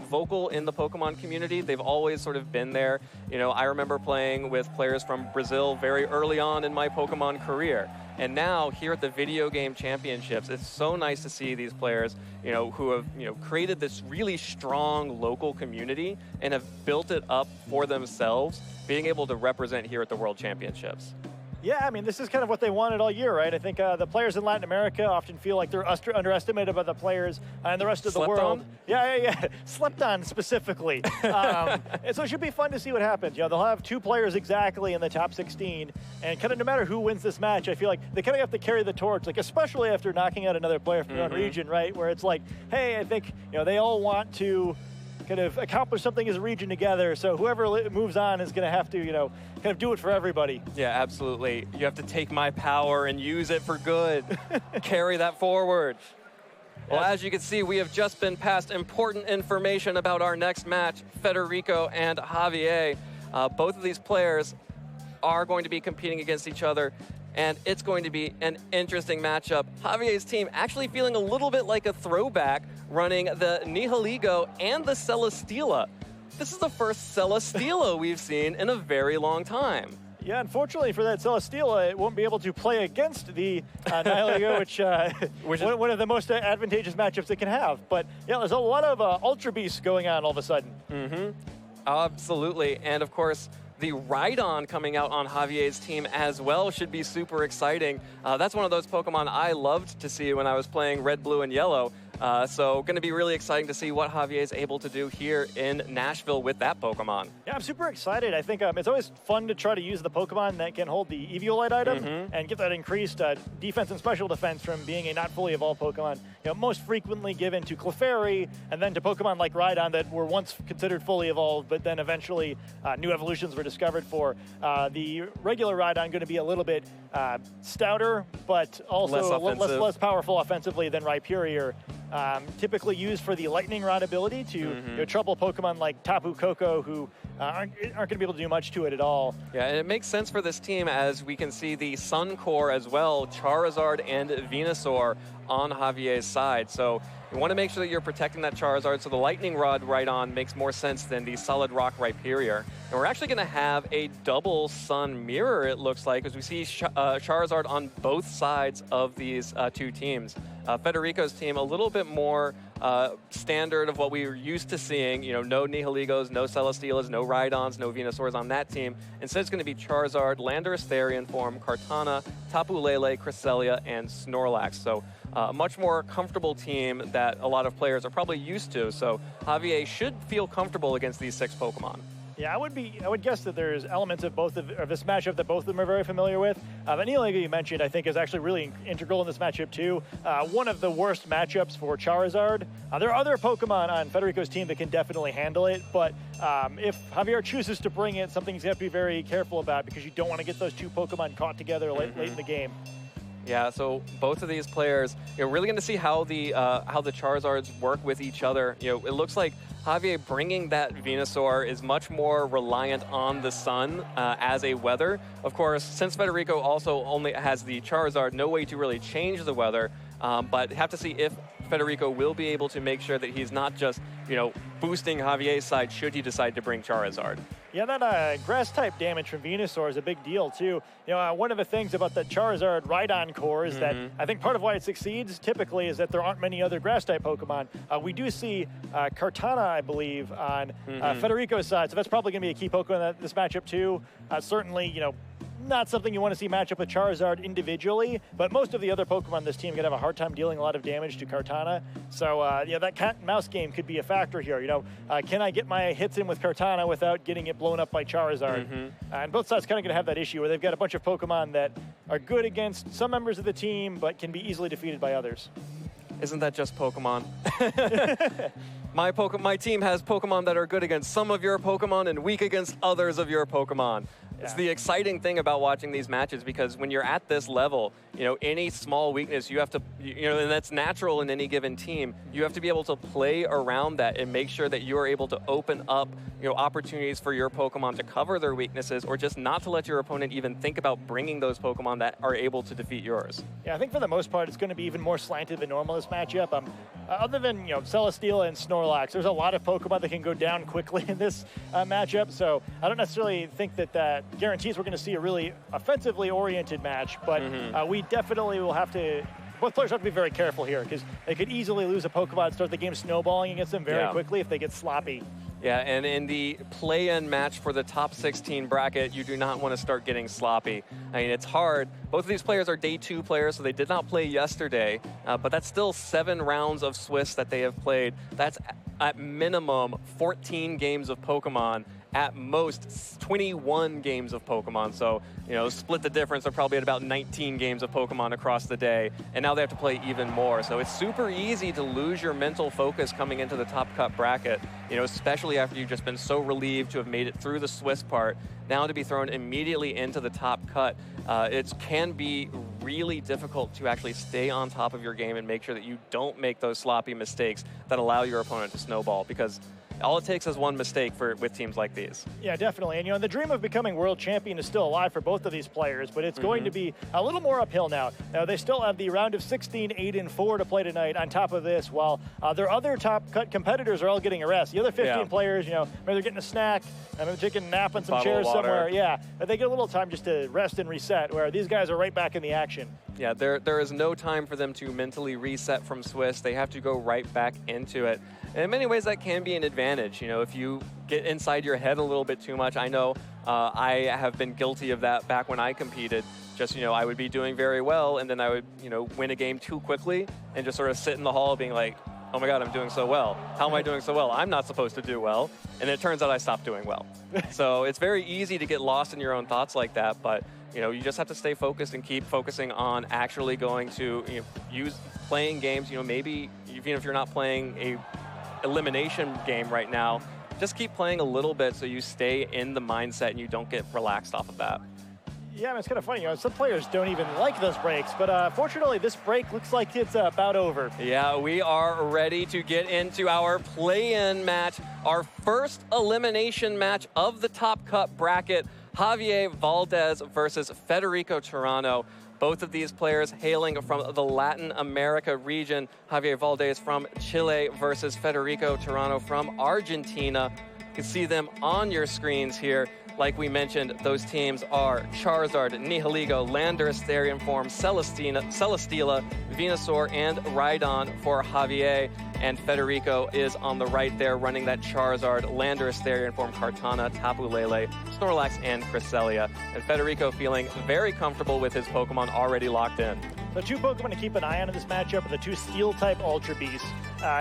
vocal in the Pokemon community. They've always sort of been there. I remember playing with players from Brazil very early on in my Pokemon career. And now, here at the Video Game Championships, it's so nice to see these players, who have, created this really strong local community and have built it up for themselves, being able to represent here at the World Championships. Yeah, I mean, this is kind of what they wanted all year, right? I think the players in Latin America often feel like they're underestimated by the players in the rest of the world. Yeah. Slept on specifically. And so it should be fun to see what happens. They'll have 2 players exactly in the top 16, and kind of no matter who wins this match, I feel like they kind of have to carry the torch, like especially after knocking out another player from their own region, right? Where it's like, hey, I think they all want to kind of accomplish something as a region together. So whoever moves on is going to have to, kind of do it for everybody. Yeah, absolutely. You have to take my power and use it for good. Carry that forward. Well, as you can see, we have just been passed important information about our next match, Federico and Javier. Both of these players are going to be competing against each other, and it's going to be an interesting matchup. Javier's team actually feeling a little bit like a throwback, running the Nihiligo and the Celesteela. This is the first Celesteela we've seen in a very long time. Yeah, unfortunately for that Celesteela, it won't be able to play against the Nihiligo, which is one of the most advantageous matchups it can have. But yeah, there's a lot of Ultra Beasts going on all of a sudden. Absolutely, and of course, the Rhydon coming out on Javier's team as well should be super exciting. That's one of those Pokemon I loved to see when I was playing Red, Blue, and Yellow. So going to be really exciting to see what Javier is able to do here in Nashville with that Pokemon. Yeah, I'm super excited. I think it's always fun to try to use the Pokemon that can hold the Eviolite item and get that increased defense and special defense from being a not fully evolved Pokemon. Most frequently given to Clefairy and then to Pokemon like Rhydon that were once considered fully evolved, but then eventually new evolutions were discovered for. The regular Rhydon going to be a little bit stouter, but also less powerful offensively than Rhyperior. Typically used for the Lightning Rod ability to trouble Pokemon like Tapu Koko, who aren't going to be able to do much to it at all. Yeah, and it makes sense for this team as we can see the Sun Core as well, Charizard and Venusaur on Javier's side. So you want to make sure that you're protecting that Charizard, so the Lightning Rod Rhydon makes more sense than the Solid Rock Rhyperior. And we're actually going to have a double Sun Mirror, it looks like, as we see Charizard on both sides of these 2 teams. Federico's team, a little bit more standard of what we were used to seeing. No Nihiligos, no Celesteelas, no Rhydons, no Venusaurs on that team. Instead, it's going to be Charizard, Landorus Therian form, Kartana, Tapu Lele, Cresselia, and Snorlax. So a much more comfortable team that a lot of players are probably used to. So Javier should feel comfortable against these 6 Pokemon. Yeah, I would guess that there's elements of both of this matchup that both of them are very familiar with. Inigo, you mentioned, I think, is actually really integral in this matchup too. One of the worst matchups for Charizard. There are other Pokemon on Federico's team that can definitely handle it, but if Javier chooses to bring it, something he's going to have to be very careful about because you don't want to get those two Pokemon caught together late in the game. Yeah, so both of these players, you're really going to see how the Charizards work with each other. It looks like Javier bringing that Venusaur is much more reliant on the sun as a weather. Of course, since Federico also only has the Charizard, no way to really change the weather, but have to see if Federico will be able to make sure that he's not just, boosting Javier's side should he decide to bring Charizard. Yeah, that grass-type damage from Venusaur is a big deal, too. One of the things about the Charizard Rhydon core is that I think part of why it succeeds typically is that there aren't many other grass-type Pokemon. We do see Kartana, I believe, on Federico's side, so that's probably going to be a key Pokemon in this matchup, too. Certainly, not something you want to see match up with Charizard individually, but most of the other Pokemon on this team are going to have a hard time dealing a lot of damage to Kartana. So, that cat and mouse game could be a factor here. Can I get my hits in with Kartana without getting it blown up by Charizard? And both sides kind of going to have that issue where they've got a bunch of Pokemon that are good against some members of the team, but can be easily defeated by others. Isn't that just Pokemon? My team has Pokemon that are good against some of your Pokemon and weak against others of your Pokemon. Yeah. It's the exciting thing about watching these matches because when you're at this level, any small weakness you have to, and that's natural in any given team, you have to be able to play around that and make sure that you are able to open up, opportunities for your Pokemon to cover their weaknesses or just not to let your opponent even think about bringing those Pokemon that are able to defeat yours. Yeah, I think for the most part, it's going to be even more slanted than normal this matchup. Other than, Celesteela and Snorlax, there's a lot of Pokemon that can go down quickly in this matchup, so I don't necessarily think that guarantees we're going to see a really offensively oriented match, but we definitely will have to. Both players have to be very careful here because they could easily lose a Pokemon and start the game snowballing against them very quickly if they get sloppy. Yeah, and in the play-in match for the top 16 bracket, you do not want to start getting sloppy. It's hard. Both of these players are day 2 players, so they did not play yesterday, but that's still 7 rounds of Swiss that they have played. That's at minimum 14 games of Pokemon, at most 21 games of Pokemon. So, split the difference. They're probably at about 19 games of Pokemon across the day. And now they have to play even more. So it's super easy to lose your mental focus coming into the top cut bracket, especially after you've just been so relieved to have made it through the Swiss part. Now to be thrown immediately into the top cut, it can be really difficult to actually stay on top of your game and make sure that you don't make those sloppy mistakes that allow your opponent to snowball, because all it takes is one mistake with teams like these. Yeah, definitely. And, the dream of becoming world champion is still alive for both of these players, but it's going to be a little more uphill now. Now, they still have the round of 16, 8-4 to play tonight on top of this, while their other top cut competitors are all getting a rest. The other 15 players, maybe they're getting a snack, maybe they're taking a nap on some chairs somewhere. Yeah, but they get a little time just to rest and reset, where these guys are right back in the action. Yeah, there is no time for them to mentally reset from Swiss. They have to go right back into it. And in many ways, that can be an advantage. If you get inside your head a little bit too much, I know I have been guilty of that back when I competed. Just, I would be doing very well, and then I would, win a game too quickly and just sort of sit in the hall being like, oh my God, I'm doing so well. How am I doing so well? I'm not supposed to do well. And it turns out I stopped doing well. So it's very easy to get lost in your own thoughts like that, but you just have to stay focused and keep focusing on actually going to playing games. Maybe even if you're not playing a elimination game right now, just keep playing a little bit so you stay in the mindset and you don't get relaxed off of that. Yeah, it's kind of funny. Some players don't even like those breaks, but fortunately, this break looks like it's about over. Yeah, we are ready to get into our play-in match, our first elimination match of the top cut bracket, Javier Valdez versus Federico Toronto. Both of these players hailing from the Latin America region. Javier Valdez from Chile versus Federico Toronto from Argentina. You can see them on your screens here. Like we mentioned, those teams are Charizard, Nihiligo, Landorus, Therian Form, Celesteela, Venusaur, and Rhydon for Javier. And Federico is on the right there running that Charizard, Landorus, Therian Form, Kartana, Tapu Lele, Snorlax, and Cresselia. And Federico feeling very comfortable with his Pokemon already locked in. So 2 Pokemon to keep an eye on in this matchup are the 2 Steel-type Ultra Beasts.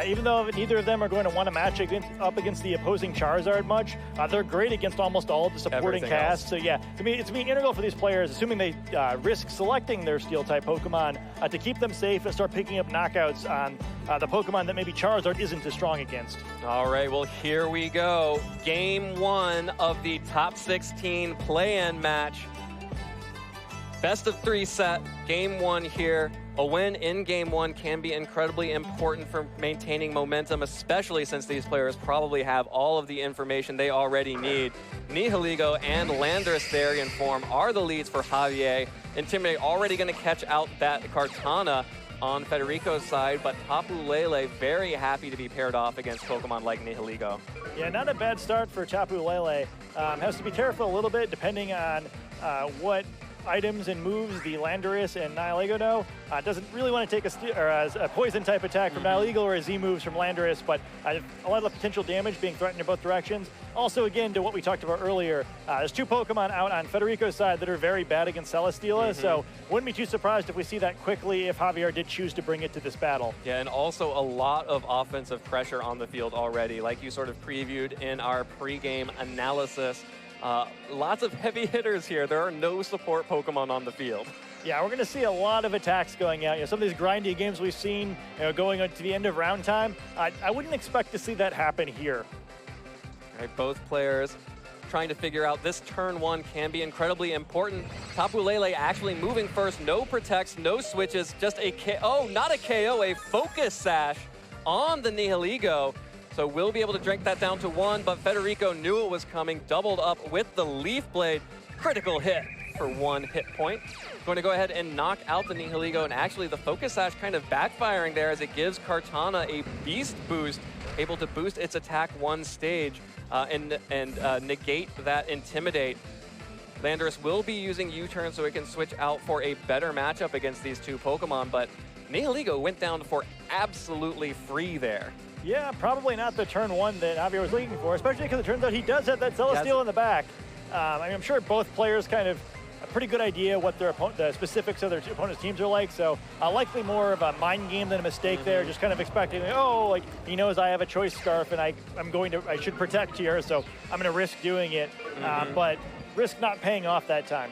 even though neither of them are going to want to match up against the opposing Charizard much, they're great against almost all of the supporting cast. So yeah, to me, it's being integral for these players, assuming they risk selecting their Steel-type Pokemon to keep them safe and start picking up knockouts on the Pokemon that maybe Charizard isn't as strong against. All right, well, here we go. Game 1 of the top 16 play-in match. Best of 3 set, game 1 here. A win in game 1 can be incredibly important for maintaining momentum, especially since these players probably have all of the information they already need. Nihilego and Landorus Therian form are the leads for Javier. Intimidate already going to catch out that Kartana on Federico's side, but Tapu Lele very happy to be paired off against Pokemon like Nihilego. Yeah, not a bad start for Tapu Lele. Has to be careful a little bit depending on what items and moves the Landorus and Nihilego know. Doesn't really want to take a poison type attack from Nihilego or a Z moves from Landorus, but a lot of potential damage being threatened in both directions. Also, again, to what we talked about earlier, there's 2 Pokemon out on Federico's side that are very bad against Celesteela, so wouldn't be too surprised if we see that quickly if Javier did choose to bring it to this battle. Yeah, and also a lot of offensive pressure on the field already, like you sort of previewed in our pregame analysis. Lots of heavy hitters here. There are no support Pokemon on the field. Yeah, we're going to see a lot of attacks going out. Some of these grindy games we've seen going to the end of round time, I wouldn't expect to see that happen here. All right, both players trying to figure out this turn 1 can be incredibly important. Tapu Lele actually moving first. No protects, no switches, just a KO, not a KO, a focus sash on the Nihilego. So we'll be able to drink that down to 1, but Federico knew it was coming, doubled up with the Leaf Blade. Critical hit for 1 hit point. Going to go ahead and knock out the Nihilego, and actually the Focus Sash kind of backfiring there as it gives Kartana a Beast Boost, able to boost its attack 1 stage and negate that Intimidate. Landorus will be using U-turn so it can switch out for a better matchup against these 2 Pokemon, but Nihilego went down for absolutely free there. Yeah, probably not the turn 1 that Javier was looking for, especially because it turns out he does have that Celesteela in the back. I'm sure both players kind of a pretty good idea what the specifics of their opponent's teams are like, so likely more of a mind game than a mistake there, just kind of expecting, oh, like he knows I have a choice scarf and I should protect here, so I'm going to risk doing it, but risk not paying off that time.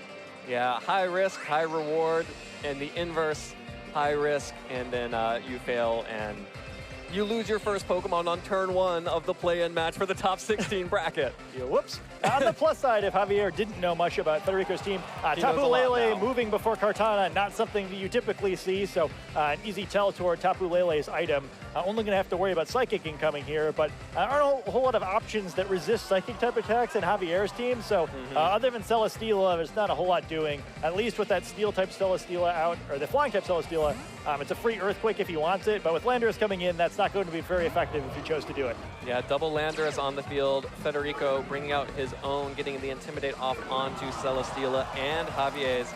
Yeah, high risk, high reward, and the inverse, high risk, and then you fail and you lose your first Pokemon on turn 1 of the play-in match for the top 16 bracket. Yeah, whoops. On the plus side, if Javier didn't know much about Federico's team, Tapu Lele moving before Kartana, not something that you typically see, so an easy tell toward Tapu Lele's item. Only going to have to worry about Psychic incoming here, but there aren't a whole lot of options that resist Psychic-type attacks in Javier's team, so other than Celesteela, there's not a whole lot doing. At least with that Steel-type Celesteela out, or the Flying-type Celesteela, it's a free Earthquake if he wants it, but with Landorus coming in, that's not going to be very effective if he chose to do it. Yeah, double Landorus on the field. Federico bringing out his own, getting the Intimidate off onto Celesteela and Javier's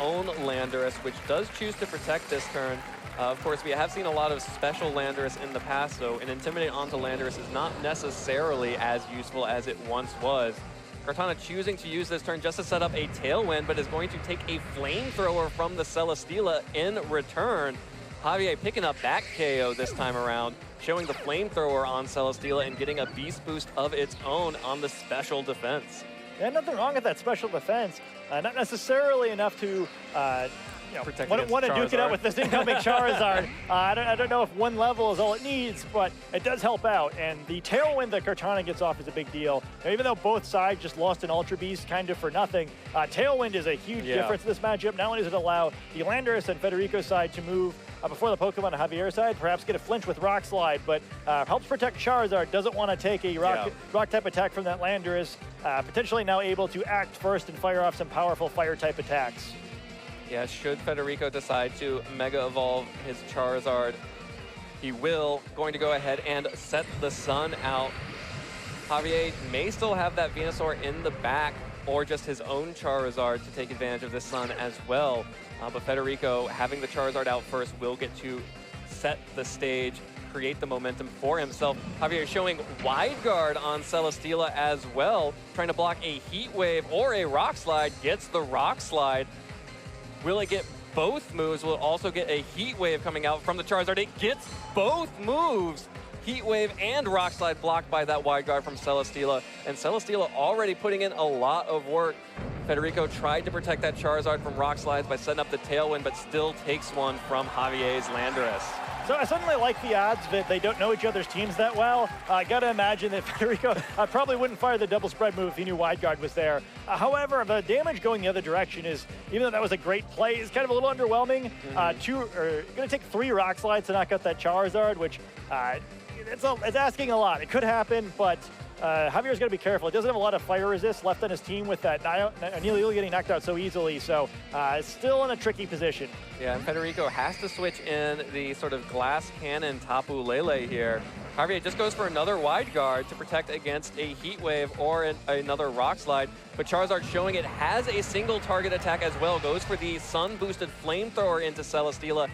own Landorus, which does choose to protect this turn. Of course, we have seen a lot of special Landorus in the past, so an Intimidate onto Landorus is not necessarily as useful as it once was. Kartana choosing to use this turn just to set up a Tailwind, but is going to take a Flamethrower from the Celesteela in return. Javier picking up that KO this time around, showing the Flamethrower on Celesteela and getting a Beast Boost of its own on the special defense. Yeah, nothing wrong with that special defense. Not necessarily enough to want to duke it out with this incoming Charizard. I don't know if 1 level is all it needs, but it does help out. And the Tailwind that Kartana gets off is a big deal. Now, even though both sides just lost an Ultra Beast kind of for nothing, Tailwind is a huge difference in this matchup. Not only does it allow the Landorus and Federico side to move before the Pokemon on Javier's side, perhaps get a flinch with Rock Slide, but helps protect Charizard, doesn't want to take a rock-type attack from that Landorus, potentially now able to act first and fire off some powerful Fire-type attacks. Yeah, should Federico decide to Mega Evolve his Charizard, he will. Going to go ahead and set the Sun out. Javier may still have that Venusaur in the back, or just his own Charizard to take advantage of the Sun as well. But Federico, having the Charizard out first, will get to set the stage, create the momentum for himself. Javier showing Wide Guard on Celesteela as well, trying to block a Heat Wave or a Rock Slide, gets the Rock Slide. Will it get both moves, will also get a Heat Wave coming out from the Charizard. It gets both moves. Heat Wave and Rock Slide blocked by that wide guard from Celesteela. And Celesteela already putting in a lot of work. Federico tried to protect that Charizard from Rock Slides by setting up the Tailwind, but still takes one from Javier's Landorus. So I suddenly like the odds that they don't know each other's teams that well. I got to imagine that Federico probably wouldn't fire the double spread move if he knew wide guard was there. However, the damage going the other direction is, even though that was a great play, is kind of a little underwhelming. Going to take 3 Rock Slides to knock out that Charizard, which it's asking a lot. It could happen, but Javier's got to be careful. He doesn't have a lot of fire resist left on his team with that Anilio getting knocked out so easily, so it's still in a tricky position. Yeah, and Federico has to switch in the sort of glass cannon Tapu Lele here. Javier just goes for another wide guard to protect against a Heat Wave or another Rock Slide, but Charizard showing it has a single target attack as well, goes for the sun-boosted Flamethrower into Celesteela.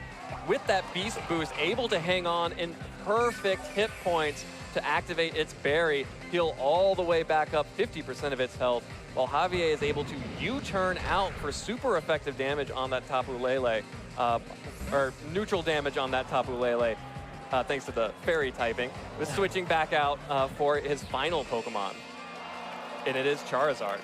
With that Beast Boost, able to hang on in perfect hit points to activate its berry, heal all the way back up 50% of its health, while Javier is able to U-turn out for super effective damage on that Tapu Lele, or neutral damage on that Tapu Lele, thanks to the fairy typing, with switching back out for his final Pokemon. And it is Charizard.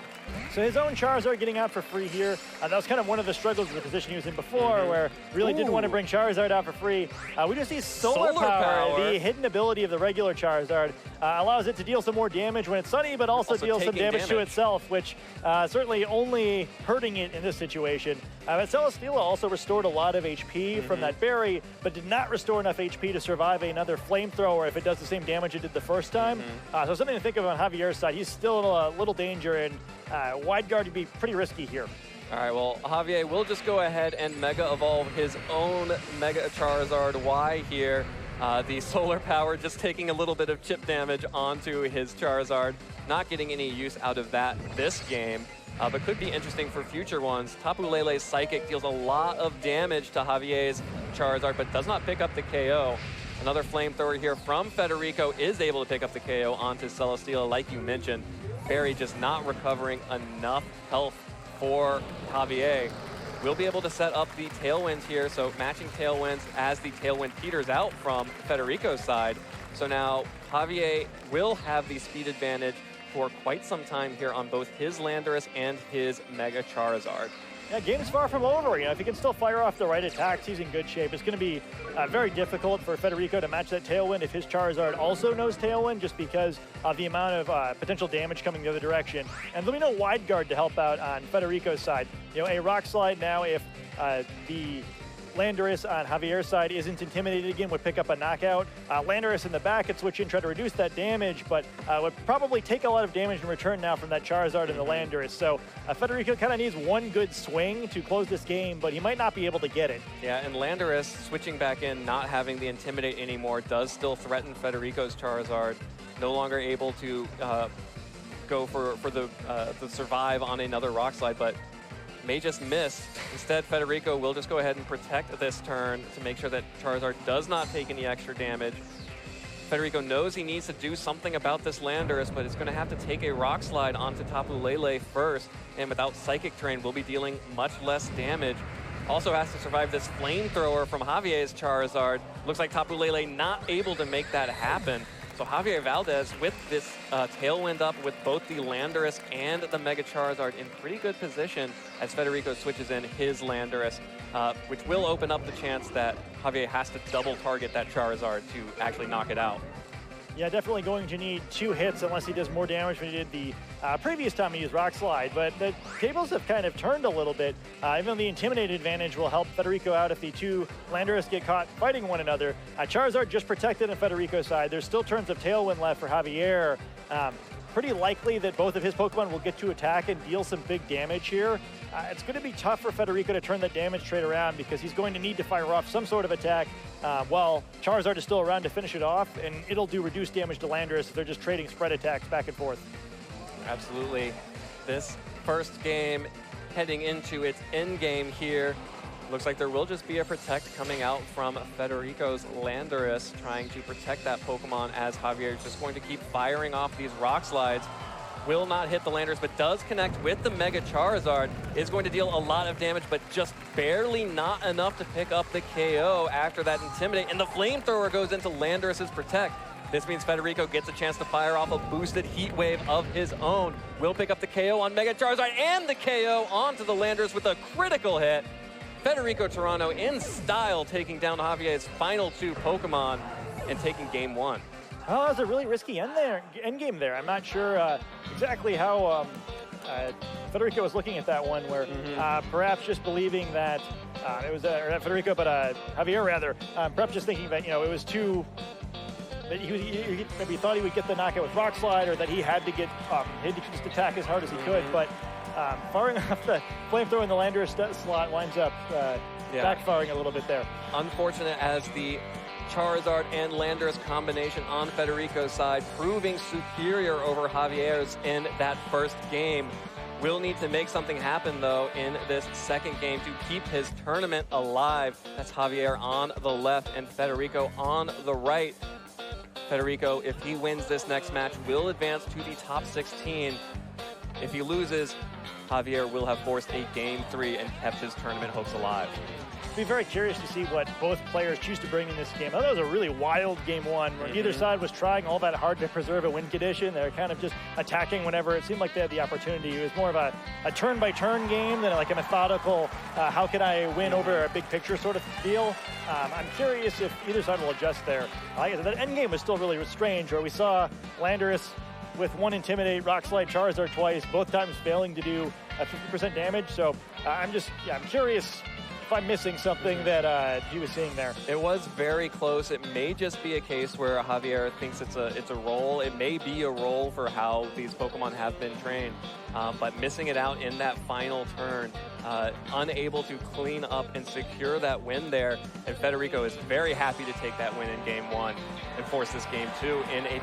So his own Charizard getting out for free here. That was kind of one of the struggles of the position he was in before, where really didn't want to bring Charizard out for free. We just see Solar Power, the hidden ability of the regular Charizard, allows it to deal some more damage when it's sunny, but also deals some damage to itself, which certainly only hurting it in this situation. But Celesteela also restored a lot of HP from that berry, but did not restore enough HP to survive another Flamethrower if it does the same damage it did the first time. So something to think of on Javier's side. He's still in a little danger, and wide guard would be pretty risky here. All right, well, Javier will just go ahead and Mega Evolve his own Mega Charizard Y here. The Solar Power just taking a little bit of chip damage onto his Charizard. Not getting any use out of that this game, but could be interesting for future ones. Tapu Lele's Psychic deals a lot of damage to Javier's Charizard, but does not pick up the KO. Another Flamethrower here from Federico is able to pick up the KO onto Celesteela, like you mentioned. Barry just not recovering enough health for Javier. We'll be able to set up the Tailwinds here, so matching Tailwinds as the Tailwind peters out from Federico's side. So now Javier will have the speed advantage for quite some time here on both his Landorus and his Mega Charizard. Yeah, game's far from over. You know, if he can still fire off the right attacks, he's in good shape. It's going to be very difficult for Federico to match that Tailwind if his Charizard also knows Tailwind, just because of the amount of potential damage coming the other direction. And there'll be no wide guard to help out on Federico's side. You know, a Rock Slide now, if the Landorus on Javier's side isn't intimidated again, would pick up a knockout. Landorus in the back could switch in, try to reduce that damage, but would probably take a lot of damage in return now from that Charizard and the Landorus. So Federico kind of needs one good swing to close this game, but he might not be able to get it. Yeah, and Landorus switching back in, not having the Intimidate anymore, does still threaten Federico's Charizard. No longer able to go for the survive on another Rock Slide, but may just miss. Instead, Federico will just go ahead and protect this turn to make sure that Charizard does not take any extra damage. Federico knows he needs to do something about this Landorus, but it's going to have to take a Rock Slide onto Tapu Lele first, and without Psychic Terrain, will be dealing much less damage. Also has to survive this Flamethrower from Javier's Charizard. Looks like Tapu Lele not able to make that happen. So Javier Valdez with this Tailwind up with both the Landorus and the Mega Charizard in pretty good position as Federico switches in his Landorus, which will open up the chance that Javier has to double target that Charizard to actually knock it out. Yeah, definitely going to need 2 hits unless he does more damage than he did the previous time he used Rock Slide. But the tables have kind of turned a little bit. Even the Intimidate advantage will help Federico out if the 2 Landorus get caught fighting one another. Charizard just protected on Federico's side. There's still turns of Tailwind left for Javier. Pretty likely that both of his Pokemon will get to attack and deal some big damage here. It's going to be tough for Federico to turn that damage trade around because he's going to need to fire off some sort of attack while Charizard is still around to finish it off, and it'll do reduced damage to Landorus if they're just trading spread attacks back and forth. Absolutely. This first game heading into its end game here. Looks like there will just be a Protect coming out from Federico's Landorus, trying to protect that Pokemon as Javier is just going to keep firing off these Rock Slides. will not hit the Landers, but does connect with the Mega Charizard. Is going to deal a lot of damage, but just barely not enough to pick up the KO after that Intimidate. And the Flamethrower goes into Landorus's Protect. This means Federico gets a chance to fire off a boosted Heat Wave of his own. Will pick up the KO on Mega Charizard and the KO onto the Landers with a critical hit. Federico Toronto in style taking down Javier's final 2 Pokemon and taking game 1. Oh, that's a really risky end game there. I'm not sure exactly how Federico was looking at that one, where perhaps just believing that it was or not Federico, but Javier rather, perhaps just thinking that it was too. That he maybe thought he would get the knockout with Rock Slide, or that he had to get he had to just attack as hard as he could. But firing off the Flamethrower in the Landorus slot winds up backfiring a little bit there. Unfortunate, as the Charizard and Landorus combination on Federico's side, proving superior over Javier's in that first game. Will need to make something happen, though, in this second game to keep his tournament alive. That's Javier on the left and Federico on the right. Federico, if he wins this next match, will advance to the top 16. If he loses, Javier will have forced a Game 3 and kept his tournament hopes alive. Be very curious to see what both players choose to bring in this game. I thought it was a really wild game 1, where neither side was trying all that hard to preserve a win condition. They're kind of just attacking whenever it seemed like they had the opportunity. It was more of a turn-by-turn game than like a methodical, how can I win over a big picture sort of deal. I'm curious if either side will adjust there. Like I said, that end game was still really strange, where we saw Landorus with 1 Intimidate, Rock Slide, Charizard twice, both times failing to do 50% damage. So I'm curious if I'm missing something that he was seeing there. It was very close. It may just be a case where Javier thinks it's a roll. It may be a roll for how these Pokemon have been trained, but missing it out in that final turn, unable to clean up and secure that win there. And Federico is very happy to take that win in game 1 and force this game 2 in a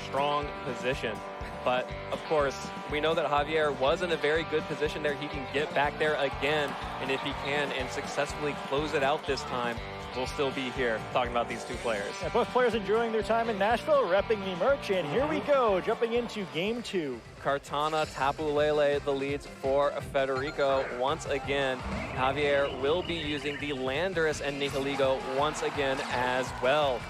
strong position. But, of course, we know that Javier was in a very good position there. He can get back there again, and if he can and successfully close it out this time, we'll still be here talking about these 2 players. Yeah, both players enjoying their time in Nashville, repping the merch, and here we go, jumping into game 2. Kartana, Tapu Lele, the leads for Federico. Once again, Javier will be using the Landorus and Nihiligo once again as well.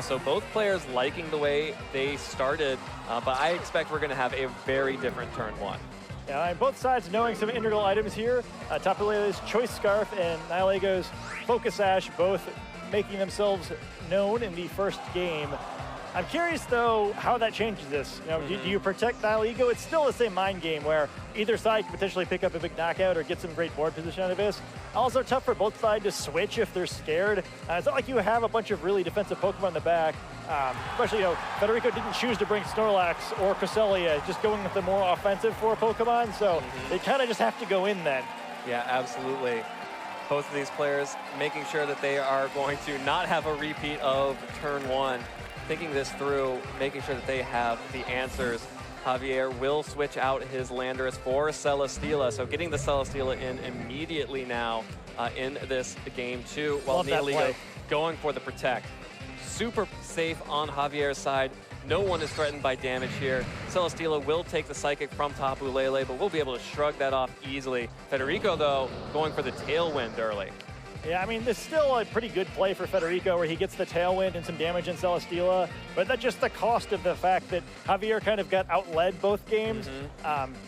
So both players liking the way they started, but I expect we're going to have a very different turn 1. Yeah, and both sides knowing some integral items here. Tapu Lele's Choice Scarf and Nihilego's Focus Sash both making themselves known in the first game. I'm curious, though, how that changes this. Do you protect Nihilego? It's still the same mind game where either side can potentially pick up a big knockout or get some great board position out of this. Also tough for both sides to switch if they're scared. It's not like you have a bunch of really defensive Pokemon in the back. Especially, Federico didn't choose to bring Snorlax or Cresselia, just going with the more offensive 4 Pokemon, so they kind of just have to go in then. Yeah, absolutely. Both of these players making sure that they are going to not have a repeat of turn 1. Thinking this through, making sure that they have the answers. Javier will switch out his Landorus for Celesteela, so getting the Celesteela in immediately now in this game 2, while Nihiligo going for the Protect. Super safe on Javier's side. No one is threatened by damage here. Celesteela will take the Psychic from Tapu Lele, but we'll be able to shrug that off easily. Federico, though, going for the Tailwind early. Yeah, I mean, this is still a pretty good play for Federico, where he gets the Tailwind and some damage in Celesteela, but that's just the cost of the fact that Javier kind of got outled both games.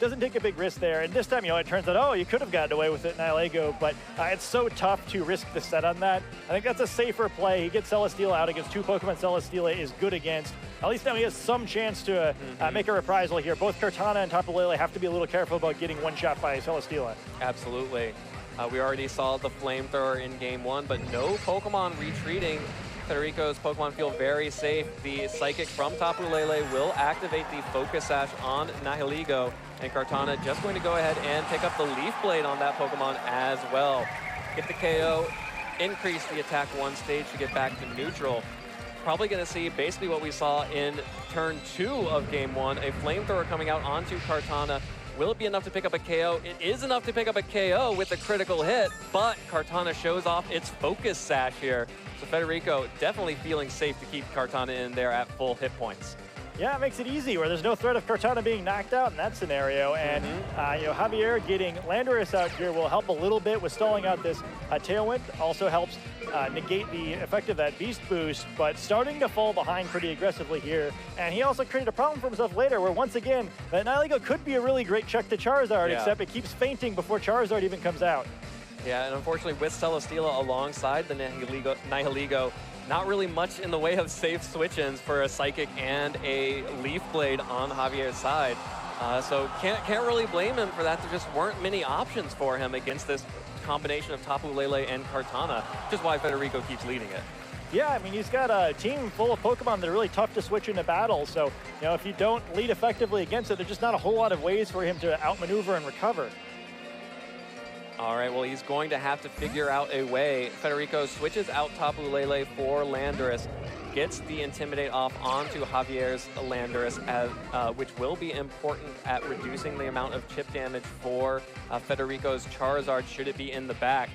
Doesn't take a big risk there, and this time, it turns out, oh, you could have gotten away with it, Nihilego, but it's so tough to risk the set on that. I think that's a safer play. He gets Celesteela out against 2 Pokemon Celesteela is good against. At least now he has some chance to make a reprisal here. Both Kartana and Tapu Lele have to be a little careful about getting one shot by Celesteela. Absolutely. We already saw the Flamethrower in game 1, but no Pokemon retreating. Federico's Pokemon feel very safe. The Psychic from Tapu Lele will activate the Focus Sash on Nihiligo, and Kartana just going to go ahead and pick up the Leaf Blade on that Pokemon as well. Get the KO, increase the attack 1 stage to get back to neutral. Probably going to see basically what we saw in turn 2 of game 1, a Flamethrower coming out onto Kartana. Will it be enough to pick up a KO? It is enough to pick up a KO with a critical hit, but Kartana shows off its Focus Sash here. So Federico definitely feeling safe to keep Kartana in there at full hit points. Yeah, it makes it easy where there's no threat of Kartana being knocked out in that scenario. And, Javier getting Landorus out here will help a little bit with stalling out this Tailwind. Also helps negate the effect of that Beast Boost, but starting to fall behind pretty aggressively here. And he also created a problem for himself later where, once again, that Nihilego could be a really great check to Charizard, except it keeps fainting before Charizard even comes out. Yeah, and unfortunately with Celesteela alongside the Nihilego, not really much in the way of safe switch-ins for a Psychic and a Leaf Blade on Javier's side. So can't really blame him for that. There just weren't many options for him against this combination of Tapu Lele and Kartana, which is why Federico keeps leading it. Yeah, I mean, he's got a team full of Pokemon that are really tough to switch into battle. So, if you don't lead effectively against it, there's just not a whole lot of ways for him to outmaneuver and recover. All right, well, he's going to have to figure out a way. Federico switches out Tapu Lele for Landorus, gets the Intimidate off onto Javier's Landorus, which will be important at reducing the amount of chip damage for Federico's Charizard should it be in the back.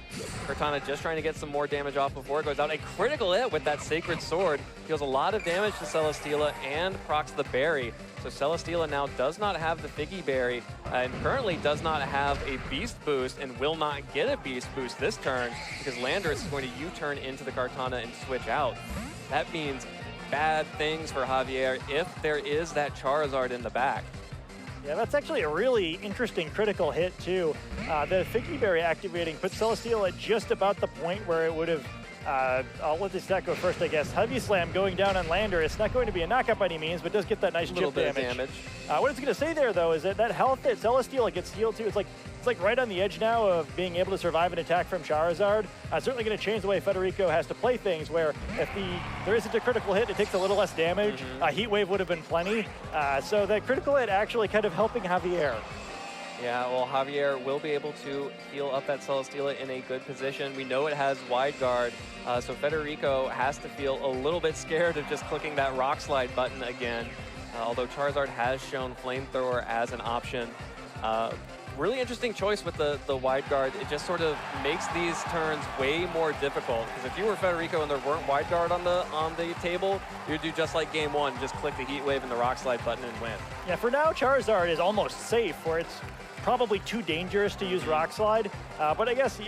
Kartana just trying to get some more damage off before it goes out. A critical hit with that Sacred Sword. Deals a lot of damage to Celesteela and procs the Berry. So Celesteela now does not have the Figgy Berry and currently does not have a Beast Boost and will not get a Beast Boost this turn because Landorus is going to U-turn into the Kartana and switch out. That means bad things for Javier if there is that Charizard in the back. Yeah, that's actually a really interesting critical hit, too. The Figgy Berry activating puts Celesteela at just about the point where it would have... I'll let this attack go first, I guess. Heavy Slam going down on Landorus. Not going to be a knockup by any means, but does get that nice chip damage. What it's going to say there, though, is that health that Celesteela gets healed to, it's like right on the edge now of being able to survive an attack from Charizard. Certainly going to change the way Federico has to play things, where if there isn't a critical hit, it takes a little less damage. Heat Wave would have been plenty. So that critical hit actually kind of helping Javier. Yeah, well, Javier will be able to heal up that Celesteela in a good position. We know it has Wide Guard, so Federico has to feel a little bit scared of just clicking that Rock Slide button again, although Charizard has shown Flamethrower as an option. Really interesting choice with the Wide Guard. It just sort of makes these turns way more difficult, because if you were Federico and there weren't Wide Guard on the table, you'd do just like game one, just click the Heat Wave and the Rock Slide button and win. Yeah, for now, Charizard is almost safe, where it's probably too dangerous to use Rock Slide. But I guess,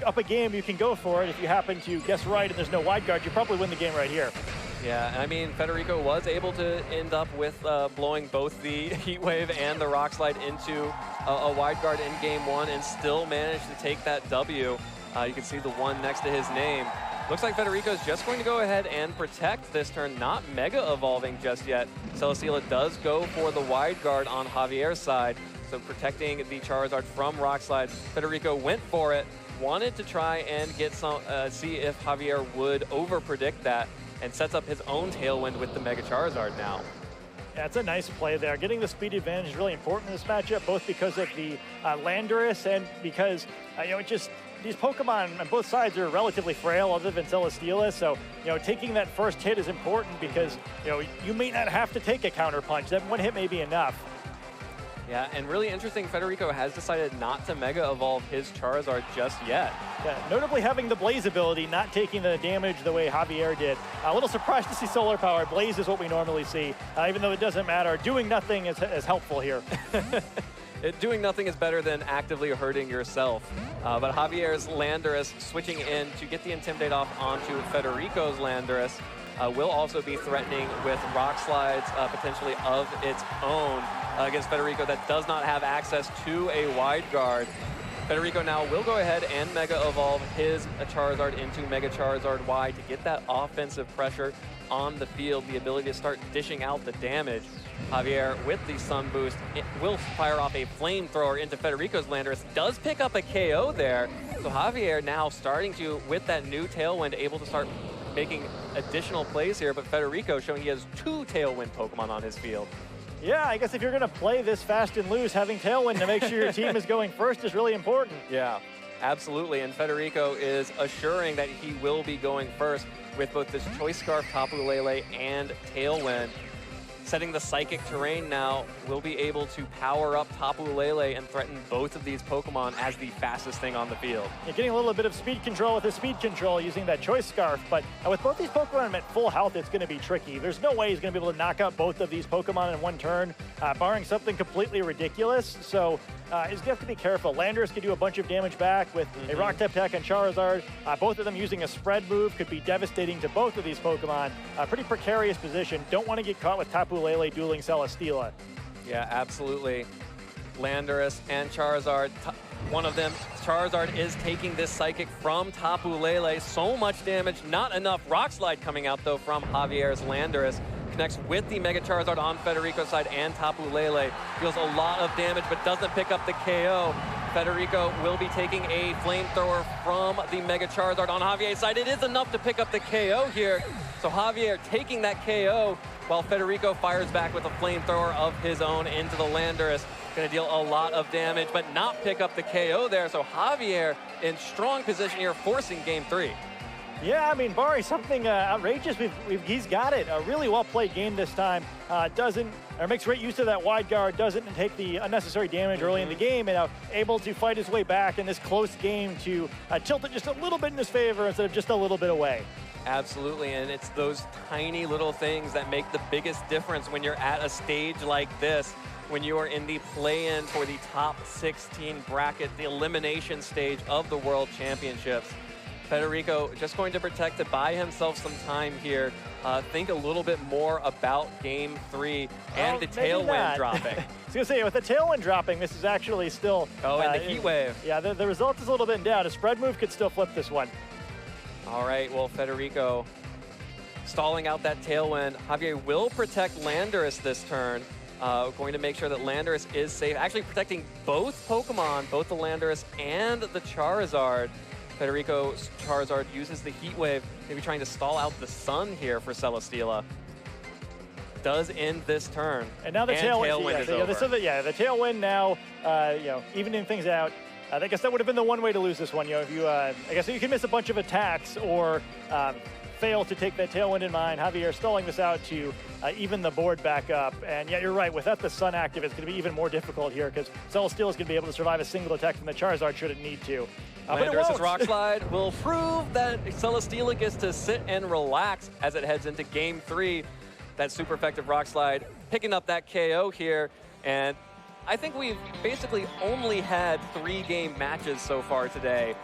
up a game, you can go for it. If you happen to guess right and there's no Wide Guard, you probably win the game right here. Yeah, I mean, Federico was able to end up with blowing both the Heat Wave and the Rock Slide into a Wide Guard in game one and still managed to take that W. You can see the one next to his name. Looks like Federico's just going to go ahead and protect this turn, not Mega Evolving just yet. Celesteela does go for the Wide Guard on Javier's side, so protecting the Charizard from Rock Slide. Federico went for it, wanted to try and get some, see if Javier would over-predict that, and sets up his own Tailwind with the Mega Charizard now. Yeah, it's a nice play there. Getting the speed advantage is really important in this matchup, both because of the Landorus and because, these Pokemon on both sides are relatively frail other than Celesteela, so, taking that first hit is important because, you may not have to take a counter punch. That one hit may be enough. Yeah, and really interesting, Federico has decided not to Mega Evolve his Charizard just yet. Yeah, notably having the Blaze ability, not taking the damage the way Javier did. A little surprised to see Solar Power. Blaze is what we normally see, even though it doesn't matter. Doing nothing is helpful here. Doing nothing is better than actively hurting yourself. But Javier's Landorus switching in to get the Intimidate off onto Federico's Landorus will also be threatening with Rock Slides potentially of its own against Federico that does not have access to a Wide Guard. Federico now will go ahead and Mega Evolve his Charizard into Mega Charizard Y to get that offensive pressure on the field, the ability to start dishing out the damage. Javier with the Sun Boost, it will fire off a Flamethrower into Federico's Landorus, does pick up a KO there. So Javier now starting to, with that new Tailwind, able to start making additional plays here, but Federico showing he has 2 Tailwind Pokemon on his field. Yeah, I guess if you're going to play this fast and loose, having Tailwind to make sure your team is going first is really important. Yeah, absolutely. And Federico is assuring that he will be going first with both this Choice Scarf, Tapu Lele, and Tailwind. setting the psychic terrain now, will be able to power up Tapu Lele and threaten both of these Pokemon as the fastest thing on the field. You're getting a little bit of speed control with the speed control using that Choice Scarf, but with both these Pokemon at full health, it's going to be tricky. There's no way he's going to be able to knock out both of these Pokemon in one turn, barring something completely ridiculous. So he's going to have to be careful. Landorus could do a bunch of damage back with a Rock-type attack on Charizard. Both of them using a spread move could be devastating to both of these Pokemon. Pretty precarious position. Don't want to get caught with Tapu Lele dueling Celesteela. Yeah, absolutely. Landorus and Charizard. One of them, Charizard, is taking this Psychic from Tapu Lele. So much damage, not enough. Rock Slide coming out, though, from Javier's Landorus. Connects with the Mega Charizard on Federico's side, and Tapu Lele deals a lot of damage, but doesn't pick up the KO. Federico will be taking a Flamethrower from the Mega Charizard on Javier's side. It is enough to pick up the KO here. So Javier taking that KO while Federico fires back with a Flamethrower of his own into the Landorus. Going to deal a lot of damage, but not pick up the KO there. So Javier in strong position here, forcing game 3. Yeah, I mean, barring something outrageous, he's got it. A really well-played game this time. Makes great use of that wide guard, doesn't take the unnecessary damage early in the game, and able to fight his way back in this close game to tilt it just a little bit in his favor instead of just a little bit away. Absolutely, and it's those tiny little things that make the biggest difference when you're at a stage like this, when you are in the play-in for the top 16 bracket, the elimination stage of the World Championships. Federico just going to protect to buy himself some time here. Think a little bit more about game 3 and the tailwind dropping. I was going to say, with the tailwind dropping, this is actually still... Oh, and the heat wave. Yeah, the result is a little bit in doubt. A spread move could still flip this one. All right, well, Federico stalling out that tailwind. Javier will protect Landorus this turn. Going to make sure that Landorus is safe. Actually protecting both Pokemon, both the Landorus and the Charizard. Federico's Charizard uses the Heat Wave, maybe trying to stall out the Sun here for Celesteela. Does end this turn. And now the tailwind is over. The tailwind now, evening things out. I guess that would have been the one way to lose this one. If you, I guess you can miss a bunch of attacks or fail to take that tailwind in mind. Javier stalling this out to even the board back up. And yeah, you're right. Without the Sun active, it's going to be even more difficult here because Celesteela is going to be able to survive a single attack from the Charizard should it need to. Landorus' Rock Slide will prove that Celesteela gets to sit and relax as it heads into game 3. That super effective Rock Slide picking up that KO here. And I think we've basically only had 3-game matches so far today.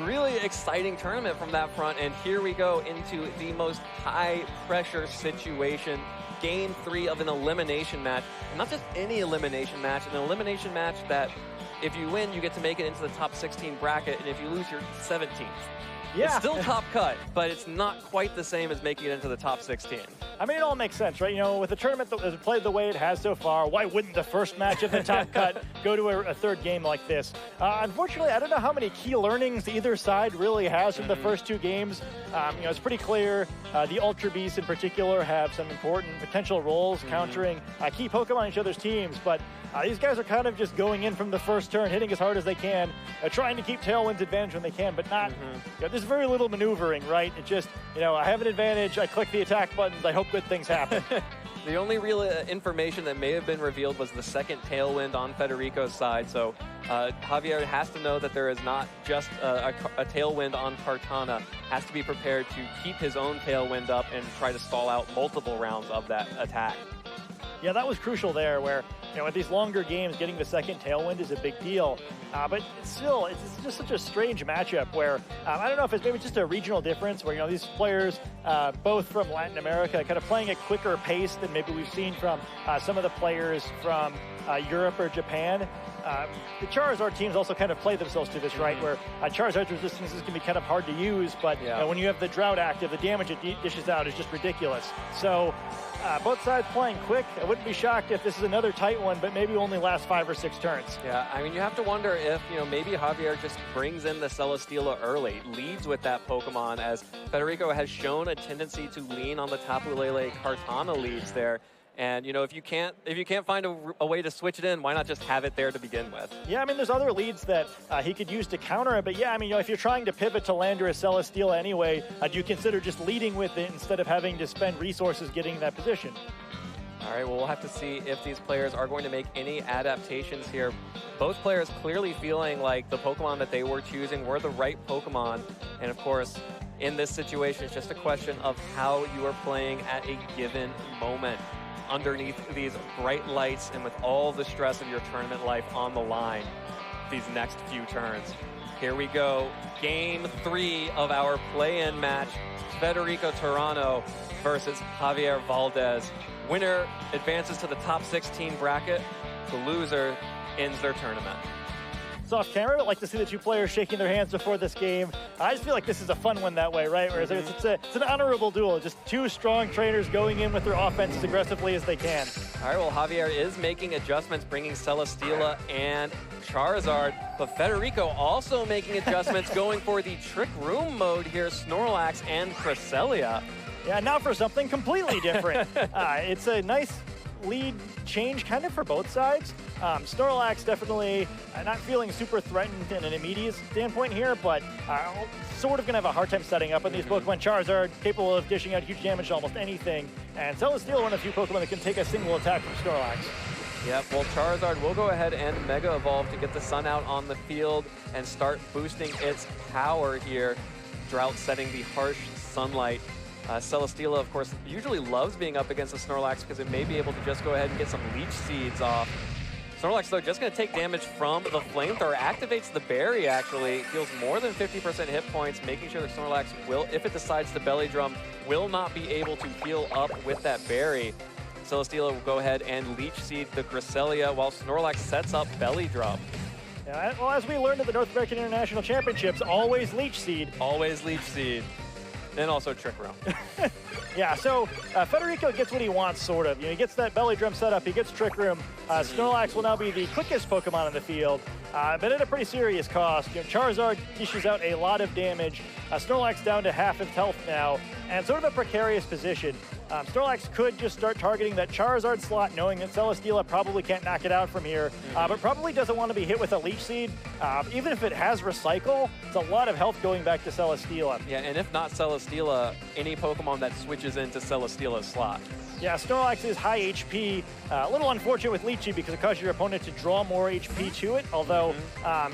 Really exciting tournament from that front, and here we go into the most high-pressure situation. Game 3 of an elimination match. And not just any elimination match, an elimination match that if you win, you get to make it into the top 16 bracket, and if you lose, you're 17th. Yeah. It's still top cut, but it's not quite the same as making it into the top 16. I mean, it all makes sense, right? With the tournament that has played the way it has so far, why wouldn't the first match of the top cut go to a third game like this? Unfortunately, I don't know how many key learnings either side really has from the first 2 games. It's pretty clear the Ultra Beasts in particular have some important potential roles countering key Pokemon on each other's teams, but these guys are kind of just going in from the first turn, hitting as hard as they can, trying to keep Tailwind's advantage when they can, but not, there's very little maneuvering, right? It just, I have an advantage, I click the attack buttons, I hope good things happen. The only real information that may have been revealed was the second Tailwind on Federico's side, so Javier has to know that there is not just a Tailwind on Kartana, has to be prepared to keep his own Tailwind up and try to stall out multiple rounds of that attack. Yeah, that was crucial there where, with these longer games, getting the second Tailwind is a big deal. But still, it's just such a strange matchup where, I don't know if it's maybe just a regional difference where, these players, both from Latin America, kind of playing at quicker pace than maybe we've seen from some of the players from Europe or Japan. The Charizard teams also kind of play themselves to this, right? Where Charizard's resistances can be kind of hard to use, but when you have the Drought active, the damage it dishes out is just ridiculous. So both sides playing quick. I wouldn't be shocked if this is another tight one, but maybe only lasts 5 or 6 turns. Yeah, I mean, you have to wonder if, maybe Javier just brings in the Celesteela early, leads with that Pokemon, as Federico has shown a tendency to lean on the Tapu Lele Kartana leads there. And, if you can't find a way to switch it in, why not just have it there to begin with? Yeah, I mean, there's other leads that he could use to counter it. But yeah, I mean, if you're trying to pivot to Landorus Celesteela anyway, do you consider just leading with it instead of having to spend resources getting that position? All right, well, we'll have to see if these players are going to make any adaptations here. Both players clearly feeling like the Pokemon that they were choosing were the right Pokemon. And of course, in this situation, it's just a question of how you are playing at a given moment underneath these bright lights and with all the stress of your tournament life on the line these next few turns. Here we go. Game 3 of our play-in match. Federico Toronto versus Javier Valdez. Winner advances to the top 16 bracket. The loser ends their tournament. So off camera, I'd like to see the two players shaking their hands before this game. I just feel like this is a fun one that way, right? Whereas it's an honorable duel. Just two strong trainers going in with their offense as aggressively as they can. All right, well, Javier is making adjustments, bringing Celesteela and Charizard, but Federico also making adjustments, going for the Trick Room mode here, Snorlax and Cresselia. Yeah, now for something completely different. It's a nice lead change kind of for both sides. Snorlax definitely not feeling super threatened in an immediate standpoint here, but sort of going to have a hard time setting up on these Pokemon. Charizard, capable of dishing out huge damage to almost anything, and Celesteela, one of the few Pokemon that can take a single attack from Snorlax. Yep, well, Charizard will go ahead and Mega Evolve to get the sun out on the field and start boosting its power here, drought setting the harsh sunlight. Celesteela, of course, usually loves being up against the Snorlax because it may be able to just go ahead and get some Leech Seeds off. Snorlax, though, just going to take damage from the Flamethrower. Activates the Berry, actually. Deals more than 50% hit points, making sure the Snorlax will, if it decides to Belly Drum, will not be able to heal up with that Berry. Celesteela will go ahead and Leech Seed the Cresselia while Snorlax sets up Belly Drum. Yeah, well, as we learned at the North American International Championships, always Leech Seed. Always Leech Seed. And also Trick Room. Yeah, so Federico gets what he wants, sort of. You know, he gets that Belly Drum set up, he gets Trick Room. Snorlax will now be the quickest Pokemon on the field, but at a pretty serious cost. You know, Charizard dishes out a lot of damage. Snorlax down to half its health now, and sort of a precarious position. Snorlax could just start targeting that Charizard slot, knowing that Celesteela probably can't knock it out from here, but probably doesn't want to be hit with a Leech Seed. Even if it has Recycle, it's a lot of health going back to Celesteela. Yeah, and if not Celesteela, any Pokemon that switches into Celesteela's slot. Yeah, Snorlax is high HP. A little unfortunate with Leechy because it causes your opponent to draw more HP to it. Although,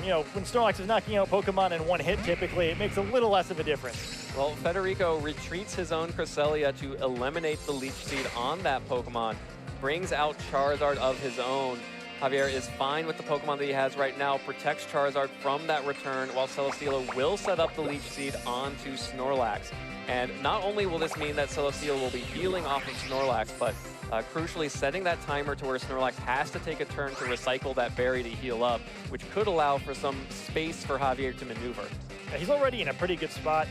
you know, when Snorlax is knocking out Pokemon in one hit, typically, it makes a little less of a difference. Well, Federico retreats his own Cresselia to eliminate the Leech Seed on that Pokemon. Brings out Charizard of his own. Javier is fine with the Pokemon that he has right now, protects Charizard from that return, while Celesteela will set up the Leech Seed onto Snorlax. And not only will this mean that Celesteela will be healing off of Snorlax, but crucially setting that timer to where Snorlax has to take a turn to recycle that berry to heal up, which could allow for some space for Javier to maneuver. Yeah, he's already in a pretty good spot.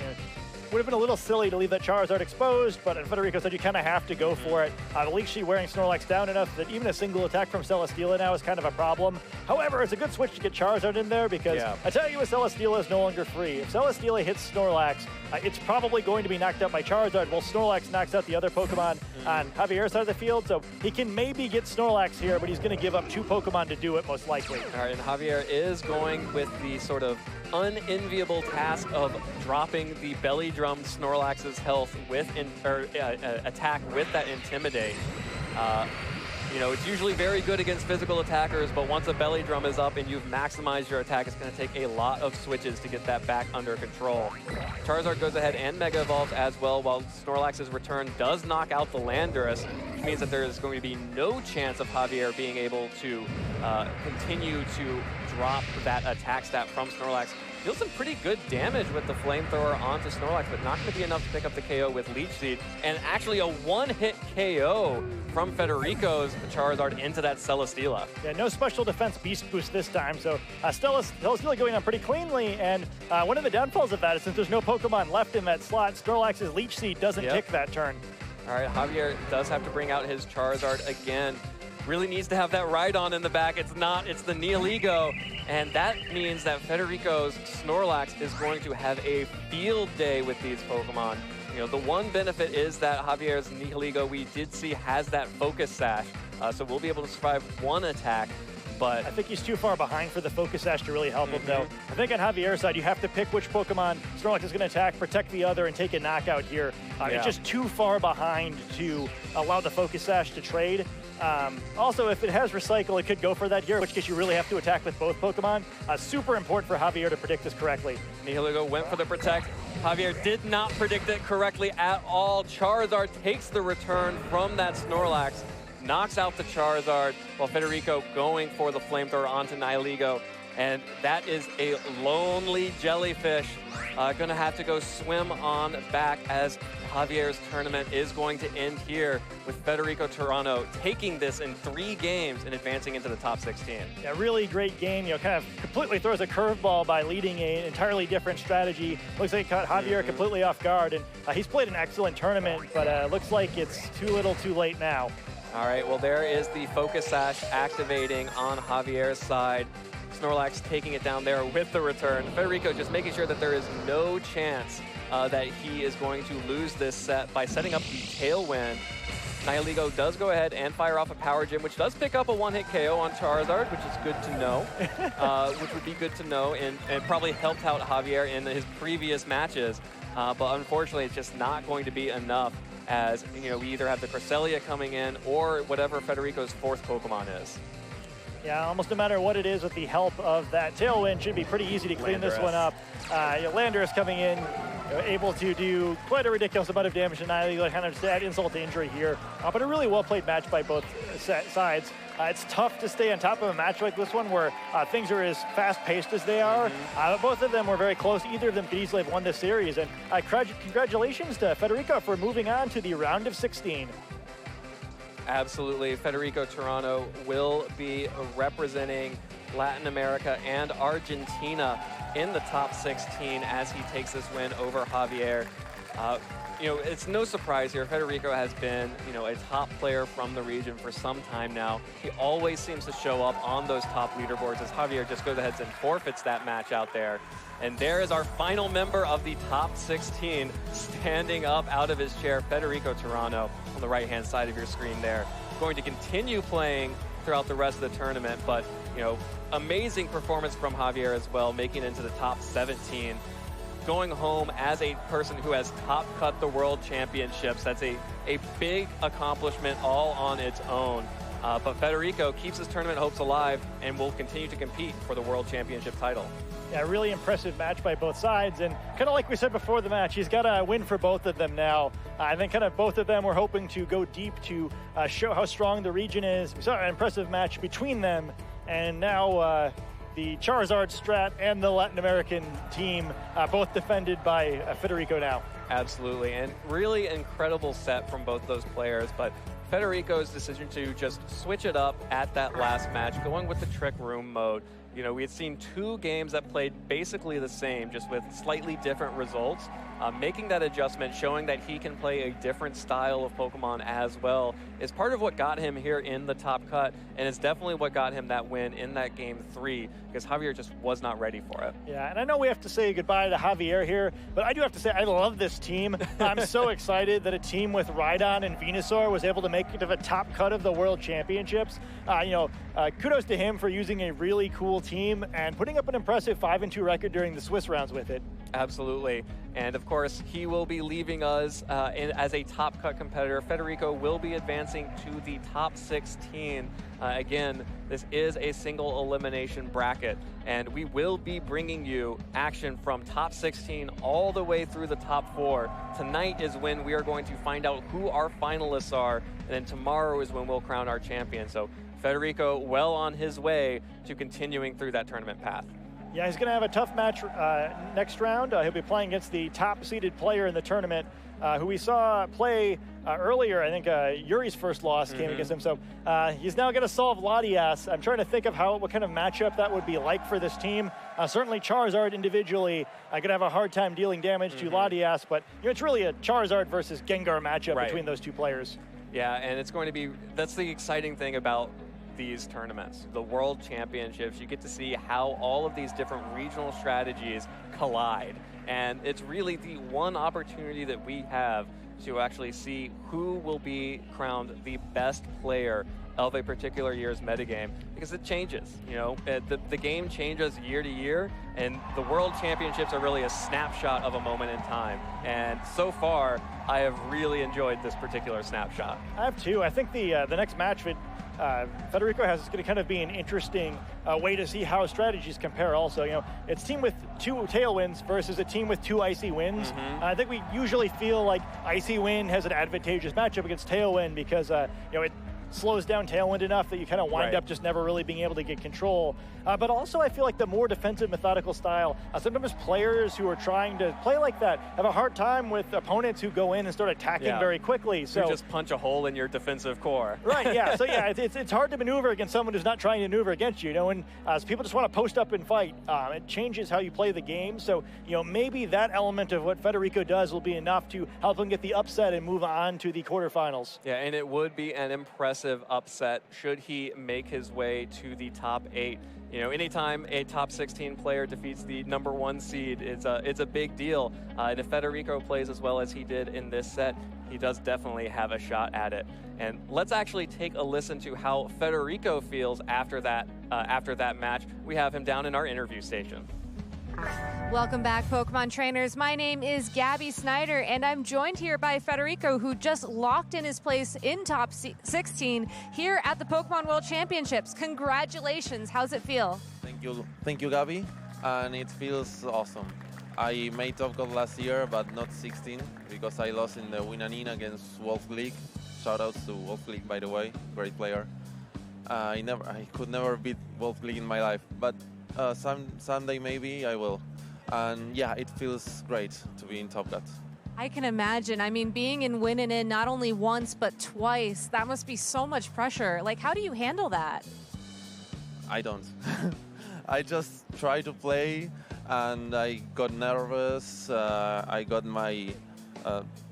Would have been a little silly to leave that Charizard exposed, but Federico said you kind of have to go for it. The Leech Seed wearing Snorlax down enough that even a single attack from Celesteela now is kind of a problem. However, it's a good switch to get Charizard in there because I tell you, Celesteela is no longer free. If Celesteela hits Snorlax, it's probably going to be knocked out by Charizard while Snorlax knocks out the other Pokemon on Javier's side of the field. So he can maybe get Snorlax here, but he's going to give up 2 Pokemon to do it most likely. All right, and Javier is going with the sort of unenviable task of dropping the Belly Drum Snorlax's health with attack with that Intimidate. You know, it's usually very good against physical attackers, but once a Belly Drum is up and you've maximized your attack, it's going to take a lot of switches to get that back under control. Charizard goes ahead and Mega Evolves as well, while Snorlax's return does knock out the Landorus, which means that there is going to be no chance of Javier being able to continue to drop that attack stat from Snorlax. Deals some pretty good damage with the Flamethrower onto Snorlax, but not going to be enough to pick up the KO with Leech Seed. And actually a one-hit KO from Federico's Charizard into that Celesteela. Yeah, no special defense beast boost this time, so Celesteela going on pretty cleanly, and one of the downfalls of that is since there's no Pokemon left in that slot, Snorlax's Leech Seed doesn't pick that turn. All right, Javier does have to bring out his Charizard again. Really needs to have that Rhydon in the back. It's not, it's the Nihilego. And that means that Federico's Snorlax is going to have a field day with these Pokemon. You know, the one benefit is that Javier's Nihilego, we did see, has that Focus Sash. So we'll be able to survive one attack. but I think he's too far behind for the Focus Sash to really help him, though. I think on Javier's side, you have to pick which Pokemon Snorlax is going to attack, protect the other, and take a knockout here. It's just too far behind to allow the Focus Sash to trade. Also, if it has Recycle, it could go for that here, in which case you really have to attack with both Pokemon. Super important for Javier to predict this correctly. Nihilego went for the Protect. Javier did not predict it correctly at all. Charizard takes the return from that Snorlax, knocks out the Charizard, while Federico going for the Flamethrower onto Nihilego. And that is a lonely jellyfish. Gonna have to go swim on back as Javier's tournament is going to end here with Federico Toronto taking this in 3 games and advancing into the top 16. Yeah, really great game. Kind of completely throws a curveball by leading an entirely different strategy. Looks like it caught Javier completely off guard, and he's played an excellent tournament, but looks like it's too little too late now. All right, well, there is the Focus Sash activating on Javier's side. Snorlax taking it down there with the return. Federico just making sure that there is no chance that he is going to lose this set by setting up the Tailwind. Nihilego does go ahead and fire off a Power Gym, which does pick up a one-hit KO on Charizard, which is good to know. Which would be good to know, and probably helped out Javier in his previous matches. But unfortunately, it's just not going to be enough, as we either have the Cresselia coming in or whatever Federico's 4th Pokemon is. Yeah, almost no matter what it is, with the help of that Tailwind, should be pretty easy to clean this one up. Landorus coming in, able to do quite a ridiculous amount of damage to Nihilego, kind of just add insult to injury here. But a really well-played match by both sides. It's tough to stay on top of a match like this one where things are as fast-paced as they are. Both of them were very close. Either of them could easily have won this series. And congratulations to Federico for moving on to the round of 16. Absolutely. Federico Toronto will be representing Latin America and Argentina in the top 16 as he takes this win over Javier. It's no surprise here. Federico has been, a top player from the region for some time now. He always seems to show up on those top leaderboards as Javier just goes ahead and forfeits that match out there. And there is our final member of the top 16 standing up out of his chair, Federico Toronto, on the right-hand side of your screen there. Going to continue playing throughout the rest of the tournament, but, amazing performance from Javier as well, making it into the top 17. Going home as a person who has top cut the world championships. That's a big accomplishment all on its own. But Federico keeps his tournament hopes alive and will continue to compete for the world championship title. Yeah, really impressive match by both sides. And kind of like we said before the match, he's got a win for both of them now. I think kind of both of them were hoping to go deep to show how strong the region is. We saw an impressive match between them. And now the Charizard strat and the Latin American team both defended by Federico now. Absolutely, and really incredible set from both those players, but Federico's decision to just switch it up at that last match, going with the Trick Room mode. We had seen 2 games that played basically the same, just with slightly different results. Making that adjustment, showing that he can play a different style of Pokemon as well, is part of what got him here in the top cut, and it's definitely what got him that win in that game 3, because Javier just was not ready for it. Yeah, and I know we have to say goodbye to Javier here, but I do have to say I love this team. I'm so excited that a team with Rhydon and Venusaur was able to make it to the top cut of the World Championships. Kudos to him for using a really cool team and putting up an impressive 5-2 record during the Swiss rounds with it. Absolutely. And of course, he will be leaving us as a top cut competitor. Federico will be advancing to the top 16. Again, this is a single elimination bracket, and we will be bringing you action from top 16 all the way through the top 4. Tonight is when we are going to find out who our finalists are, and then tomorrow is when we'll crown our champion. So Federico well on his way to continuing through that tournament path. Yeah, he's going to have a tough match next round. He'll be playing against the top-seeded player in the tournament, who we saw play earlier. I think Yuri's first loss came against him. So he's now going to solve Latias. I'm trying to think of what kind of matchup that would be like for this team. Certainly Charizard individually going to have a hard time dealing damage to Latias, but it's really a Charizard versus Gengar matchup between those two players. Yeah, and it's going to be, that's the exciting thing about these tournaments, the World Championships. You get to see how all of these different regional strategies collide. And it's really the one opportunity that we have to actually see who will be crowned the best player of a particular year's metagame, because it changes. You know, the game changes year to year, and the World Championships are really a snapshot of a moment in time. And so far, I have really enjoyed this particular snapshot. I have too. I think the next match with Federico has is going to kind of be an interesting way to see how strategies compare also. You know, it's a team with 2 tailwinds versus a team with 2 icy winds. I think we usually feel like icy wind has an advantageous matchup against tailwind because, you know, it slows down tailwind enough that you kind of wind up just never really being able to get control. But also I feel like the more defensive methodical style, sometimes players who are trying to play like that have a hard time with opponents who go in and start attacking very quickly. So you just punch a hole in your defensive core. Right, yeah. So yeah, it's hard to maneuver against someone who's not trying to maneuver against you. You know, and so people just want to post up and fight. It changes how you play the game. So, you know, maybe that element of what Federico does will be enough to help him get the upset and move on to the quarterfinals. Yeah, and it would be an impressive upset should he make his way to the top 8. You know, anytime a top 16 player defeats the #1 seed, it's a big deal. And if Federico plays as well as he did in this set, he does definitely have a shot at it. And let's actually take a listen to how Federico feels after that match. We have him down in our interview station. Welcome back, Pokemon trainers. My name is Gabby Snyder, and I'm joined here by Federico, who just locked in his place in top 16 here at the Pokemon World Championships. Congratulations. How's it feel? Thank you, Gabby. And it feels awesome. I made Top God last year, but not 16, because I lost in the win-and-in against Wolf League. Shoutouts to Wolf League, by the way, great player. I could never beat Wolf League in my life, but someday maybe I will. And yeah, it feels great to be in Top God. I can imagine. I mean, being in win and in not only once, but twice, that must be so much pressure. Like, how do you handle that? I don't. I just try to play, and I got nervous. I got my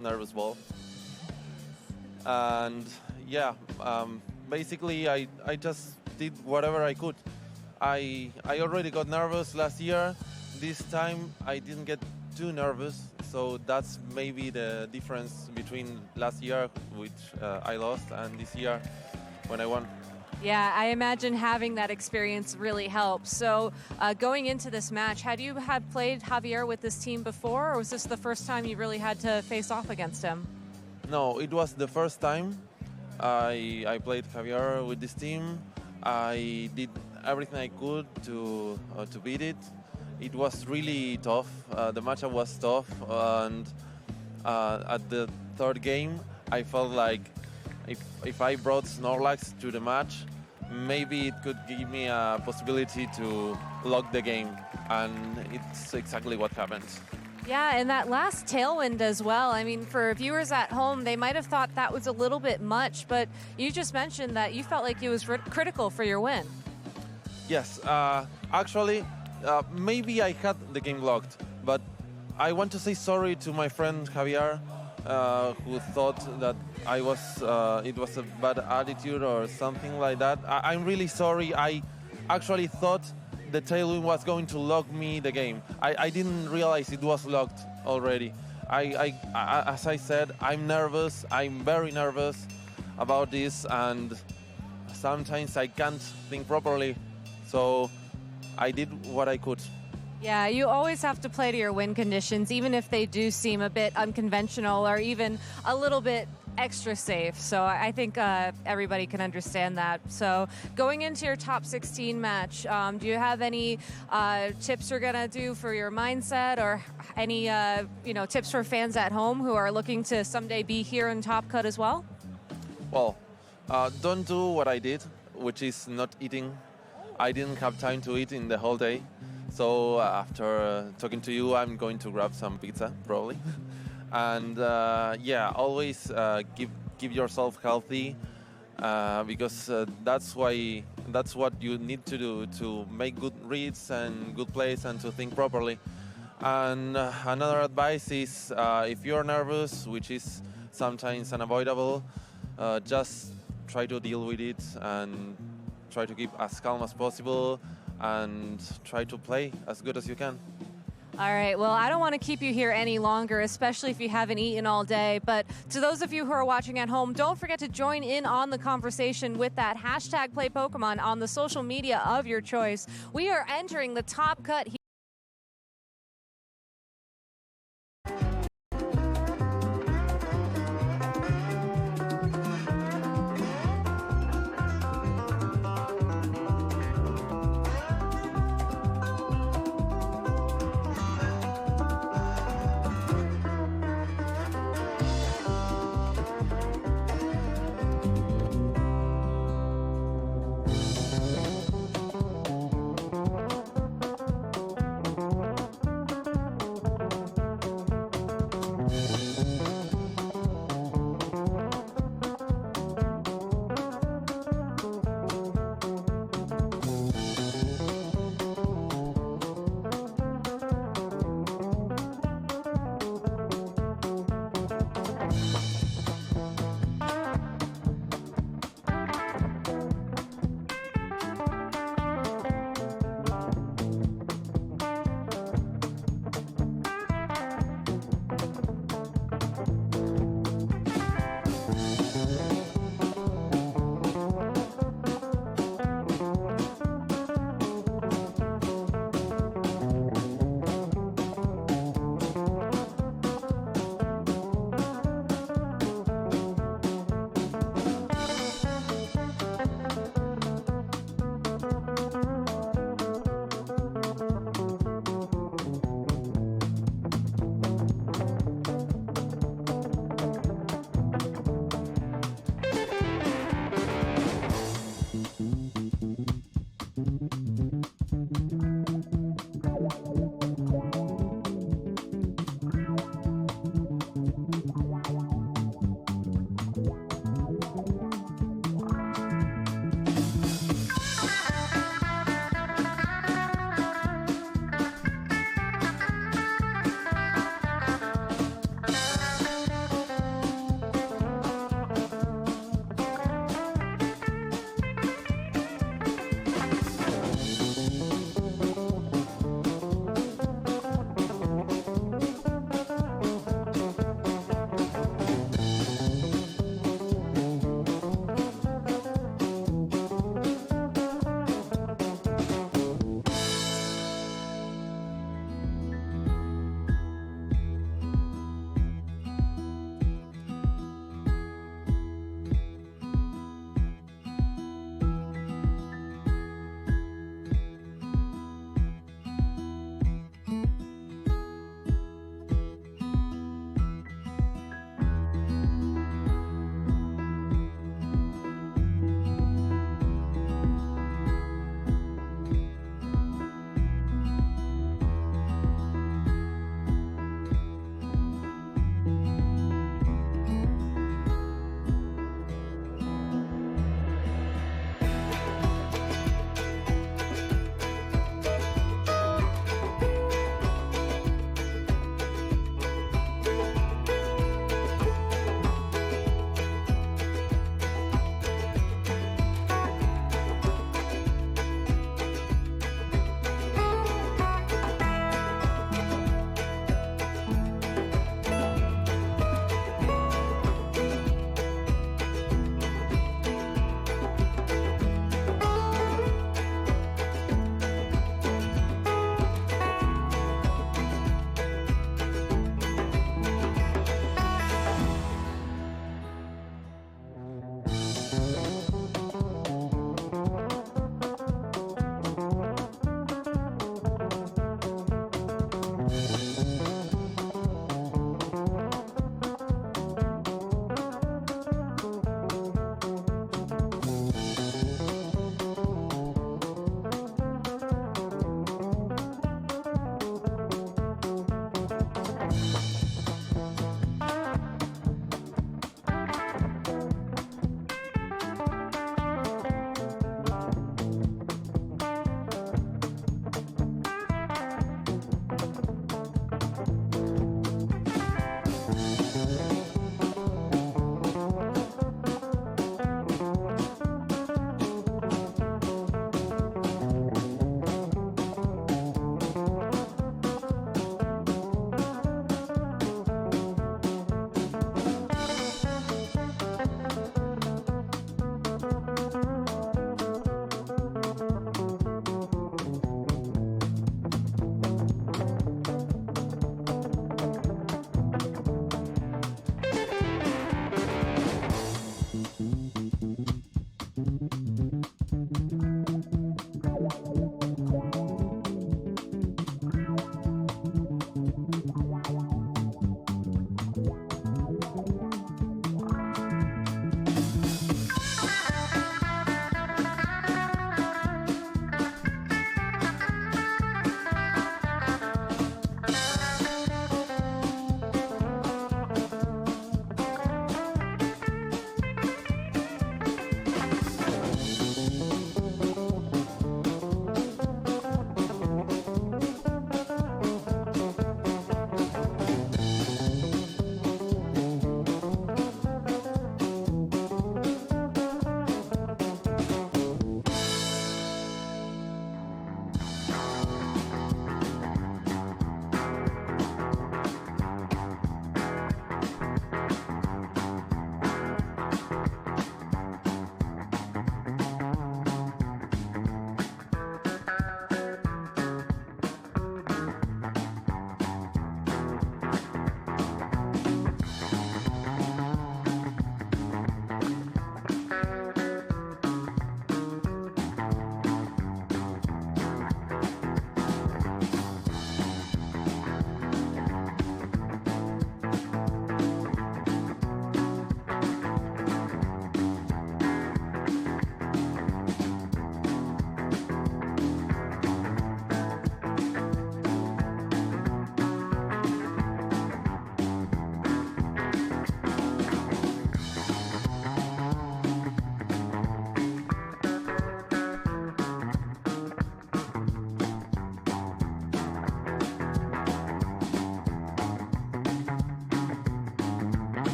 nervous ball. And yeah, basically I just did whatever I could. I already got nervous last year. This time I didn't get too nervous, so that's maybe the difference between last year, which I lost, and this year when I won. Yeah, I imagine having that experience really helps. So going into this match, had you played Javier with this team before, or was this the first time you really had to face off against him? No, it was the first time I played Javier with this team. I did everything I could to beat it. It was really tough. The matchup was tough, and at the third game, I felt like if I brought Snorlax to the match, maybe it could give me a possibility to lock the game, and it's exactly what happened. Yeah, and that last Tailwind as well. I mean, for viewers at home, they might have thought that was a little bit much, but you just mentioned that you felt like it was critical for your win. Yes, actually, maybe I had the game locked, but I want to say sorry to my friend Javier, who thought that it was a bad attitude or something like that. I'm really sorry. I actually thought the Tailwind was going to lock me the game. I didn't realize it was locked already. As I said, I'm nervous. I'm very nervous about this, and sometimes I can't think properly. So I did what I could. Yeah, you always have to play to your win conditions, even if they do seem a bit unconventional or even a little bit extra safe. So I think everybody can understand that. So going into your top 16 match, do you have any tips you're going to do for your mindset, or any tips for fans at home who are looking to someday be here in Top Cut as well? Well, don't do what I did, which is not eating. I didn't have time to eat in the whole day. So after talking to you, I'm going to grab some pizza, probably. And yeah, always keep yourself healthy, because that's what you need to do to make good reads and good plays and to think properly. And another advice is, if you're nervous, which is sometimes unavoidable, just try to deal with it and try to keep as calm as possible and try to play as good as you can. All right, well, I don't want to keep you here any longer, especially if you haven't eaten all day. But to those of you who are watching at home, don't forget to join in on the conversation with that hashtag Play Pokemon on the social media of your choice. We are entering the top cut here.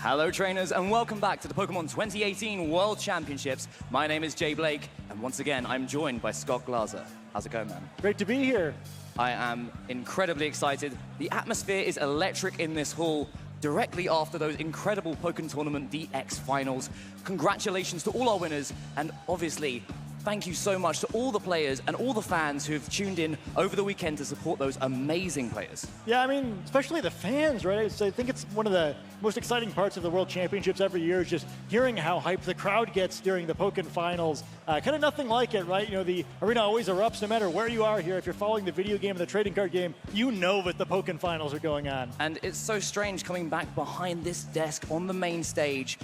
Hello trainers and welcome back to the Pokemon 2018 World Championships. My name is Jay Blake and once again I'm joined by Scott Glaser. How's it going, man? Great to be here. I am incredibly excited. The atmosphere is electric in this hall directly after those incredible Pokemon Tournament DX finals. Congratulations to all our winners and obviously thank you so much to all the players and all the fans who have tuned in over the weekend to support those amazing players. Yeah, I mean, especially the fans, right? I think it's one of the most exciting parts of the World Championships every year is just hearing how hyped the crowd gets during the Pokemon finals. Kind of nothing like it, right? You know, the arena always erupts no matter where you are here. If you're following the video game and the trading card game, you know that the Pokemon finals are going on. And it's so strange coming back behind this desk on the main stage,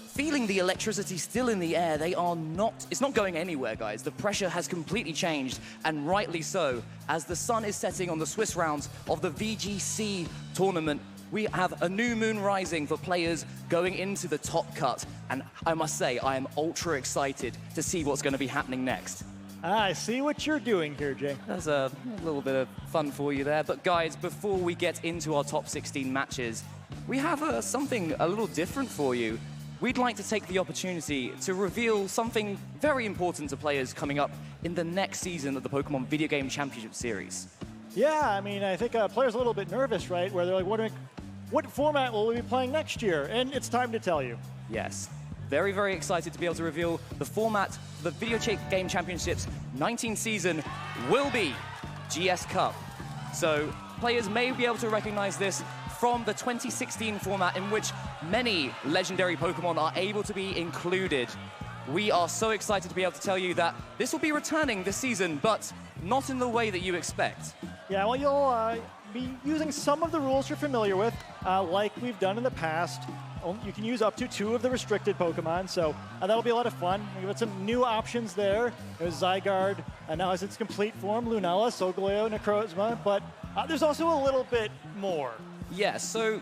feeling the electricity still in the air. It's not going anywhere, guys. The pressure has completely changed, and rightly so. As the sun is setting on the Swiss rounds of the VGC tournament, we have a new moon rising for players going into the top cut. And I must say, I am ultra excited to see what's going to be happening next. I see what you're doing here, Jay. There's a little bit of fun for you there. But guys, before we get into our top 16 matches, we have something a little different for you. We'd like to take the opportunity to reveal something very important to players coming up in the next season of the Pokemon Video Game Championship Series. Yeah, I mean, I think players are a little bit nervous, right? Where they're like wondering, what format will we be playing next year? And it's time to tell you. Yes. Very, very excited to be able to reveal the format for the Video Game Championships 19th season will be GS Cup. So players may be able to recognize this from the 2016 format in which many legendary Pokemon are able to be included. We are so excited to be able to tell you that this will be returning this season, but not in the way that you expect. Yeah, well, you'll be using some of the rules you're familiar with, like we've done in the past. You can use up to 2 of the restricted Pokemon, so that'll be a lot of fun. We've got some new options there. There's Zygarde, now has its complete form, Lunala, Solgaleo, Necrozma, but there's also a little bit more. Yes, so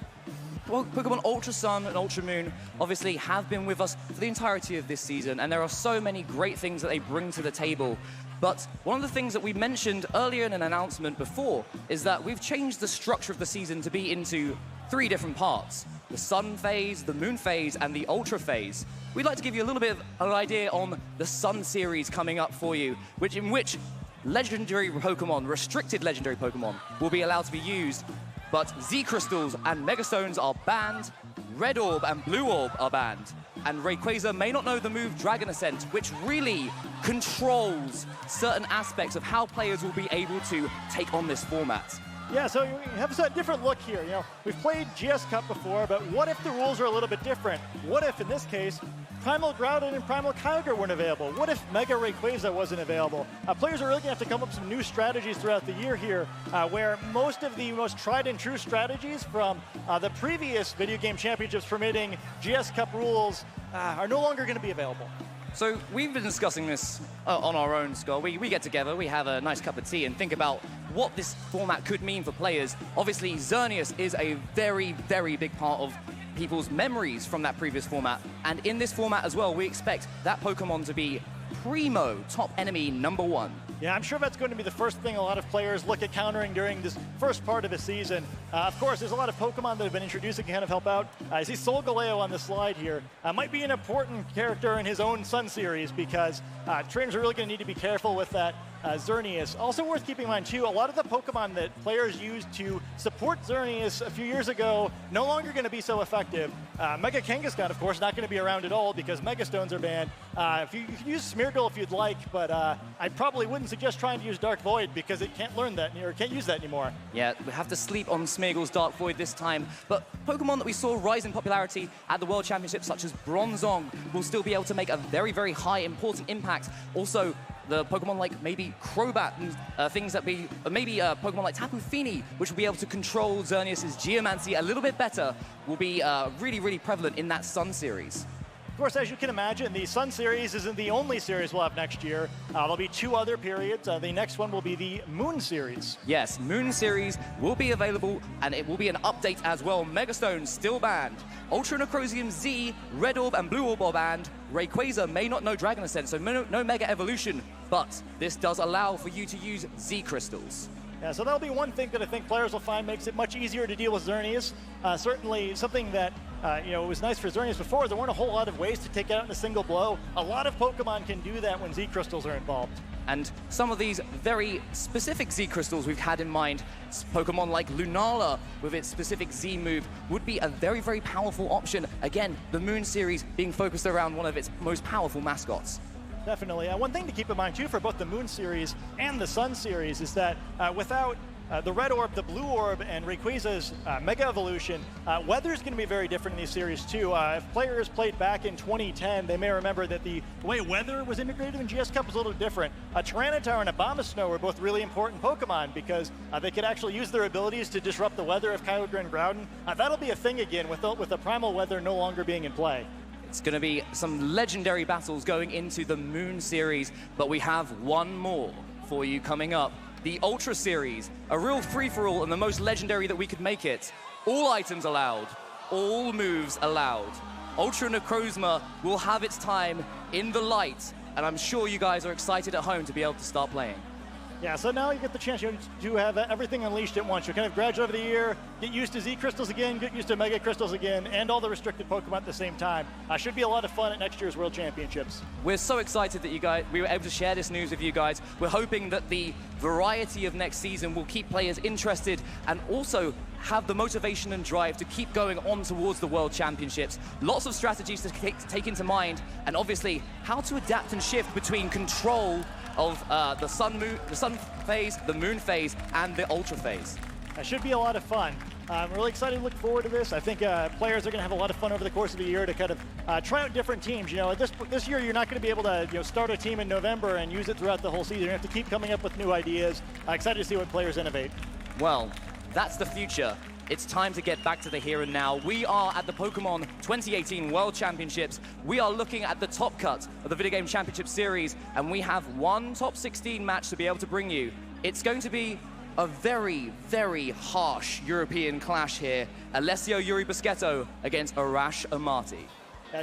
Pokemon Ultra Sun and Ultra Moon obviously have been with us for the entirety of this season, and there are so many great things that they bring to the table. But one of the things that we mentioned earlier in an announcement before is that we've changed the structure of the season to be into 3 different parts: the Sun phase, the Moon phase, and the Ultra phase. We'd like to give you a little bit of an idea on the Sun series coming up for you, in which legendary Pokemon, restricted legendary Pokemon, will be allowed to be used. But Z Crystals and Megastones are banned, Red Orb and Blue Orb are banned, and Rayquaza may not know the move Dragon Ascent, which really controls certain aspects of how players will be able to take on this format. Yeah, so you have a different look here. You know, we've played GS Cup before, but what if the rules are a little bit different? What if, in this case, Primal Groudon and Primal Kyogre weren't available? What if Mega Rayquaza wasn't available? Players are really going to have to come up with some new strategies throughout the year here, where most of the most tried and true strategies from the previous Video Game Championships permitting GS Cup rules are no longer going to be available. So we've been discussing this on our own, Scott. We get together, we have a nice cup of tea and think about what this format could mean for players. Obviously, Xerneas is a very, very big part of people's memories from that previous format. And in this format as well, we expect that Pokemon to be primo top enemy #1. Yeah, I'm sure that's going to be the first thing a lot of players look at countering during this first part of the season. Of course, there's a lot of Pokemon that have been introduced that can kind of help out. I see Solgaleo on the slide here. Might be an important character in his own Sun series because trainers are really going to need to be careful with that Xerneas. Also worth keeping in mind, too, a lot of the Pokemon that players used to support Xerneas a few years ago no longer going to be so effective. Mega Kangaskhan, of course, not going to be around at all because Megastones are banned. You can use Smeargle if you'd like, but I probably wouldn't suggest trying to use Dark Void because it can't learn that or can't use that anymore. Yeah, we have to sleep on Smeargle's Dark Void this time, but Pokemon that we saw rise in popularity at the World Championships, such as Bronzong, will still be able to make a very, very high, important impact. Also, the Pokemon like maybe Crobat and things that be, maybe Pokemon like Tapu Fini, which will be able to control Xerneas' Geomancy a little bit better, will be really, really prevalent in that Sun series. Of course, as you can imagine, the Sun series isn't the only series we'll have next year. There'll be 2 other periods. The next one will be the Moon series. Yes, Moon series will be available, and it will be an update as well. Megastone still banned. Ultra Necrozma Z, Red Orb and Blue Orb are banned. Rayquaza may not know Dragon Ascent, so no Mega Evolution, but this does allow for you to use Z Crystals. Yeah, so that'll be one thing that I think players will find makes it much easier to deal with Xerneas. Certainly something that, it was nice for Xerneas before. There weren't a whole lot of ways to take it out in a single blow. A lot of Pokemon can do that when Z Crystals are involved. And some of these very specific Z Crystals we've had in mind, Pokemon like Lunala with its specific Z move, would be a very, very powerful option. Again, the Moon series being focused around one of its most powerful mascots. Definitely. One thing to keep in mind, too, for both the Moon series and the Sun series is that without the Red Orb, the Blue Orb, and Rayquaza's Mega Evolution, weather's going to be very different in these series, too. If players played back in 2010, they may remember that the way weather was integrated in GS Cup was a little different. Tyranitar and Abomasnow were both really important Pokemon because they could actually use their abilities to disrupt the weather of Kyogre and Groudon. That'll be a thing again with the Primal Weather no longer being in play. It's going to be some legendary battles going into the Moon series, but we have one more for you coming up. The Ultra series, a real free-for-all and the most legendary that we could make it. All items allowed, all moves allowed. Ultra Necrozma will have its time in the light, and I'm sure you guys are excited at home to be able to start playing. Yeah, so now you get the chance to have everything unleashed at once. You kind of graduate over the year, get used to Z Crystals again, get used to Mega Crystals again, and all the restricted Pokemon at the same time. Should be a lot of fun at next year's World Championships. We're so excited that we were able to share this news with you guys. We're hoping that the variety of next season will keep players interested and also have the motivation and drive to keep going on towards the World Championships. Lots of strategies to take into mind, and obviously how to adapt and shift between control of the Sun phase, the Moon phase, and the Ultra phase. That should be a lot of fun. I'm really excited to look forward to this. I think players are going to have a lot of fun over the course of the year to kind of try out different teams. This year you're not going to be able to start a team in November and use it throughout the whole season. You have to keep coming up with new ideas. Excited to see what players innovate. Well, that's the future. It's time to get back to the here and now. We are at the Pokemon 2018 World Championships. We are looking at the top cut of the Video Game Championship Series, and we have one top 16 match to be able to bring you. It's going to be a very, very harsh European clash here. Alessio Yuri Busquetto against Arash Amati.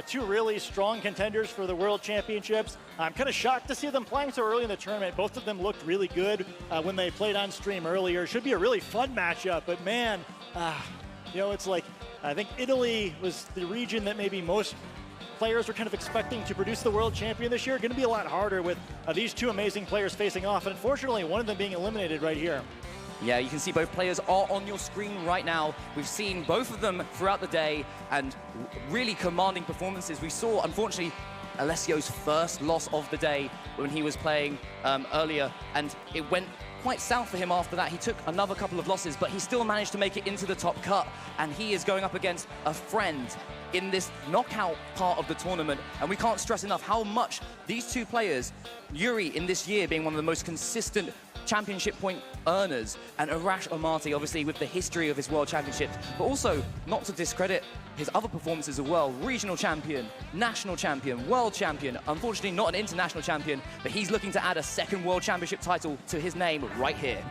Two really strong contenders for the World Championships. I'm kind of shocked to see them playing so early in the tournament. Both of them looked really good when they played on stream earlier. Should be a really fun matchup, but man, it's like, I think Italy was the region that maybe most players were kind of expecting to produce the world champion this year. Going to be a lot harder with these two amazing players facing off, and unfortunately, one of them being eliminated right here. Yeah, you can see both players are on your screen right now. We've seen both of them throughout the day and really commanding performances. We saw, unfortunately, Alessio's first loss of the day when he was playing earlier, and it went quite south for him after that. He took another couple of losses, but he still managed to make it into the top cut, and he is going up against a friend in this knockout part of the tournament. And we can't stress enough how much these two players, Yuri in this year being one of the most consistent championship point earners, and Arash Amati obviously with the history of his world championships, but also not to discredit his other performances as well. Regional champion, national champion, world champion, unfortunately not an international champion, but he's looking to add a second world championship title to his name right here.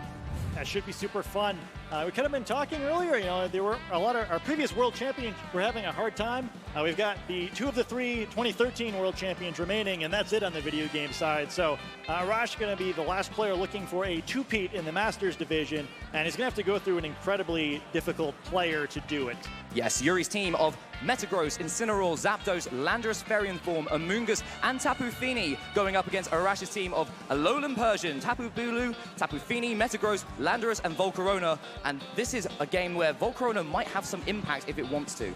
That should be super fun. We could have been talking earlier, there were a lot of our previous world champions were having a hard time. We've got the two of the three 2013 world champions remaining, and that's it on the video game side. So Arash going to be the last player looking for a two-peat in the Masters division, and he's going to have to go through an incredibly difficult player to do it. Yes, Yuri's team of Metagross, Incineroar, Zapdos, Landorus Fairy Form, Amoonguss, and Tapu Fini going up against Arash's team of Alolan Persian, Tapu Bulu, Tapu Fini, Metagross, Landorus, and Volcarona. And this is a game where Volcarona might have some impact if it wants to.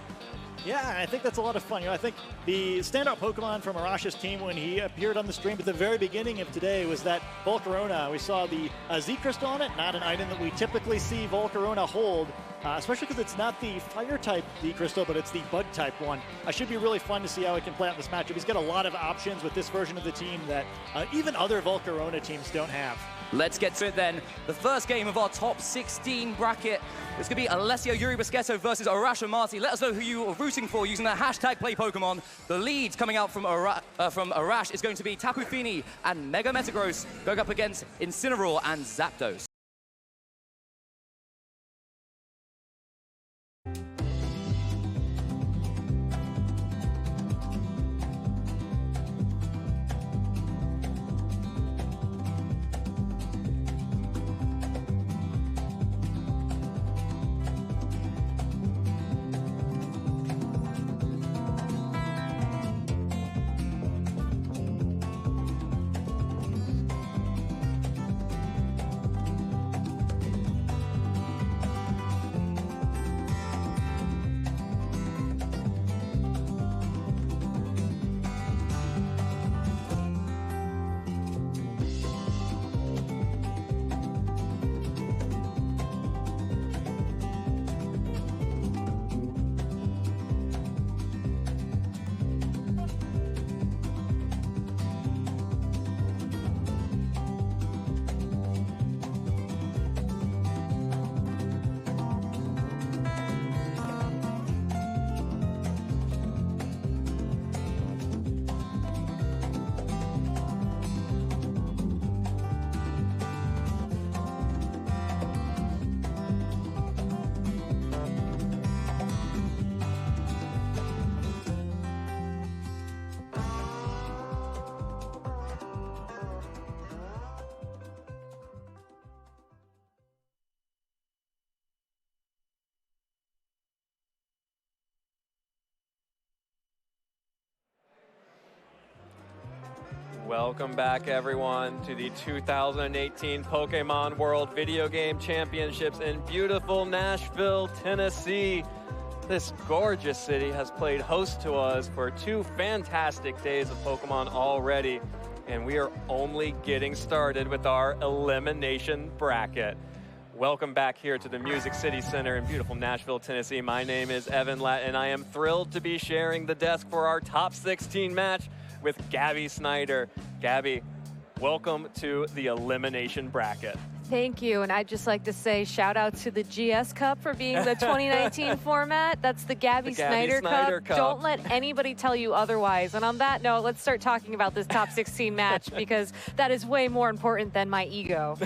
Yeah, I think that's a lot of fun. I think the standout Pokemon from Arash's team when he appeared on the stream at the very beginning of today was that Volcarona. We saw the Z Crystal on it, not an item that we typically see Volcarona hold, especially because it's not the Fire-type Z Crystal, but it's the Bug-type one. It should be really fun to see how it can play out in this matchup. He's got a lot of options with this version of the team that even other Volcarona teams don't have. Let's get to it then. The first game of our top 16 bracket. It's going to be Alessio Yuri Busquetto versus Arash Amati. Let us know who you are rooting for using the hashtag #PlayPokemon. The lead coming out from Arash is going to be Tapu Fini and Mega Metagross going up against Incineroar and Zapdos. Welcome back, everyone, to the 2018 Pokémon World Video Game Championships in beautiful Nashville, Tennessee. This gorgeous city has played host to us for 2 fantastic days of Pokemon already, and we are only getting started with our elimination bracket. Welcome back here to the Music City Center in beautiful Nashville, Tennessee. My name is Evan Latt, and I am thrilled to be sharing the desk for our top 16 match with Gabby Snyder. Gabby, welcome to the elimination bracket. Thank you, and I'd just like to say shout out to the GS Cup for being the 2019 format. That's the Gabby Snyder Cup. Don't let anybody tell you otherwise. And on that note, let's start talking about this top 16 match because that is way more important than my ego.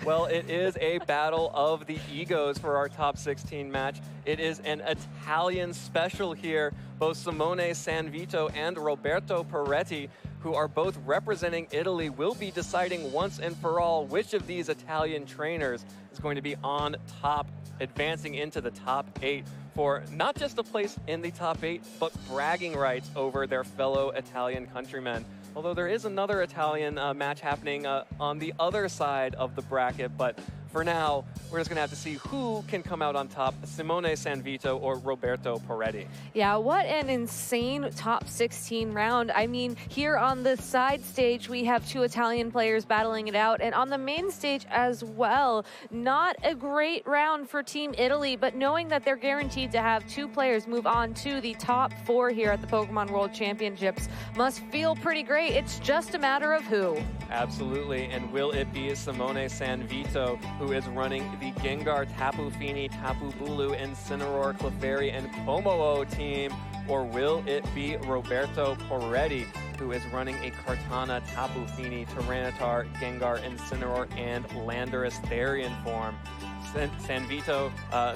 Well, it is a battle of the egos for our top 16 match. It is an Italian special here. Both Simone Sanvito and Roberto Peretti, who are both representing Italy, will be deciding once and for all which of these Italian trainers is going to be on top, advancing into the top 8 for not just a place in the top 8, but bragging rights over their fellow Italian countrymen. Although there is another Italian match happening on the other side of the bracket, but for now, we're just going to have to see who can come out on top, Simone Sanvito or Roberto Peretti. Yeah, what an insane top 16 round. I mean, here on the side stage, we have 2 Italian players battling it out, and on the main stage as well. Not a great round for Team Italy, but knowing that they're guaranteed to have 2 players move on to the top 4 here at the Pokemon World Championships must feel pretty great. It's just a matter of who. Absolutely, and will it be Simone Sanvito, who is running the Gengar, Tapu Fini, Tapu Bulu, Incineroar, Clefairy, and Como-o team, or will it be Roberto Peretti, who is running a Kartana, Tapu Fini, Tyranitar, Gengar, Incineroar, and Landorus Therian form?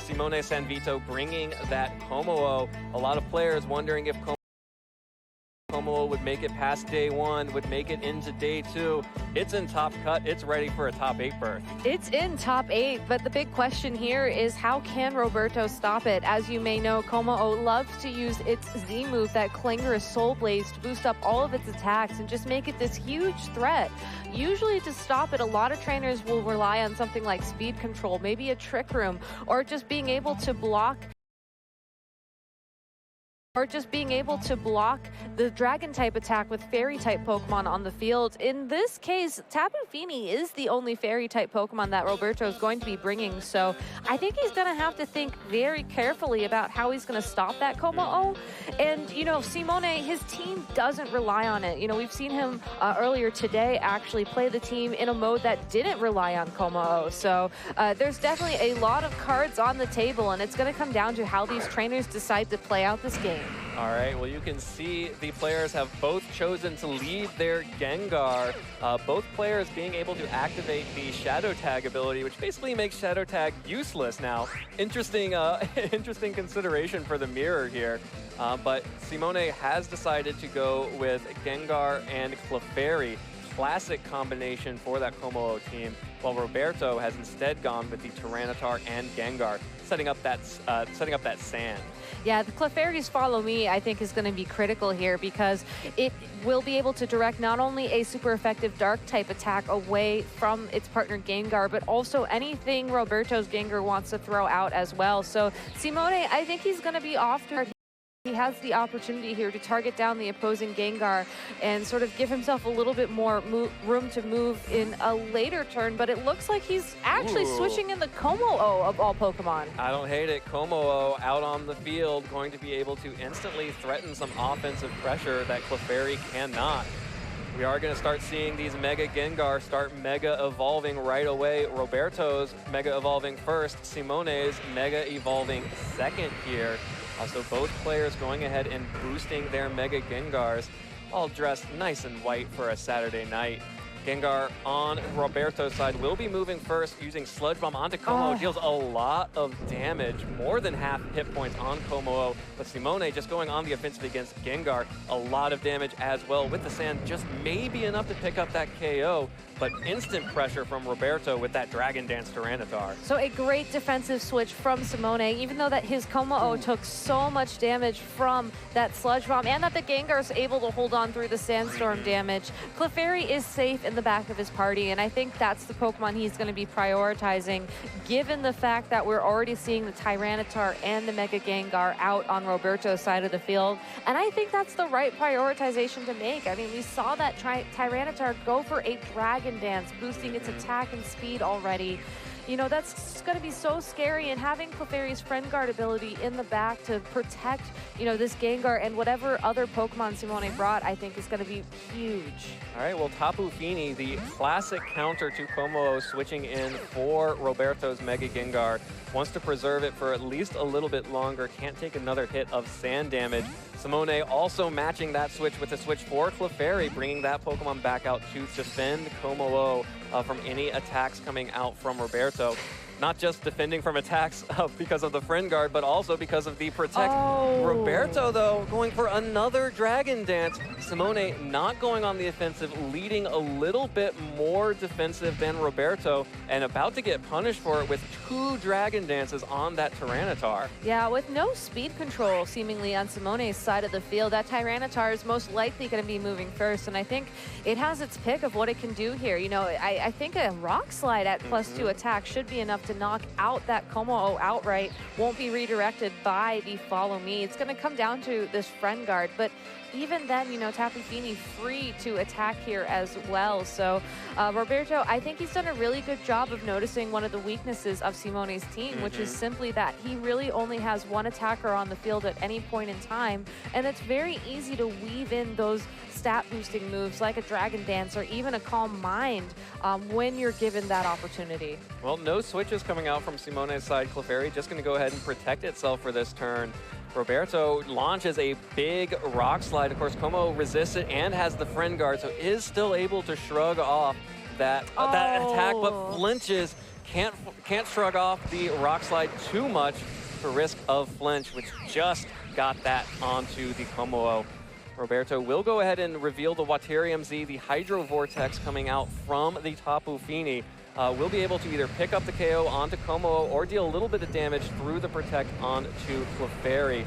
Simone Sanvito bringing that Como-o. A lot of players wondering if Como-o would make it past day 1, would make it into day 2. It's in top cut. It's ready for a top 8 berth. It's in top 8, but the big question here is how can Roberto stop it? As you may know, Como-o loves to use its Z move, that Clangerous Soul Blaze, to boost up all of its attacks and just make it this huge threat. Usually to stop it, a lot of trainers will rely on something like speed control, maybe a Trick Room, or just being able to block the Dragon-type attack with Fairy-type Pokemon on the field. In this case, Tapu Fini is the only Fairy-type Pokemon that Roberto is going to be bringing, so I think he's going to have to think very carefully about how he's going to stop that Como-o. And, you know, Simone, his team doesn't rely on it. You know, we've seen him earlier today actually play the team in a mode that didn't rely on Como-o, so there's definitely a lot of cards on the table, and it's going to come down to how these trainers decide to play out this game. All right, well, you can see the players have both chosen to lead their Gengar. Both players being able to activate the Shadow Tag ability, which basically makes Shadow Tag useless now. Interesting, interesting consideration for the mirror here. But Simone has decided to go with Gengar and Clefairy. Classic combination for that Como-o team, while Roberto has instead gone with the Tyranitar and Gengar, setting up that sand. Yeah, the Clefairy's Follow Me, I think, is going to be critical here because it will be able to direct not only a super effective Dark-type attack away from its partner Gengar, but also anything Roberto's Gengar wants to throw out as well. So Simone, I think he's going to be off to... He has the opportunity here to target down the opposing Gengar and sort of give himself a little bit more room to move in a later turn, but it looks like he's actually switching in the Como-o of all Pokemon. I don't hate it. Como-o out on the field, going to be able to instantly threaten some offensive pressure that Clefairy cannot. We are going to start seeing these Mega Gengar start Mega Evolving right away. Roberto's Mega Evolving first, Simone's Mega Evolving second here. So both players going ahead and boosting their Mega Gengars, all dressed nice and white for a Saturday night. Gengar on Roberto's side will be moving first, using Sludge Bomb onto Como. Deals a lot of damage, more than half hit points on Como. But Simone just going on the offensive against Gengar, a lot of damage as well. With the sand, just maybe enough to pick up that KO, but instant pressure from Roberto with that Dragon Dance Tyranitar. So a great defensive switch from Simone, even though that his Como took so much damage from that Sludge Bomb and that the Gengar is able to hold on through the Sandstorm damage. Clefairy is safe in the back of his party, and I think that's the Pokemon he's going to be prioritizing, given the fact that we're already seeing the Tyranitar and the Mega Gengar out on Roberto's side of the field, and I think that's the right prioritization to make. I mean, we saw that Tyranitar go for a Dragon Dance, boosting its attack and speed already. You know, that's going to be so scary, and having Clefairy's Friend Guard ability in the back to protect, you know, this Gengar and whatever other Pokemon Simone brought, I think is going to be huge. All right, well, Tapu Fini, the classic counter to Como, switching in for Roberto's Mega Gengar, wants to preserve it for at least a little bit longer, can't take another hit of sand damage. Simone also matching that switch with a switch for Clefairy, bringing that Pokemon back out to defend Como from any attacks coming out from Roberto. Not just defending from attacks because of the Friend Guard, but also because of the Protect. Roberto, though, going for another Dragon Dance. Simone not going on the offensive, leading a little bit more defensive than Roberto, and about to get punished for it with 2 Dragon Dances on that Tyranitar. Yeah, with no speed control seemingly on Simone's side of the field, that Tyranitar is most likely going to be moving first, and I think it has its pick of what it can do here. You know, I think a Rock Slide at +2 attack should be enough to knock out that Como outright. Won't be redirected by the Follow Me. It's going to come down to this Friend Guard, but even then, you know, Tapu Fini free to attack here as well. So Roberto, I think he's done a really good job of noticing one of the weaknesses of Simone's team, which is simply that he really only has one attacker on the field at any point in time, and it's very easy to weave in those stat boosting moves like a Dragon Dance or even a Calm Mind when you're given that opportunity. Well, no switches coming out from Simone's side. Clefairy just going to go ahead and protect itself for this turn. Roberto launches a big Rock Slide. Of course, Como resists it and has the Friend Guard, so is still able to shrug off that attack, but flinches. Can't shrug off the Rock Slide too much for risk of flinch, which just got that onto the Como. Roberto will go ahead and reveal the Waterium Z, the Hydro Vortex coming out from the Tapu Fini. Will be able to either pick up the KO onto Como or deal a little bit of damage through the Protect onto Clefairy.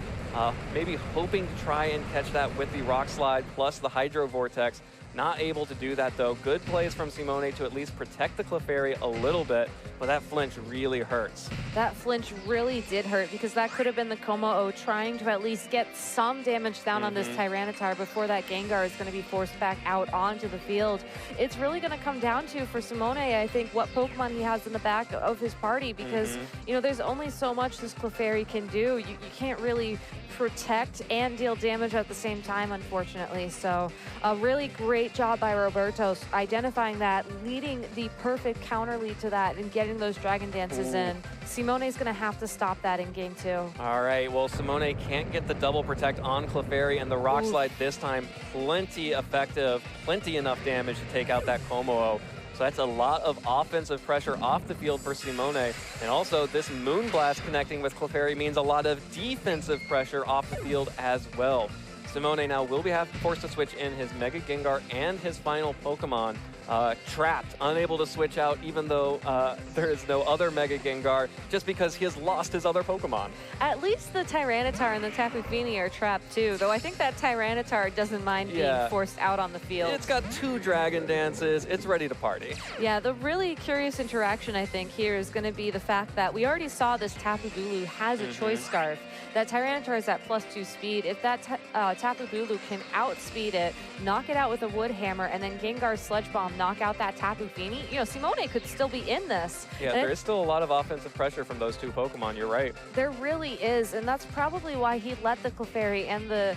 Maybe hoping to try and catch that with the Rock Slide plus the Hydro Vortex. Not able to do that, though. Good plays from Simone to at least protect the Clefairy a little bit, but that flinch really hurts. That flinch really did hurt, because that could have been the Como trying to at least get some damage down on this Tyranitar before that Gengar is going to be forced back out onto the field. It's really going to come down to, for Simone, I think, what Pokemon he has in the back of his party, because, you know, there's only so much this Clefairy can do. You can't really protect and deal damage at the same time, unfortunately. So a really great job by Roberto identifying that, leading the perfect counter lead to that, and getting those Dragon Dances in. Simone's going to have to stop that in game 2. All right, well, Simone can't get the double protect on Clefairy, and the Rock Slide this time plenty effective, plenty enough damage to take out that Como. So that's a lot of offensive pressure off the field for Simone. And also, this Moonblast connecting with Clefairy means a lot of defensive pressure off the field as well. Simone now will be forced to switch in his Mega Gengar and his final Pokemon. Trapped, unable to switch out, even though there is no other Mega Gengar, just because he has lost his other Pokemon. At least the Tyranitar and the Tapu Fini are trapped too, though I think that Tyranitar doesn't mind being forced out on the field. It's got 2 Dragon Dances. It's ready to party. Yeah, the really curious interaction, I think, here is going to be the fact that we already saw this Tapu Bulu has a Choice Scarf. That Tyranitar is at +2 speed. If that Tapu Bulu can outspeed it, knock it out with a Wood Hammer, and then Gengar's Sludge Bomb knock out that Tapu Fini, you know, Simone could still be in this. Yeah, there is still a lot of offensive pressure from those 2 Pokemon, you're right. There really is, and that's probably why he let the Clefairy and the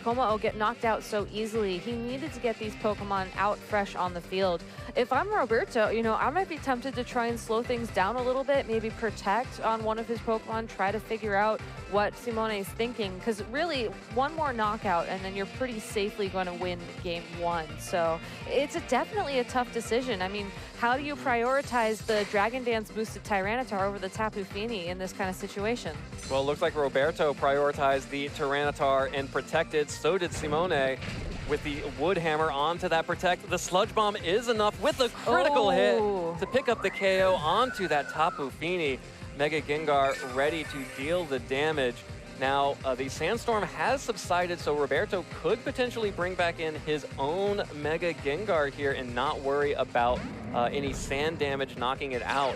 Como get knocked out so easily. He needed to get these Pokemon out fresh on the field. If I'm Roberto, you know, I might be tempted to try and slow things down a little bit, maybe protect on one of his Pokemon, try to figure out what Simone is thinking, because really, one more knockout and then you're pretty safely going to win game 1. So it's definitely definitely a tough decision. I mean, how do you prioritize the Dragon Dance boosted Tyranitar over the Tapu Fini in this kind of situation? Well, it looks like Roberto prioritized the Tyranitar and protected. So did Simone with the Wood Hammer onto that protect. The Sludge Bomb is enough with a critical hit to pick up the KO onto that Tapu Fini. Mega Gengar ready to deal the damage. Now, the Sandstorm has subsided, so Roberto could potentially bring back in his own Mega Gengar here and not worry about any sand damage knocking it out.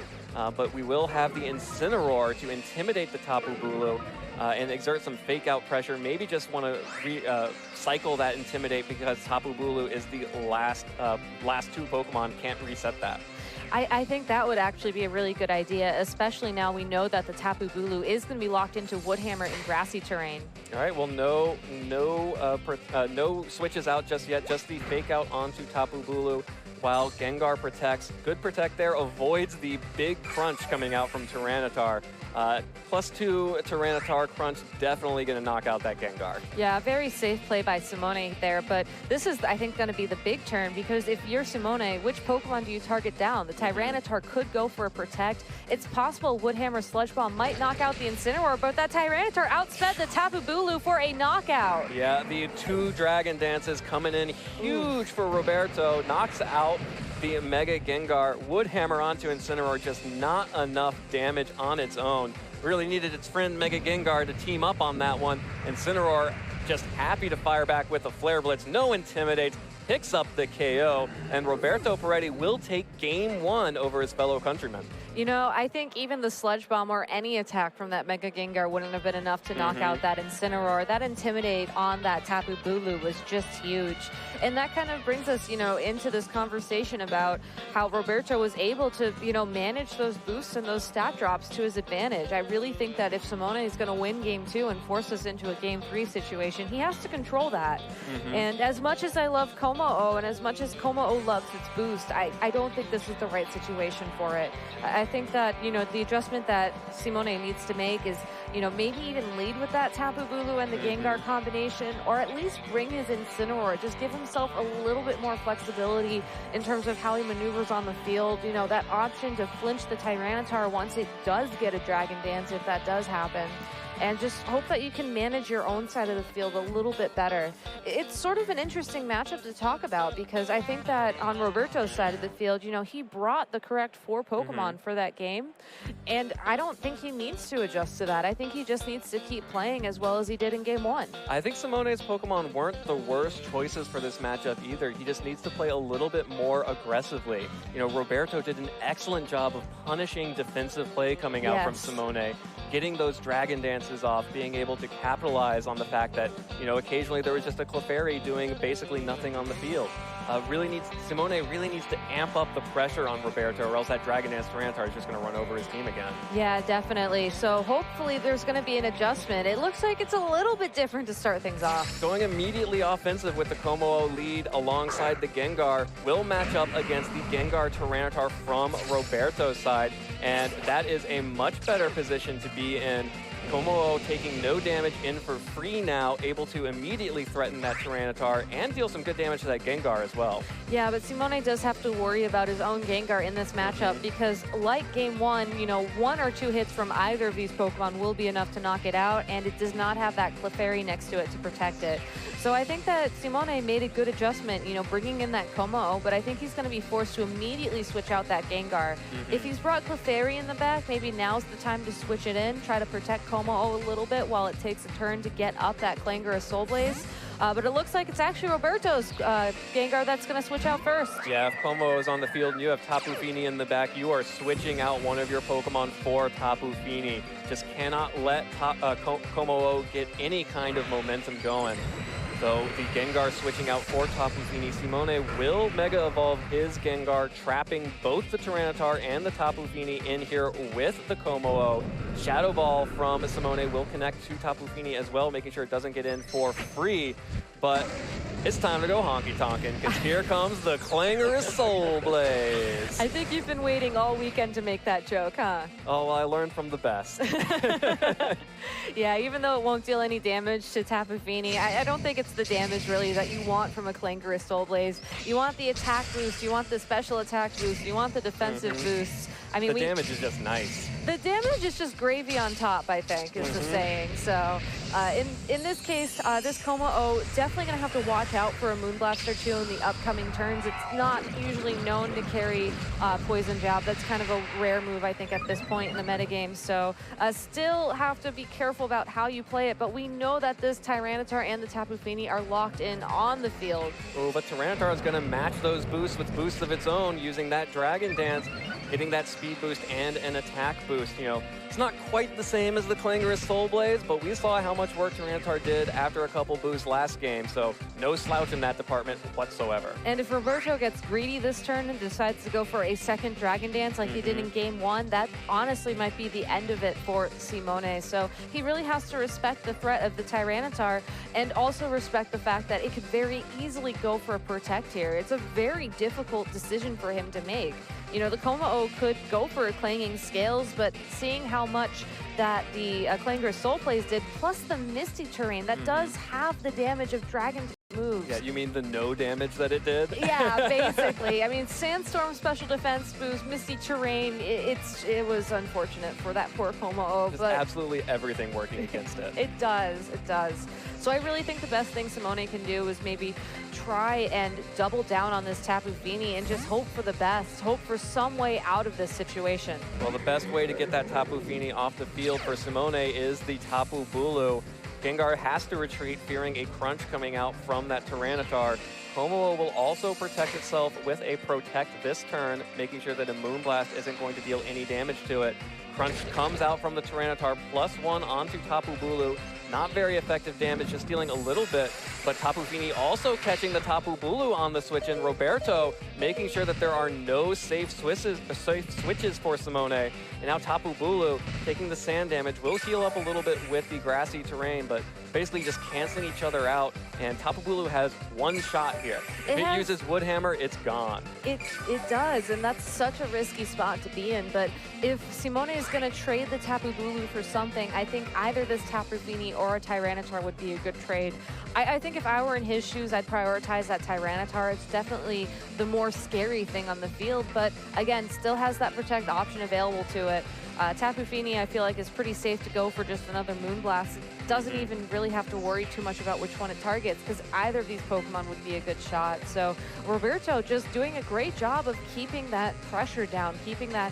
But we will have the Incineroar to intimidate the Tapu Bulu and exert some fake out pressure. Maybe just want to cycle that Intimidate because Tapu Bulu is the last two Pokemon, can't reset that. I think that would actually be a really good idea, especially now we know that the Tapu Bulu is going to be locked into Woodhammer in grassy terrain. All right, well, no switches out just yet, just the fake out onto Tapu Bulu while Gengar protects. Good protect there, avoids the big crunch coming out from Tyranitar. +2 Tyranitar crunch, definitely going to knock out that Gengar. Yeah, very safe play by Simone there, but this is, I think, going to be the big turn because if you're Simone, which Pokemon do you target down? The Tyranitar could go for a protect. It's possible Woodhammer Sludge Bomb might knock out the Incineroar, but that Tyranitar outsped the Tapu Bulu for a knockout. Yeah, the 2 Dragon Dances coming in huge for Roberto, knocks out the Mega Gengar. Woodhammer onto Incineroar, just not enough damage on its own. Really needed its friend Mega Gengar to team up on that one. Incineroar just happy to fire back with a Flare Blitz. No Intimidate, picks up the KO, and Roberto Peretti will take game 1 over his fellow countrymen. You know, I think even the Sludge Bomb or any attack from that Mega Gengar wouldn't have been enough to knock out that Incineroar. That Intimidate on that Tapu Bulu was just huge. And that kind of brings us, you know, into this conversation about how Roberto was able to, you know, manage those boosts and those stat drops to his advantage. I really think that if Simone is going to win game 2 and force us into a game 3 situation, he has to control that. And as much as I love Como-O and as much as Como-O loves its boost, I don't think this is the right situation for it. I think that, you know, the adjustment that Simone needs to make is, you know, maybe even lead with that Tapu Bulu and the Gengar combination, or at least bring his Incineroar. Just give himself a little bit more flexibility in terms of how he maneuvers on the field. You know, that option to flinch the Tyranitar once it does get a Dragon Dance, if that does happen. And just hope that you can manage your own side of the field a little bit better. It's sort of an interesting matchup to talk about because I think that on Roberto's side of the field, you know, he brought the correct 4 Pokemon for that game. And I don't think he needs to adjust to that. I think he just needs to keep playing as well as he did in game 1. I think Simone's Pokemon weren't the worst choices for this matchup either. He just needs to play a little bit more aggressively. You know, Roberto did an excellent job of punishing defensive play coming out from Simone, getting those Dragon Dances off, being able to capitalize on the fact that, you know, occasionally there was just a Clefairy doing basically nothing on the field. Simone really needs to amp up the pressure on Roberto, or else that Dragon Dance Tyranitar is just going to run over his team again. Yeah, definitely. So hopefully there's going to be an adjustment. It looks like it's a little bit different to start things off. Going immediately offensive with the Como-O lead alongside the Gengar will match up against the Gengar Tyranitar from Roberto's side, and that is a much better position to be in. Como-O taking no damage in for free now, able to immediately threaten that Tyranitar and deal some good damage to that Gengar as well. Yeah, but Simone does have to worry about his own Gengar in this matchup because like game 1, you know, 1 or 2 hits from either of these Pokemon will be enough to knock it out, and it does not have that Clefairy next to it to protect it. So I think that Simone made a good adjustment, you know, bringing in that Como-O, but I think he's going to be forced to immediately switch out that Gengar. If he's brought Clefairy in the back, maybe now's the time to switch it in, try to protect Como-O a little bit while it takes a turn to get up that Clangorous Soul Blaze. But it looks like it's actually Roberto's Gengar that's going to switch out first. Yeah, if Como is on the field and you have Tapu Fini in the back, you are switching out one of your Pokemon for Tapu Fini. Just cannot let Como get any kind of momentum going. So the Gengar switching out for Tapu Fini. Simone will Mega Evolve his Gengar, trapping both the Tyranitar and the Tapu Fini in here with the Como-O. Shadow Ball from Simone will connect to Tapu Fini as well, making sure it doesn't get in for free. But it's time to go honky-tonkin', because here comes the Clangorous Soul Blaze. I think you've been waiting all weekend to make that joke, huh? Oh, well, I learned from the best. Yeah, even though it won't deal any damage to Tapu Fini, I don't think it's the damage really that you want from a Clangorous Soul Blaze. You want the attack boost, you want the special attack boost, you want the defensive boosts. I mean, the damage is just nice. The damage is just gravy on top, I think, is the saying. So in this case, this Como-O definitely going to have to watch out for a Moonblast or two in the upcoming turns. It's not usually known to carry Poison Jab. That's kind of a rare move, I think, at this point in the metagame. So still have to be careful about how you play it. But we know that this Tyranitar and the Tapu Fini are locked in on the field. Oh, but Tyranitar is going to match those boosts with boosts of its own using that Dragon Dance, getting that speed boost and an attack boost. You know, it's not quite the same as the Clangorous Soul Blaze, but we saw how much work Tyranitar did after a couple boosts last game, so no slouch in that department whatsoever. And if Roberto gets greedy this turn and decides to go for a second Dragon Dance like he did in Game 1, that honestly might be the end of it for Simone. So he really has to respect the threat of the Tyranitar and also respect the fact that it could very easily go for a Protect here. It's a very difficult decision for him to make. You know, the Como-O could go for a Clanging Scales, but seeing how much that the Clangorous Soul Blaze did, plus the Misty Terrain, that does have the damage of Dragon moves. Yeah, you mean the no damage that it did? Yeah, basically. I mean, Sandstorm special defense boost, Misty Terrain, it was unfortunate for that poor Como-O. Just but absolutely everything working against it. It does, it does. So I really think the best thing Simone can do is maybe try and double down on this Tapu Fini and just hope for the best, hope for some way out of this situation. Well, the best way to get that Tapu Fini off the field for Simone is the Tapu Bulu. Gengar has to retreat, fearing a crunch coming out from that Tyranitar. Como-O will also protect itself with a Protect this turn, making sure that a Moonblast isn't going to deal any damage to it. Crunch comes out from the Tyranitar, +1 onto Tapu Bulu. Not very effective damage, just dealing a little bit, but Tapu Fini also catching the Tapu Bulu on the switch, and Roberto making sure that there are no safe switches for Simone. And now Tapu Bulu taking the sand damage, will heal up a little bit with the grassy terrain, but basically just canceling each other out, and Tapu Bulu has one shot here. If it uses Wood Hammer, it's gone. It does, and that's such a risky spot to be in, but if Simone is going to trade the Tapu Bulu for something, I think either this Tapu Fini or a Tyranitar would be a good trade. I think if I were in his shoes, I'd prioritize that Tyranitar. It's definitely the more scary thing on the field, but again, still has that Protect option available to it. Tapu Fini, I feel like, is pretty safe to go for just another Moonblast. It doesn't even really have to worry too much about which one it targets, because either of these Pokemon would be a good shot. So Roberto just doing a great job of keeping that pressure down, keeping that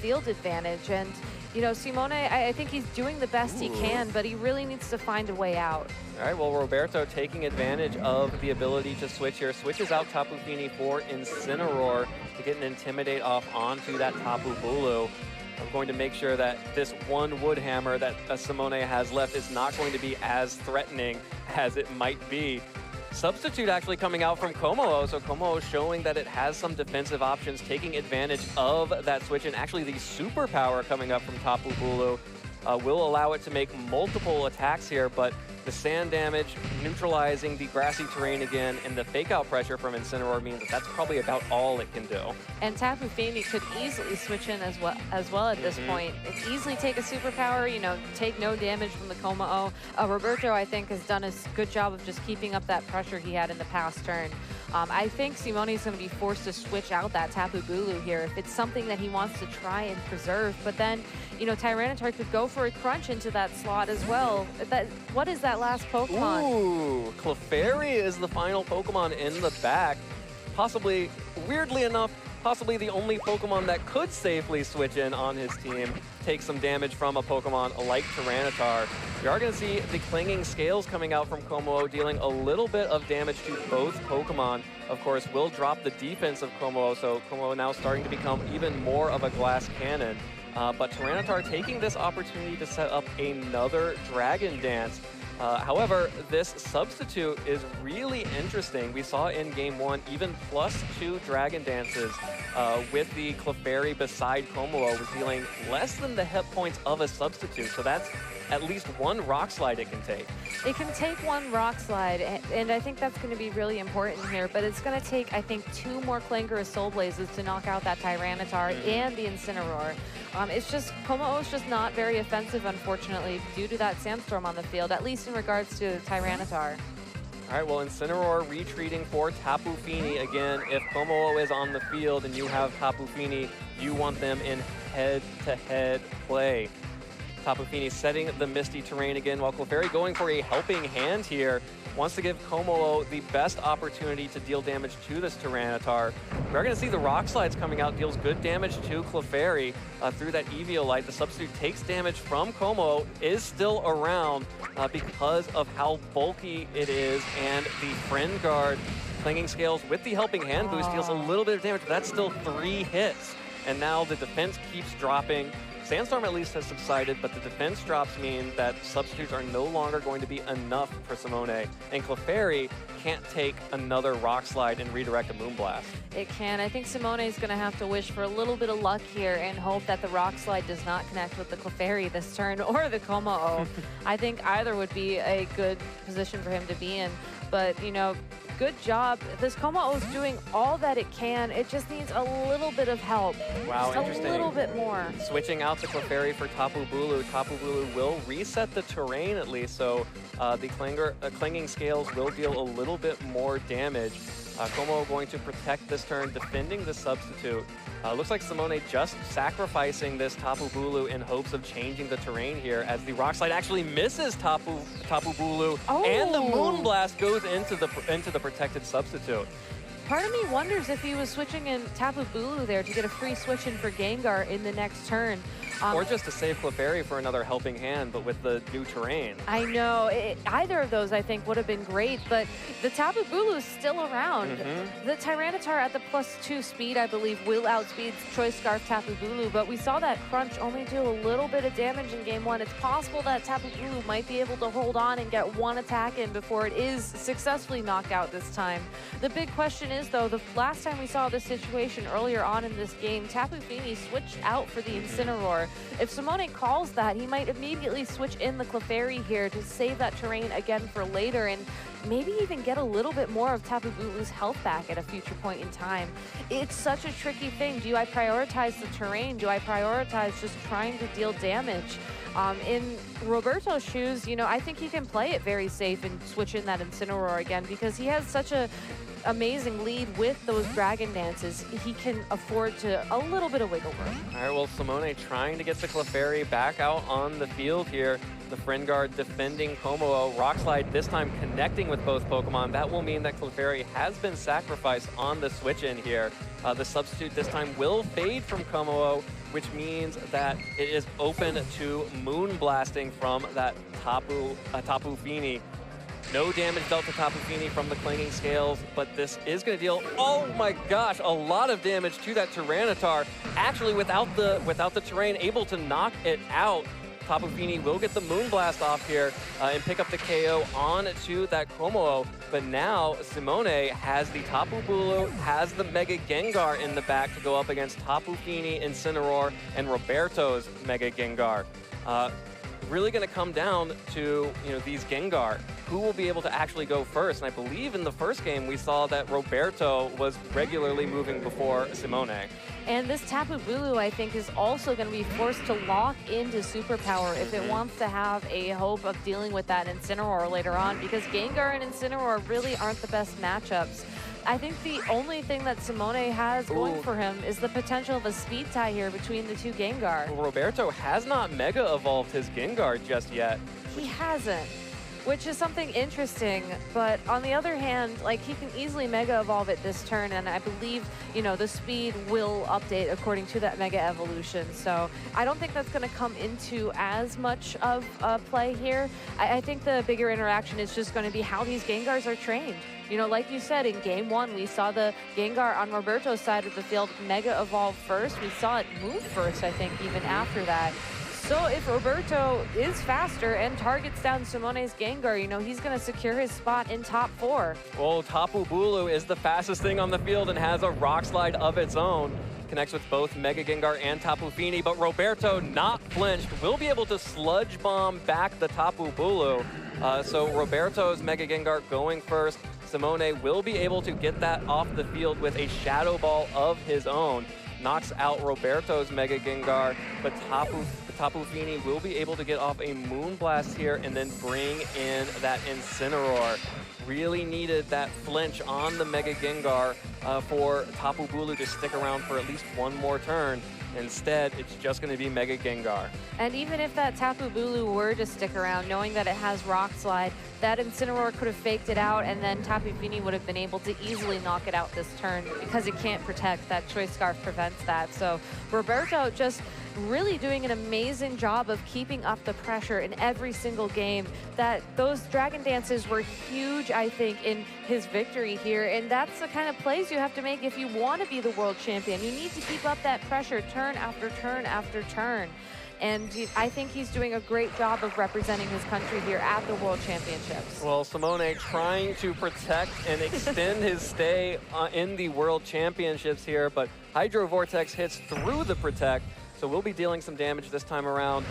field advantage. And, you know, Simone, I think he's doing the best he can, but he really needs to find a way out. All right, well, Roberto taking advantage of the ability to switch here, switches out Tapu Fini for Incineroar to get an Intimidate off onto that Tapu Bulu. I'm going to make sure that this one Wood Hammer that Simone has left is not going to be as threatening as it might be. Substitute actually coming out from Como-O, so Como-O showing that it has some defensive options, taking advantage of that switch, and actually the superpower coming up from Tapu Bulu will allow it to make multiple attacks here, but the sand damage neutralizing the grassy terrain again, and the fake out pressure from Incineroar means that that's probably about all it can do. And Tapu Fini could easily switch in as well at this point. It easily take a superpower, you know, take no damage from the Como-O. Roberto, I think, has done a good job of just keeping up that pressure he had in the past turn. I think Simone is going to be forced to switch out that Tapu Bulu here if it's something that he wants to try and preserve. But then, you know, Tyranitar could go for a crunch into that slot as well. What is that last Pokemon? Ooh, Clefairy is the final Pokemon in the back. Possibly, weirdly enough, possibly the only Pokemon that could safely switch in on his team, take some damage from a Pokemon like Tyranitar. We are going to see the Clanging Scales coming out from Como-O, dealing a little bit of damage to both Pokemon. Of course, will drop the defense of Como-O, so Como-O now starting to become even more of a glass cannon. But Tyranitar taking this opportunity to set up another Dragon Dance. However, this substitute is really interesting. We saw in Game 1 even +2 Dragon Dances with the Clefairy beside Como-O was dealing less than the hit points of a substitute. So that's at least one rock slide it can take. It can take one rock slide, and I think that's going to be really important here, but it's going to take, I think, 2 more Clangorous Soul Blazes to knock out that Tyranitar and the Incineroar. It's just, Como is just not very offensive, unfortunately, due to that Sandstorm on the field, at least in regards to Tyranitar. All right, well, Incineroar retreating for Tapu Fini. Again, if Como is on the field and you have Tapu Fini, you want them in head-to-head play. Tapu Fini setting the Misty Terrain again, while Clefairy going for a helping hand here. Wants to give Como the best opportunity to deal damage to this Tyranitar. We're going to see the Rock Slides coming out, deals good damage to Clefairy through that Eviolite. The substitute takes damage from Como, is still around because of how bulky it is, and the Friend Guard Clinging Scales with the Helping Hand boost deals a little bit of damage, but that's still 3 hits. And now the defense keeps dropping. Sandstorm at least has subsided, but the defense drops mean that substitutes are no longer going to be enough for Simone. And Clefairy can't take another Rock Slide and redirect a Moonblast. It can. I think Simone is going to have to wish for a little bit of luck here and hope that the Rock Slide does not connect with the Clefairy this turn or the Como. I think either would be a good position for him to be in. But, you know, good job. This Como is doing all that it can. It just needs a little bit of help. Wow, just interesting. a little bit more. Switching out the Clefairy for Tapu Bulu. Tapu Bulu will reset the terrain at least, so the Clinging Scales will deal a little bit more damage. Como going to protect this turn, defending the substitute. Looks like Simone just sacrificing this Tapu Bulu in hopes of changing the terrain here, as the Rock Slide actually misses Tapu Bulu, and the Moonblast goes into the protected substitute. Part of me wonders if he was switching in Tapu Bulu there to get a free switch in for Gengar in the next turn. Or just to save Clefairy for another helping hand, but with the new terrain. I know. Either of those, I think, would have been great, but the Tapu Bulu is still around. The Tyranitar at the +2 speed, I believe, will outspeed Choice Scarf Tapu Bulu, but we saw that Crunch only do a little bit of damage in Game 1. It's possible that Tapu Bulu might be able to hold on and get one attack in before it is successfully knocked out this time. The big question is, though, the last time we saw this situation earlier on in this game, Tapu Fini switched out for the Incineroar. If Simone calls that, he might immediately switch in the Clefairy here to save that terrain again for later and maybe even get a little bit more of Tapu Bulu's health back at a future point in time. It's such a tricky thing. Do I prioritize the terrain? Do I prioritize just trying to deal damage? In Roberto's shoes, you know, I think he can play it very safe and switch in that Incineroar again because he has such a amazing lead with those Dragon Dances. He can afford to a little bit of wiggle room. All right, well, Simone trying to get the Clefairy back out on the field here. The Friend Guard defending Como. Rock Slide this time connecting with both Pokemon. That will mean that Clefairy has been sacrificed on the switch in here. The substitute this time will fade from Como, which means that it is open to Moonblasting from that Tapu Fini. No damage dealt to Tapu Fini from the Clinging Scales, but this is going to deal, oh my gosh, a lot of damage to that Tyranitar. Actually, without the terrain, able to knock it out. Tapu Fini will get the Moonblast off here and pick up the KO on to that Como. But now Simone has the Tapu Bulu, has the Mega Gengar in the back to go up against Tapu Fini, Incineroar, and Roberto's Mega Gengar. Really going to come down to, you know, these Gengar. Who will be able to actually go first? And I believe in the first game we saw that Roberto was regularly moving before Simone. And this Tapu Bulu, I think, is also going to be forced to lock into Superpower if it wants to have a hope of dealing with that Incineroar later on, because Gengar and Incineroar really aren't the best matchups. I think the only thing that Simone has going for him is the potential of a speed tie here between the two Gengar. Well, Roberto has not Mega Evolved his Gengar just yet. He hasn't, which is something interesting. But on the other hand, like, he can easily Mega Evolve it this turn, and I believe, you know, the speed will update according to that Mega Evolution. So I don't think that's going to come into as much of a play here. I think the bigger interaction is just going to be how these Gengars are trained. You know, like you said, in Game 1, we saw the Gengar on Roberto's side of the field Mega Evolve first. We saw it move first, I think, even after that. So if Roberto is faster and targets down Simone's Gengar, you know, he's going to secure his spot in top 4. Well, Tapu Bulu is the fastest thing on the field and has a Rock Slide of its own. connects with both Mega Gengar and Tapu Fini, but Roberto, not flinched, will be able to Sludge Bomb back the Tapu Bulu. So Roberto's Mega Gengar going first. Simone will be able to get that off the field with a Shadow Ball of his own. Knocks out Roberto's Mega Gengar, but Tapu Fini will be able to get off a Moonblast here and then bring in that Incineroar. Really needed that flinch on the Mega Gengar for Tapu Bulu to stick around for at least one more turn. Instead, it's just going to be Mega Gengar. And even if that Tapu Bulu were to stick around, knowing that it has Rock Slide, that Incineroar could have faked it out, and then Tapu Fini would have been able to easily knock it out this turn because it can't protect. That Choice Scarf prevents that. So Roberto just really doing an amazing job of keeping up the pressure in every single game. Those Dragon Dances were huge, I think, in his victory here, and that's the kind of plays you have to make if you want to be the world champion. You need to keep up that pressure turn after turn after turn. And I think he's doing a great job of representing his country here at the World Championships. Well, Simone trying to protect and extend his stay in the World Championships here, but Hydro Vortex hits through the protect, so we'll be dealing some damage this time around.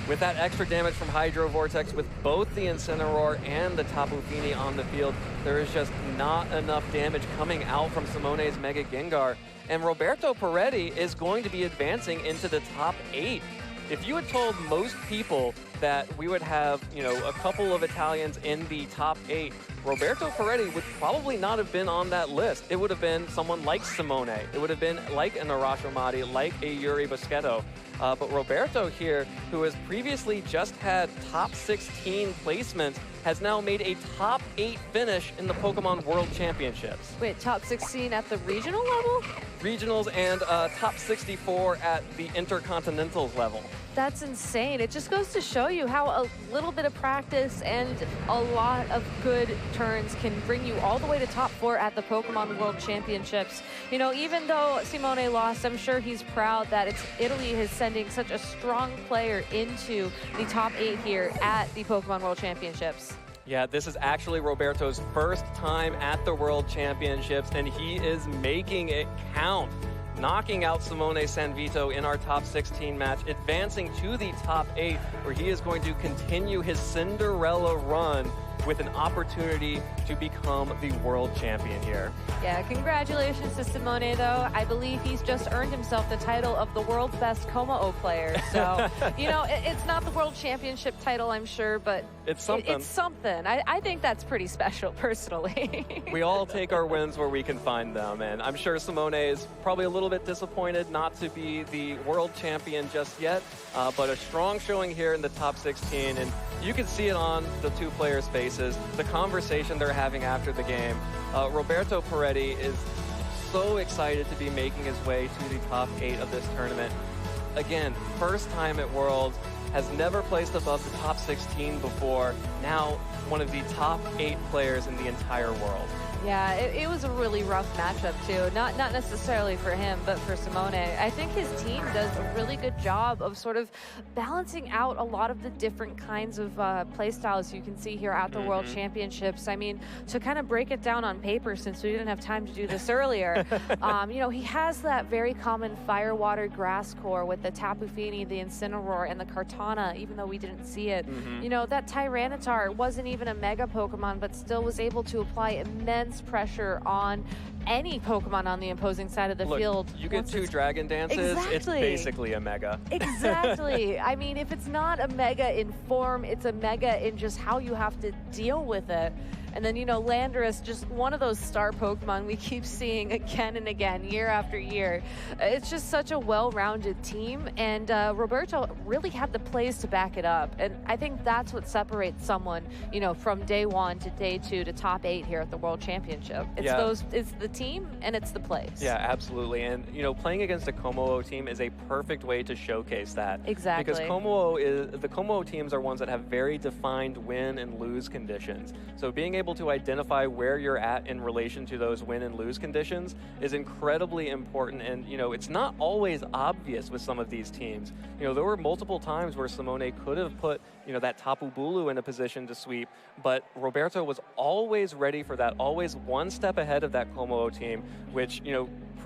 With that extra damage from Hydro Vortex, with both the Incineroar and the Tapu Fini on the field, there is just not enough damage coming out from Simone's Mega Gengar. And Roberto Peretti is going to be advancing into the top 8. If you had told most people that we would have, a couple of Italians in the top 8, Roberto Peretti would probably not have been on that list. It would have been someone like Simone. It would have been like an Arashi Madi, like a Yuri Boschetto. But Roberto here, who has previously just had top 16 placements, has now made a top 8 finish in the Pokemon World Championships. Wait, top 16 at the regional level? Regionals and top 64 at the Intercontinentals level. That's insane. It just goes to show you how a little bit of practice and a lot of good turns can bring you all the way to top 4 at the Pokemon World Championships. Even though Simone lost, I'm sure he's proud that Italy is sending such a strong player into the top 8 here at the Pokemon World Championships. Yeah, this is actually Roberto's first time at the World Championships, and he is making it count. Knocking out Simone Sanvito in our top 16 match, advancing to the top 8, where he is going to continue his Cinderella run with an opportunity to become the world champion here. Yeah, congratulations to Simone, though. I believe he's just earned himself the title of the world's best Como-O player. So, it's not the world championship title, I'm sure, but it's something. It's something. I think that's pretty special, personally. We all take our wins where we can find them, and I'm sure Simone is probably a little bit disappointed not to be the world champion just yet, but a strong showing here in the top 16, and you can see it on the two players' faces, the conversation they're having after the game. Roberto Peretti is so excited to be making his way to the top 8 of this tournament. Again, first time at Worlds, has never placed above the top 16 before, now one of the top 8 players in the entire world. Yeah, it was a really rough matchup, too. Not necessarily for him, but for Simone. I think his team does a really good job of sort of balancing out a lot of the different kinds of play styles you can see here at the World Championships. I mean, to kind of break it down on paper, since we didn't have time to do this earlier, he has that very common fire, water, grass core with the Tapu Fini, the Incineroar, and the Kartana, even though we didn't see it. That Tyranitar wasn't even a Mega Pokemon, but still was able to apply immense pressure on any Pokemon on the opposing side of the field. You get 2 Dragon Dances, it's basically a Mega. Exactly. I mean, if it's not a Mega in form, it's a Mega in just how you have to deal with it. And then, Landorus, just one of those star Pokemon we keep seeing again and again, year after year. It's just such a well-rounded team, and Roberto really had the plays to back it up. And I think that's what separates someone, from day 1 to day 2 to top 8 here at the World Championship. It's the team and it's the plays. Yeah, absolutely. And, playing against a Como-O team is a perfect way to showcase that. Exactly. Because the Como-O teams are ones that have very defined win and lose conditions. So being able to identify where you're at in relation to those win and lose conditions is incredibly important, and it's not always obvious with some of these teams. There were multiple times where Simone could have put that Tapu Bulu in a position to sweep, but Roberto was always ready for that, always one step ahead of that Como-O team, which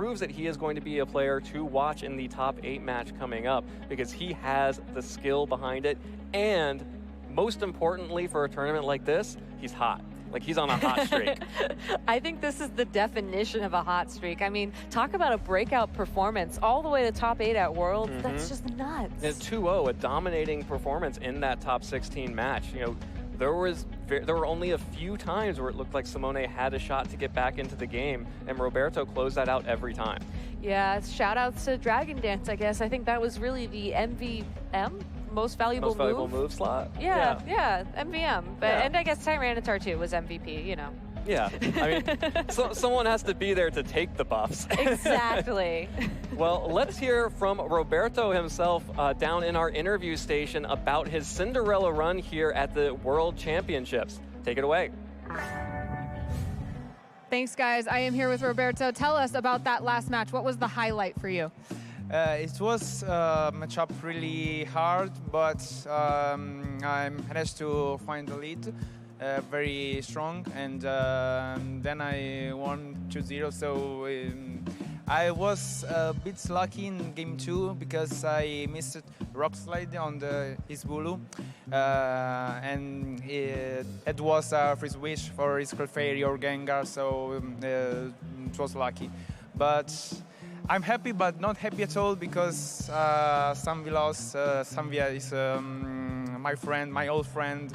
proves that he is going to be a player to watch in the top 8 match coming up because he has the skill behind it. And most importantly for a tournament like this, he's hot. Like, he's on a hot streak. I think this is the definition of a hot streak. I mean, talk about a breakout performance all the way to top 8 at Worlds. That's just nuts. It's 2-0, a dominating performance in that top 16 match. You know, there were only a few times where it looked like Simone had a shot to get back into the game, and Roberto closed that out every time. Yeah, shout outs to Dragon Dance, I guess. I think that was really the MVM. Most valuable move slot? Yeah, MVM. But and I guess Tyranitar too was MVP, you know. Yeah, I mean, someone has to be there to take the buffs. Exactly. Well, let's hear from Roberto himself down in our interview station about his Cinderella run here at the World Championships. Take it away. Thanks, guys. I am here with Roberto. Tell us about that last match. What was the highlight for you? It was a matchup really hard, but I managed to find the lead very strong, and then I won 2-0. So I was a bit lucky in game 2 because I missed rock slide on his Bulu, and it was a free switch for his Clefairy or Gengar, so it was lucky. But I'm happy, but not happy at all because Samvi lost. Samvi is my friend, my old friend.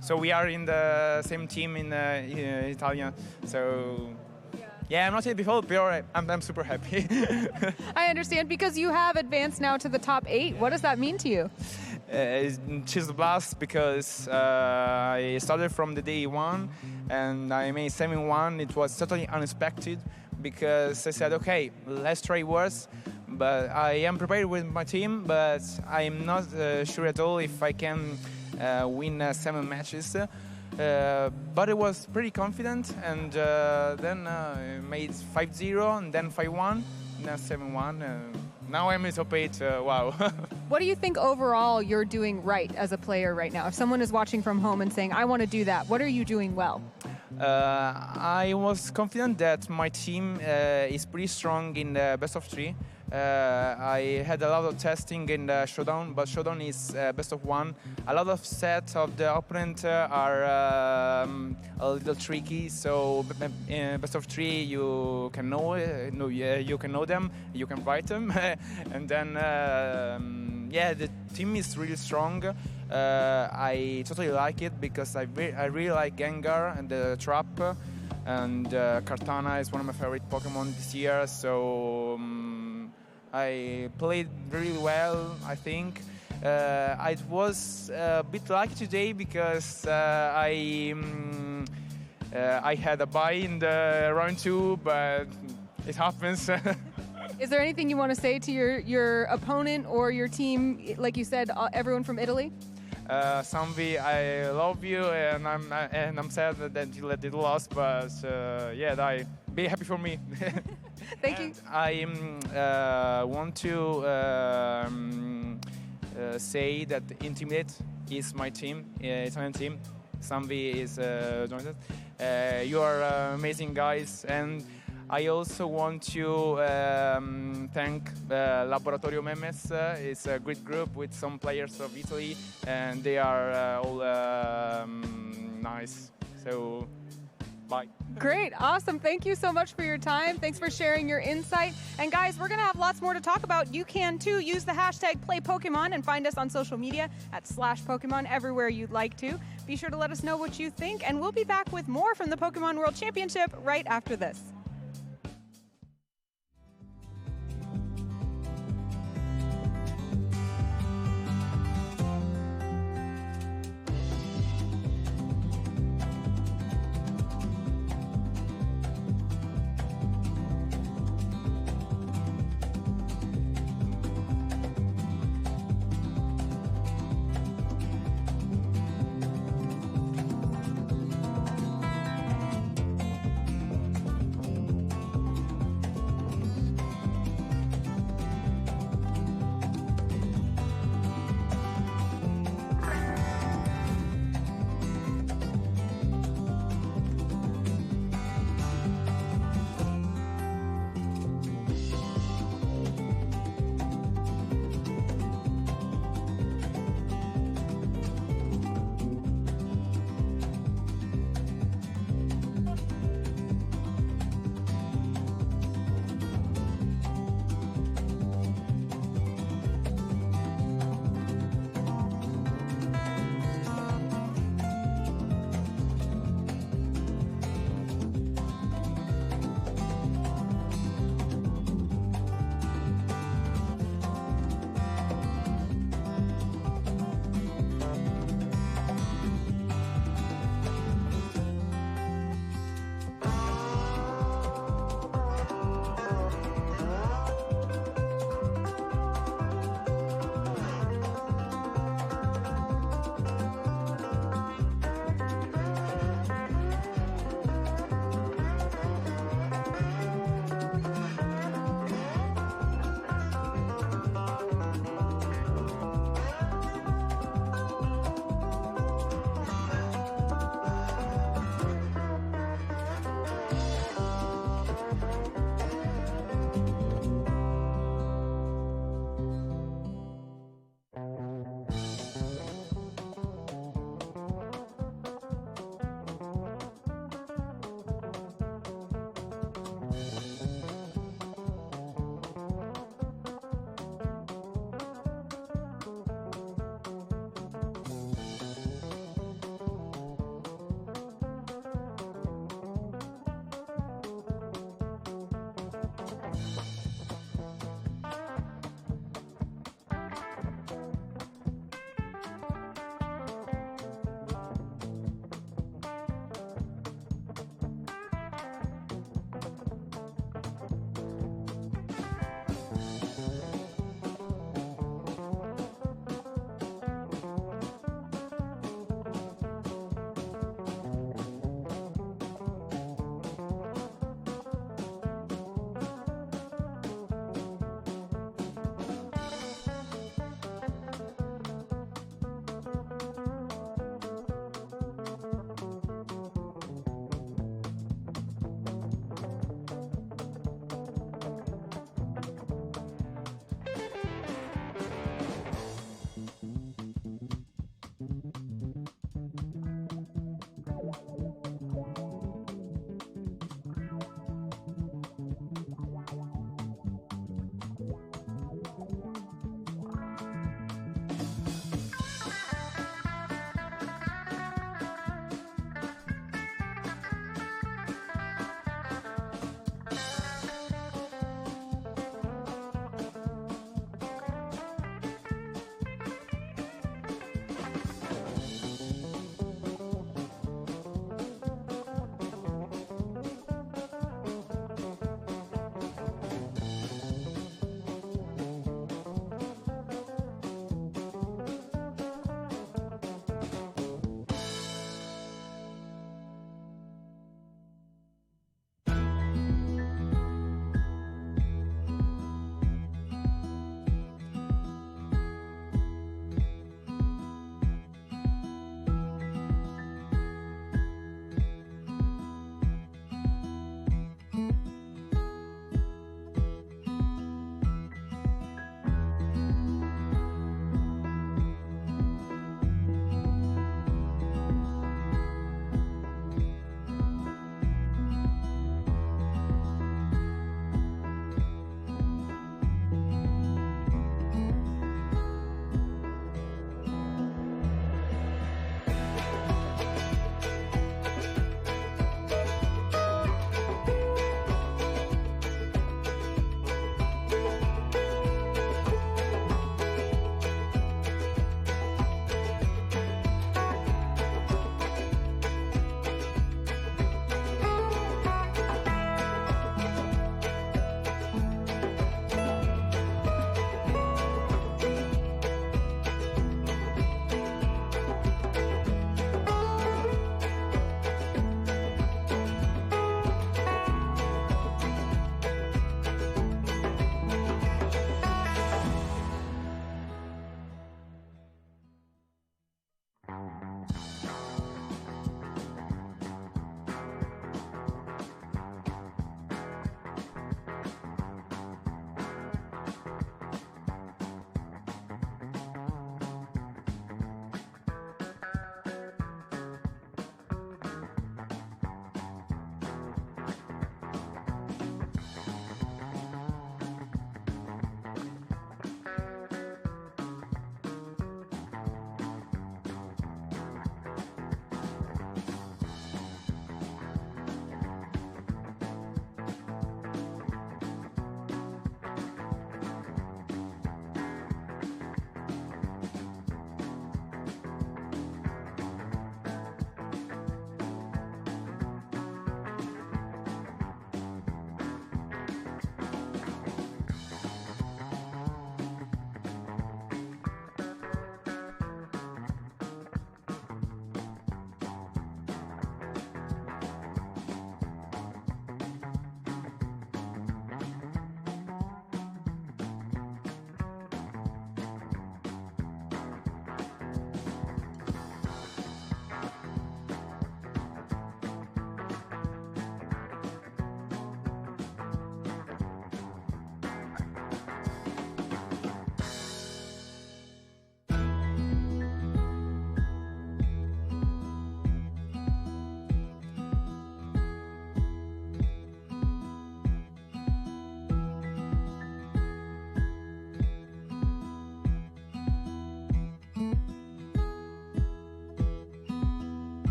So we are in the same team in Italian. So yeah, I'm not happy before, but I'm super happy. I understand because you have advanced now to the top 8. What does that mean to you? It's a blast because I started from the day 1 and I made 7-1. It was totally unexpected, because I said, okay, let's try worse, but I am prepared with my team, but I'm not sure at all if I can win 7 matches. But it was pretty confident, and then I made 5-0, and then 5-1, now 7-1. Now I'm in top 8, wow. What do you think overall you're doing right as a player right now? If someone is watching from home and saying, I want to do that, what are you doing well? I was confident that my team is pretty strong in the best of 3. I had a lot of testing in the showdown, but showdown is best of 1. A lot of sets of the opponent are a little tricky, so in best of 3 you can you can know them, you can write them, and then the team is really strong. I totally like it because I really like Gengar and the Trap, and Kartana is one of my favorite Pokemon this year, so I played really well, I think. I was a bit lucky today because I had a bye in the round 2, but it happens. Is there anything you want to say to your opponent or your team? Like you said, everyone from Italy? Samvi, I love you, and I'm sad that you lost, but be happy for me. Thank you. I want to say that Intimidate is my team, Italian team. Samvi is joined. You are amazing guys, and I also want to thank Laboratorio Memes. It's a great group with some players of Italy, and they are all nice. So, bye. Great, awesome. Thank you so much for your time. Thanks for sharing your insight. And guys, we're going to have lots more to talk about. You can too. Use the hashtag #PlayPokemon and find us on social media at /Pokemon everywhere you'd like to. Be sure to let us know what you think, and we'll be back with more from the Pokemon World Championship right after this.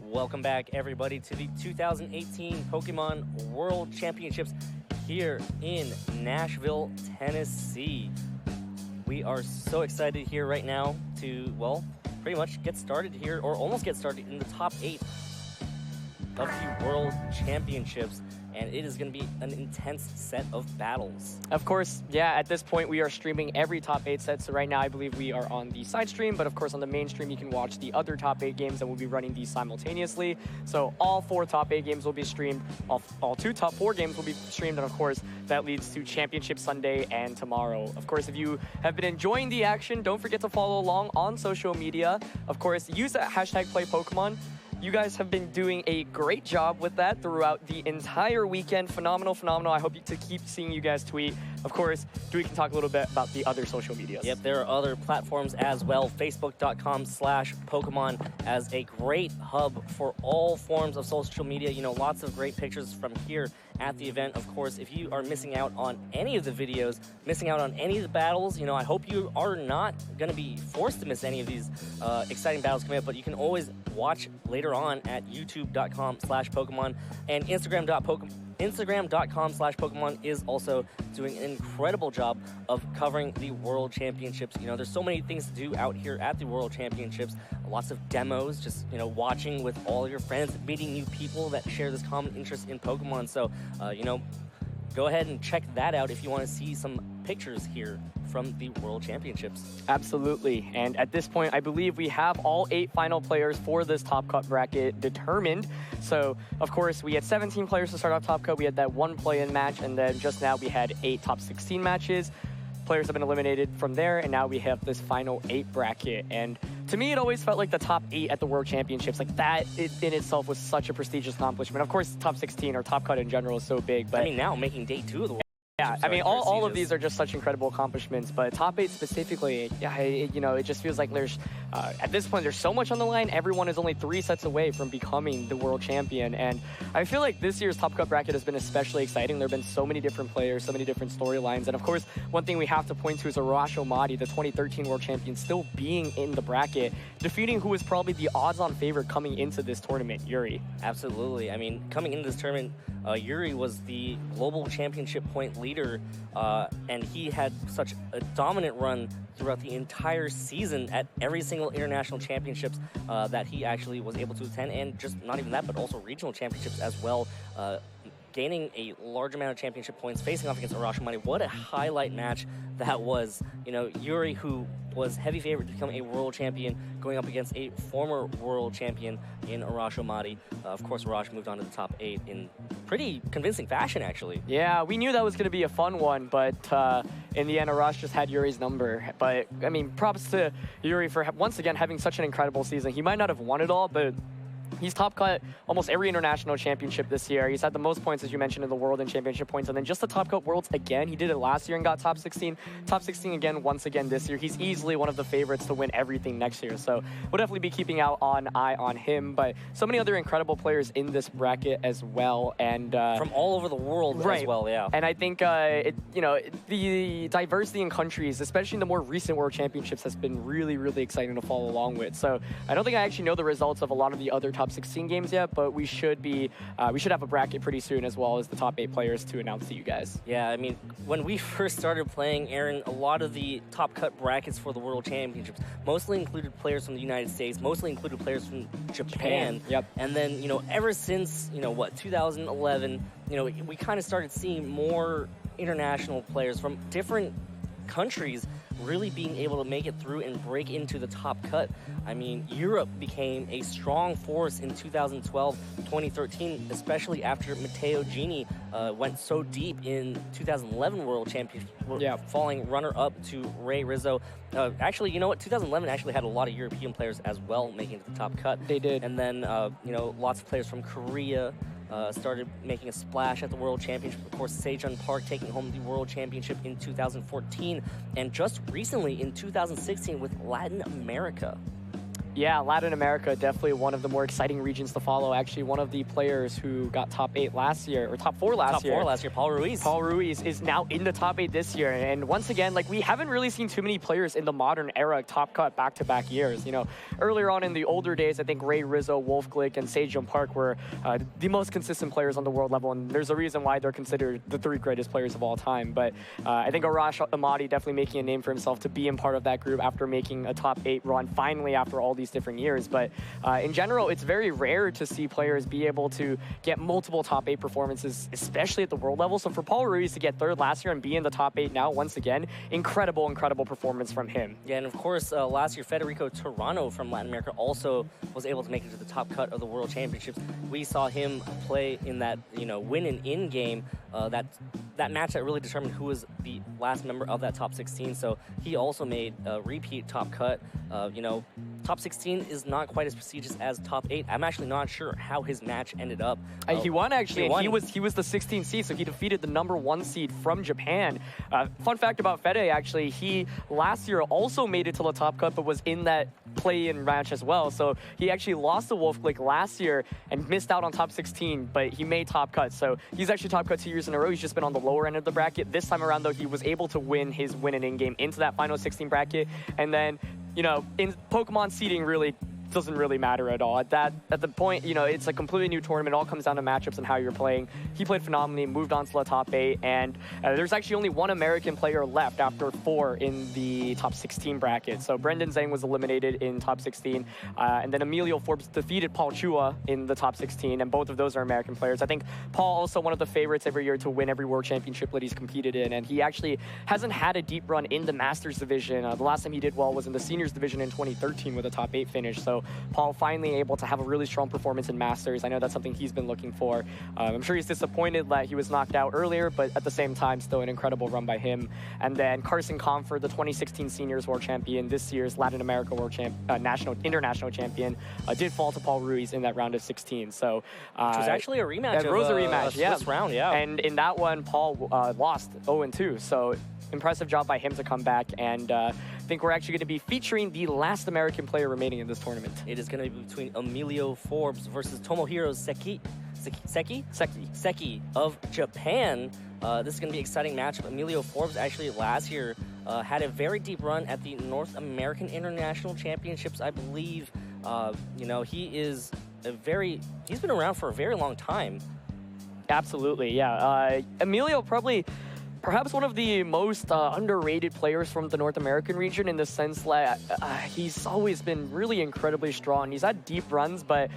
Welcome back, everybody, to the 2018 Pokemon World Championships here in Nashville, Tennessee. We are so excited here right now to, well, pretty much get started here, or almost get started in the top 8 of the World Championships. And it is going to be an intense set of battles. Of course, yeah, at this point, we are streaming every top 8 set. So right now, I believe we are on the side stream, but of course, on the main stream, you can watch the other top 8 games, and we'll be running these simultaneously. So all 4 top 8 games will be streamed. All 2 top 4 games will be streamed, and of course, that leads to Championship Sunday and tomorrow. Of course, if you have been enjoying the action, don't forget to follow along on social media. Of course, use that hashtag #PlayPokemon. You guys have been doing a great job with that throughout the entire weekend. Phenomenal, phenomenal. I hope to keep seeing you guys tweet. Of course, we can talk a little bit about the other social medias. Yep, there are other platforms as well. Facebook.com/Pokemon as a great hub for all forms of social media. You know, lots of great pictures from here at the event. Of course, if you are missing out on any of the videos, missing out on any of the battles, you know, I hope you are not going to be forced to miss any of these exciting battles coming up, but you can always watch later on at youtube.com/Pokemon and Instagram.com/Pokemon is also doing an incredible job of covering the World Championships. You know, there's so many things to do out here at the World Championships. Lots of demos, just, you know, watching with all your friends, meeting new people that share this common interest in Pokemon. So, you know, go ahead and check that out if you want to see some pictures here from the World Championships. Absolutely. And at this point, I believe we have all 8 final players for this Top Cut bracket determined. So, of course, we had 17 players to start off Top Cut. We had that 1 play-in match, and then just now we had 8 top 16 matches. Players have been eliminated from there, and now we have this final 8 bracket. And to me, it always felt like the top 8 at the World Championships. Like, that in itself was such a prestigious accomplishment. Of course, top 16 or Top Cut in general is so big, but I mean, now making day 2 of the World. Yeah, I mean, all of these are just such incredible accomplishments, but top 8 specifically, yeah, you know, it just feels like there's, at this point, there's so much on the line. Everyone is only 3 sets away from becoming the world champion, and I feel like this year's Top Cut bracket has been especially exciting. There have been so many different players, so many different storylines, and of course, one thing we have to point to is Arash Madi, the 2013 world champion, still being in the bracket, defeating who is probably the odds-on favorite coming into this tournament, Yuri. Absolutely. I mean, coming into this tournament, Yuri was the global championship point leader, and he had such a dominant run throughout the entire season at every single international championships that he actually was able to attend, and just not even that, but also regional championships as well. Gaining a large amount of championship points, facing off against Arash Madi. What a highlight match that was. You know, Yuri, who was heavy favorite to become a world champion, going up against a former world champion in Arash Madi. Of course, Arash moved on to the top 8 in pretty convincing fashion, actually. Yeah, we knew that was going to be a fun one, but in the end, Arash just had Yuri's number. But, I mean, props to Yuri for, once again, having such an incredible season. He might not have won it all, but he's top cut almost every international championship this year. He's had the most points, as you mentioned, in the world and championship points. And then just the top cut worlds again. He did it last year and got top 16. Top 16 again, once again this year. He's easily one of the favorites to win everything next year. So we'll definitely be keeping an eye on him. But so many other incredible players in this bracket as well. And from all over the world as well, yeah. And I think, you know, the diversity in countries, especially in the more recent world championships, has been really, really exciting to follow along with. So I don't think I actually know the results of a lot of the other top 16 games yet, but we should have a bracket pretty soon, as well as the top 8 players to announce to you guys. Yeah, I mean, when we first started playing, Aaron, a lot of the top cut brackets for the World Championships mostly included players from the United States, mostly included players from Japan. Yep. And then, you know, ever since, you know, 2011, you know, we kind of started seeing more international players from different countries really being able to make it through and break into the top cut. I mean, Europe became a strong force in 2012, 2013, especially after Matteo Gini went so deep in 2011 World Championship, falling runner-up to Ray Rizzo. Actually, you know what? 2011 actually had a lot of European players as well making it to the top cut. They did. And then, you know, lots of players from Korea started making a splash at the World Championship. Of course, Sejun Park taking home the World Championship in 2014, and just recently in 2016 with Latin America. Yeah, Latin America, definitely one of the more exciting regions to follow. Actually, one of the players who got top 8 last year, or top 4 last year. Top 4 last year, Paul Ruiz. Paul Ruiz is now in the top 8 this year. And once again, like, we haven't really seen too many players in the modern era top cut back-to-back years. You know, earlier on in the older days, I think Ray Rizzo, Wolf Glick, and Sejong Park were the most consistent players on the world level. And there's a reason why they're considered the 3 greatest players of all time. But I think Arash Amadi definitely making a name for himself to be in part of that group after making a top 8 run finally after all these different years. But in general, it's very rare to see players be able to get multiple top 8 performances, especially at the world level. So for Paul Ruiz to get 3rd last year and be in the top 8 now, once again, incredible performance from him. Yeah, and of course, last year, Federico Toronto from Latin America also was able to make it to the top cut of the World Championships. We saw him play in that, win and in game, that match that really determined who was the last member of that top 16. So he also made a repeat top cut. Top 16 is not quite as prestigious as top 8. I'm actually not sure how his match ended up. He won, actually. He was the 16th seed, so he defeated the number 1 seed from Japan. Fun fact about Fede, actually, he last year also made it to the top cut, but was in that play-in match as well. So he actually lost to Wolf Glick last year and missed out on top 16, but he made top cut. So he's actually top cut 2 years in a row. He's just been on the lower end of the bracket. This time around, though, he was able to win his win and in game into that final 16 bracket. And then, in Pokemon seeding really doesn't really matter at all. At the point, it's a completely new tournament. It all comes down to matchups and how you're playing. He played phenomenally, moved on to the top 8, and there's actually only 1 American player left after 4 in the top 16 bracket. So Brendan Zhang was eliminated in top 16, and then Emilio Forbes defeated Paul Chua in the top 16, and both of those are American players. I think Paul also one of the favorites every year to win every World Championship that he's competed in, and he actually hasn't had a deep run in the Masters division. The last time he did well was in the Seniors division in 2013 with a top 8 finish. So Paul finally able to have a really strong performance in Masters. I know that's something he's been looking for. I'm sure he's disappointed that he was knocked out earlier, but at the same time, still an incredible run by him. And then Carson Comfort, the 2016 Seniors World Champion, this year's Latin America World International Champion, did fall to Paul Ruiz in that round of 16. So which was actually a rematch. It was a rematch, yeah. This round, yeah. And in that one, Paul lost 0-2. So impressive job by him to come back, and I think we're actually going to be featuring the last American player remaining in this tournament. It is going to be between Emilio Forbes versus Tomohiro Seki of Japan. This is going to be an exciting matchup. Emilio Forbes actually last year had a very deep run at the North American International Championships, I believe. He's been around for a very long time. Absolutely, yeah. Emilio perhaps one of the most underrated players from the North American region, in the sense that he's always been really incredibly strong. He's had deep runs, but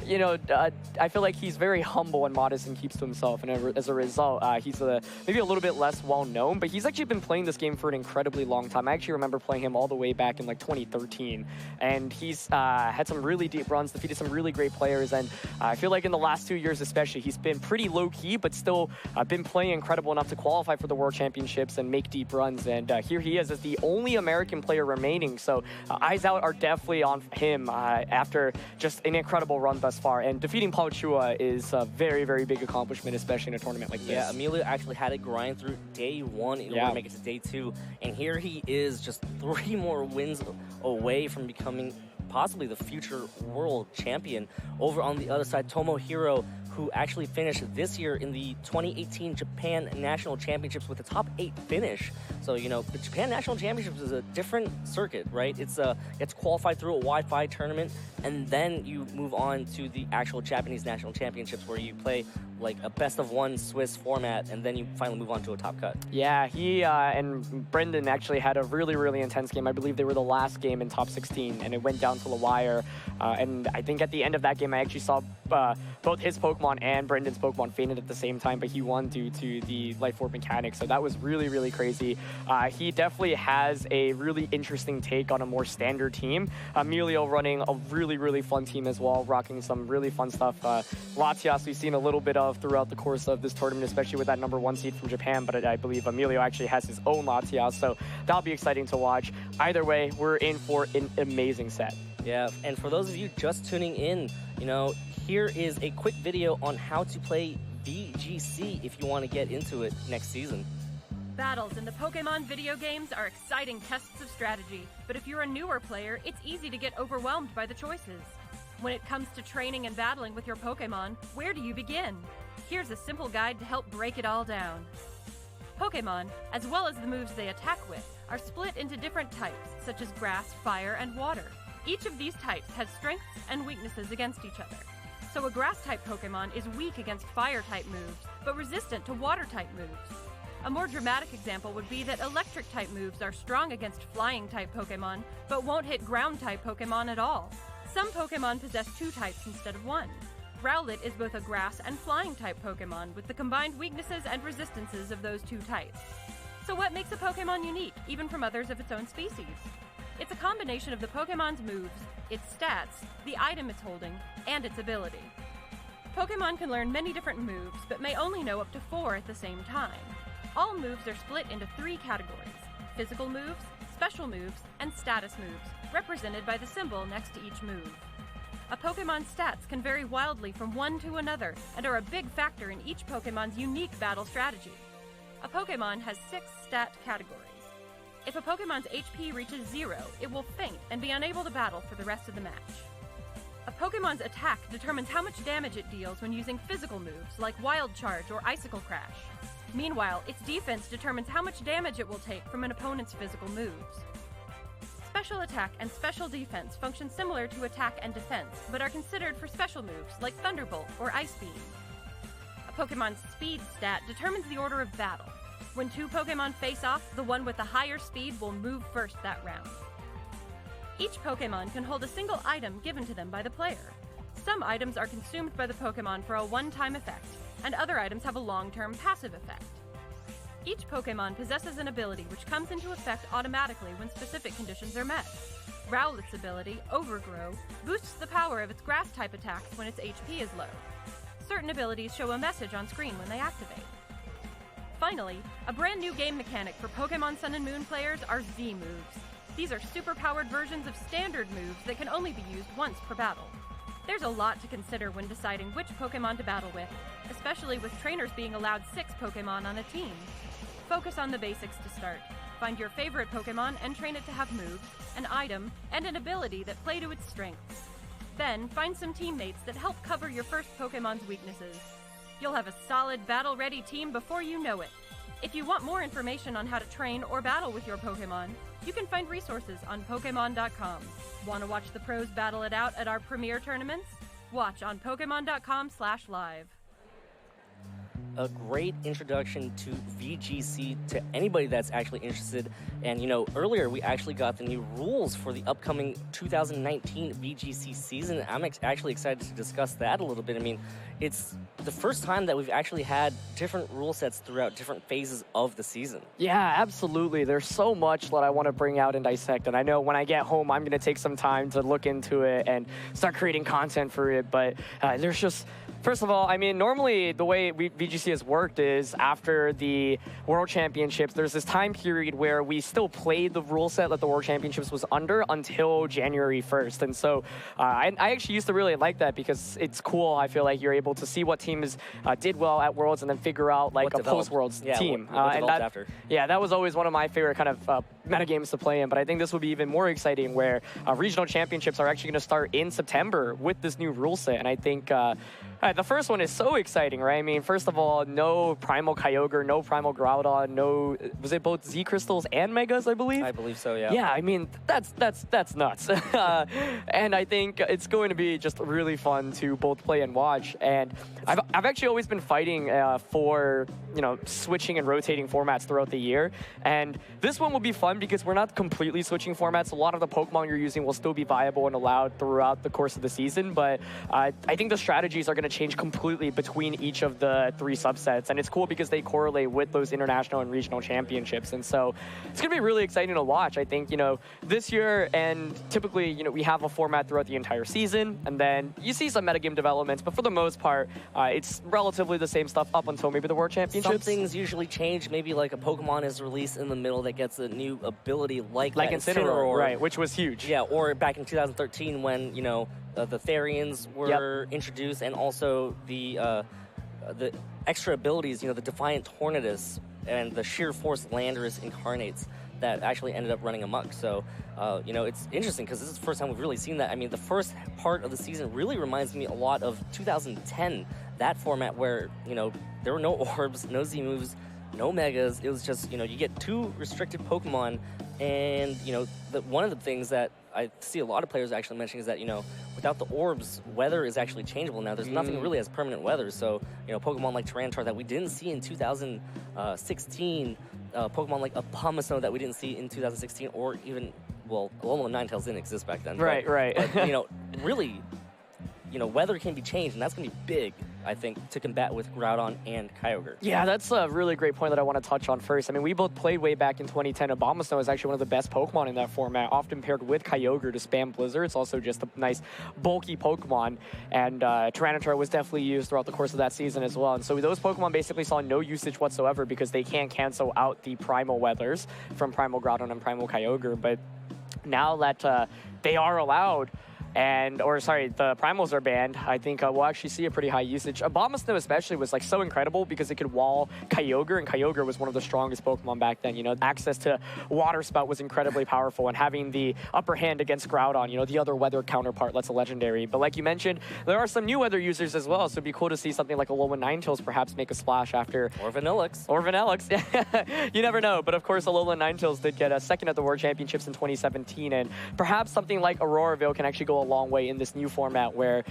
I feel like he's very humble and modest and keeps to himself, and as a result, he's maybe a little bit less well-known, but he's actually been playing this game for an incredibly long time. I actually remember playing him all the way back in like 2013, and he's had some really deep runs, defeated some really great players, and I feel like in the last 2 years especially, he's been pretty low-key, but still been playing incredible enough to qualify for the World Championships and make deep runs, and here he is as the only American player remaining, so eyes out are definitely on him after just an incredible run thus far, and defeating Paul Chua is a very, very big accomplishment, especially in a tournament like this. Yeah, Emilio actually had to grind through day 1 in order to make it to day 2, and here he is just 3 more wins away from becoming possibly the future world champion. Over on the other side, Tomohiro, who actually finished this year in the 2018 Japan National Championships with a top 8 finish. So, the Japan National Championships is a different circuit, right? It's qualified through a Wi-Fi tournament, and then you move on to the actual Japanese National Championships, where you play like a best-of-1 Swiss format, and then you finally move on to a top cut. Yeah, he and Brendan actually had a really, really intense game. I believe they were the last game in top 16, and it went down to the wire. And I think at the end of that game, I actually saw both his Pokemon and Brendan's Pokemon fainted at the same time, but he won due to the Life Orb mechanics. So that was really, really crazy. He definitely has a really interesting take on a more standard team. Emilio running a really, really fun team as well, rocking some really fun stuff. Latias we've seen a little bit of throughout the course of this tournament, especially with that number 1 seed from Japan, but I believe Emilio actually has his own Latias, so that'll be exciting to watch. Either way, we're in for an amazing set. Yeah, and for those of you just tuning in, here is a quick video on how to play VGC if you want to get into it next season. Battles in the Pokémon video games are exciting tests of strategy, but if you're a newer player, it's easy to get overwhelmed by the choices. When it comes to training and battling with your Pokémon, where do you begin? Here's a simple guide to help break it all down. Pokémon, as well as the moves they attack with, are split into different types, such as grass, fire, and water. Each of these types has strengths and weaknesses against each other. So a grass-type Pokémon is weak against fire-type moves, but resistant to water-type moves. A more dramatic example would be that electric-type moves are strong against flying-type Pokémon, but won't hit ground-type Pokémon at all. Some Pokémon possess 2 types instead of 1. Rowlet is both a grass and flying-type Pokémon, with the combined weaknesses and resistances of those 2 types. So what makes a Pokémon unique, even from others of its own species? It's a combination of the Pokémon's moves, its stats, the item it's holding, and its ability. Pokémon can learn many different moves, but may only know up to 4 at the same time. All moves are split into 3 categories: physical moves, special moves, and status moves, represented by the symbol next to each move. A Pokémon's stats can vary wildly from one to another and are a big factor in each Pokémon's unique battle strategy. A Pokémon has 6 stat categories. If a Pokémon's HP reaches 0, it will faint and be unable to battle for the rest of the match. A Pokémon's attack determines how much damage it deals when using physical moves like Wild Charge or Icicle Crash. Meanwhile, its defense determines how much damage it will take from an opponent's physical moves. Special attack and special defense function similar to attack and defense, but are considered for special moves like Thunderbolt or Ice Beam. A Pokémon's speed stat determines the order of battle. When 2 Pokémon face off, the one with the higher speed will move first that round. Each Pokémon can hold a single item given to them by the player. Some items are consumed by the Pokémon for a one-time effect, and other items have a long-term passive effect. Each Pokémon possesses an ability which comes into effect automatically when specific conditions are met. Rowlet's ability, Overgrow, boosts the power of its Grass-type attacks when its HP is low. Certain abilities show a message on screen when they activate. Finally, a brand new game mechanic for Pokémon Sun and Moon players are Z-moves. These are super-powered versions of standard moves that can only be used once per battle. There's a lot to consider when deciding which Pokémon to battle with, especially with trainers being allowed 6 Pokémon on a team. Focus on the basics to start. Find your favorite Pokémon and train it to have moves, an item, and an ability that play to its strengths. Then, find some teammates that help cover your first Pokémon's weaknesses. You'll have a solid, battle-ready team before you know it. If you want more information on how to train or battle with your Pokémon, you can find resources on Pokémon.com. Want to watch the pros battle it out at our premier tournaments? Watch on Pokémon.com/live. A great introduction to VGC to anybody that's actually interested. And, you know, earlier we actually got the new rules for the upcoming 2019 VGC season. I'm actually excited to discuss that a little bit. I mean, it's the first time that we've actually had different rule sets throughout different phases of the season. Yeah, absolutely. There's so much that I want to bring out and dissect. And I know when I get home, I'm going to take some time to look into it and start creating content for it. But there's just... First of all, I mean, normally the way VGC has worked is after the World Championships, there's this time period where we still played the rule set that the World Championships was under until January 1st. And so I actually used to really like that because it's cool. I feel like you're able to see what teams did well at Worlds and then figure out like a post-Worlds team. What after. Yeah, that was always one of my favorite kind of meta games to play in. But I think this will be even more exciting where regional championships are actually going to start in September with this new rule set. And I think... the first one is so exciting, right? I mean, first of all, no Primal Kyogre, no Primal Groudon, no... Was it both Z Crystals and Megas, I believe? I believe so, yeah. Yeah, I mean, that's nuts. And I think it's going to be just really fun to both play and watch. And I've actually always been fighting for, you know, switching and rotating formats throughout the year. And this one will be fun because we're not completely switching formats. A lot of the Pokemon you're using will still be viable and allowed throughout the course of the season. But I think the strategies are going to change completely between each of the 3 subsets, and it's cool because they correlate with those international and regional championships, and so it's gonna be really exciting to watch. I think, you know, this year, and typically, you know, we have a format throughout the entire season, and then you see some metagame developments, but for the most part, it's relatively the same stuff up until maybe the World Championships. Some things usually change. Maybe like a Pokemon is released in the middle that gets a new ability like Incineroar, right, which was huge. Yeah, or back in 2013 when, you know, the Therians were introduced, and also the extra abilities, you know, the Defiant Tornadus and the sheer force Landorus incarnates that actually ended up running amok. So, you know, it's interesting because this is the first time we've really seen that. I mean, the first part of the season really reminds me a lot of 2010, that format where, you know, there were no orbs, no Z moves, no megas. It was just, you know, you get 2 restricted Pokemon, and, you know, one of the things that I see a lot of players actually mentioning is that, you know, without the orbs, weather is actually changeable now. There's nothing really as permanent weather. So, you know, Pokemon like Tyranitar that we didn't see in 2016, Pokemon like Abomasnow that we didn't see in 2016, or even, well, Alolan Ninetales didn't exist back then. Right, right. But, you know, really, you know, weather can be changed, and that's going to be big, I think, to combat with Groudon and Kyogre. Yeah, that's a really great point that I want to touch on first. I mean, we both played way back in 2010. Abomasnow is actually one of the best Pokemon in that format, often paired with Kyogre to spam Blizzard. It's also just a nice, bulky Pokemon, and Tyranitar was definitely used throughout the course of that season as well. And so those Pokemon basically saw no usage whatsoever because they can't cancel out the Primal Weathers from Primal Groudon and Primal Kyogre. But now that they are allowed, the primals are banned, I think we'll actually see a pretty high usage. Abomasnow especially was like so incredible because it could wall Kyogre, and Kyogre was one of the strongest Pokemon back then. You know, access to Water Spout was incredibly powerful, and having the upper hand against Groudon, you know, the other weather counterpart, that's a legendary. But like you mentioned, there are some new weather users as well, so it'd be cool to see something like Alolan Ninetales perhaps make a splash after. Or Vanillix. Or Vanillix. You never know. But of course, Alolan Ninetales did get a second at the World Championships in 2017, and perhaps something like Auroraville can actually go a long way in this new format where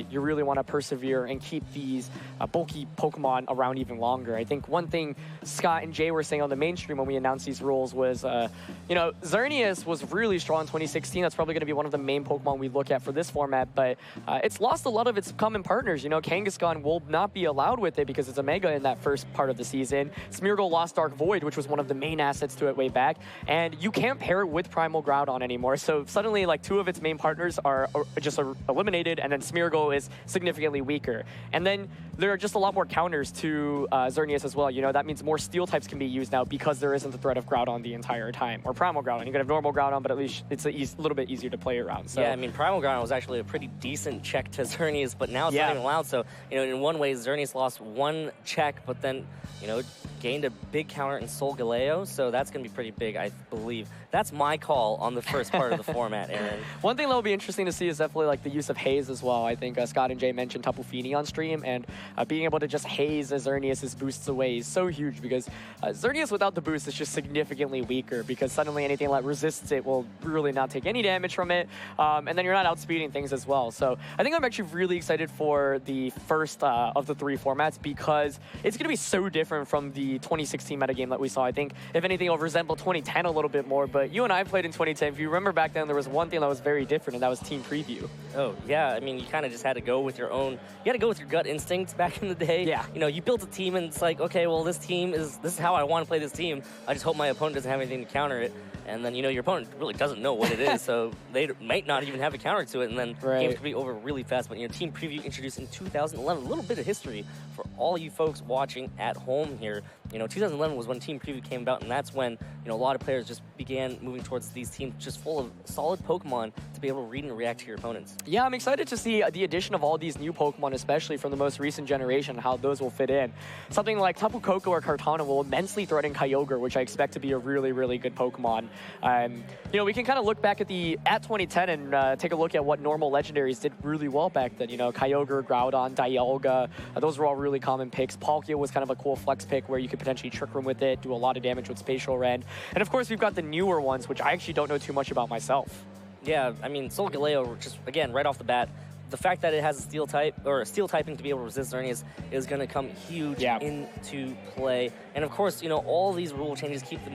you really want to persevere and keep these bulky Pokemon around even longer. I think one thing Scott and Jay were saying on the mainstream when we announced these rules was, you know, Xerneas was really strong in 2016. That's probably going to be one of the main Pokemon we look at for this format, but it's lost a lot of its common partners. You know, Kangaskhan will not be allowed with it because it's a Mega in that first part of the season. Smeargle lost Dark Void, which was one of the main assets to it way back, and you can't pair it with Primal Groudon anymore. So suddenly, like, 2 of its main partners are just eliminated, and then Smeargle is significantly weaker. And then there are just a lot more counters to Xerneas as well. You know, that means more steel types can be used now because there isn't the threat of Groudon the entire time, or Primal Groudon. You can have normal Groudon, but at least it's a little bit easier to play around. So. Yeah, I mean, Primal Groudon was actually a pretty decent check to Xerneas, but now it's not even allowed. So, you know, in one way, Xerneas lost 1 check, but then, you know, gained a big counter in Solgaleo, so that's going to be pretty big, I believe. That's my call on the first part of the format, Aaron. One thing that will be interesting to see is definitely like the use of haze as well. I think Scott and Jay mentioned Tapu Fini on stream, and being able to just haze Xerneas' boosts away is so huge because Xerneas without the boost is just significantly weaker because suddenly anything that resists it will really not take any damage from it, and then you're not outspeeding things as well. So I think I'm actually really excited for the first of the 3 formats because it's going to be so different from the 2016 metagame that we saw. I think, if anything, it'll resemble 2010 a little bit more, but you and I played in 2010. If you remember back then, there was one thing that was very different, and that was team preview. Oh, yeah. I mean, you kind of just had to go with your own, you had to go with your gut instincts back in the day. Yeah. You know, you built a team, and it's like, okay, well, this is how I want to play this team. I just hope my opponent doesn't have anything to counter it. And then, you know, your opponent really doesn't know what it is, so they might not even have a counter to it, and then games could be over really fast. But, you know, Team Preview introduced in 2011, a little bit of history for all you folks watching at home here. You know, 2011 was when Team Preview came about, and that's when, you know, a lot of players just began moving towards these teams just full of solid Pokemon to be able to read and react to your opponents. Yeah, I'm excited to see the addition of all these new Pokemon, especially from the most recent generation, how those will fit in. Something like Tapu Koko or Kartana will immensely threaten Kyogre, which I expect to be a really, really good Pokemon. You know, we can kind of look back at 2010 and take a look at what normal legendaries did really well back then. You know, Kyogre, Groudon, Dialga, those were all really common picks. Palkia was kind of a cool flex pick where you could potentially Trick Room with it, do a lot of damage with Spatial Rend. And of course, we've got the newer ones, which I actually don't know too much about myself. Yeah, I mean, Solgaleo, just again, right off the bat, the fact that it has a steel type, or a steel typing to be able to resist Xerneas is going to come huge into play. And of course, you know, all these rule changes keep the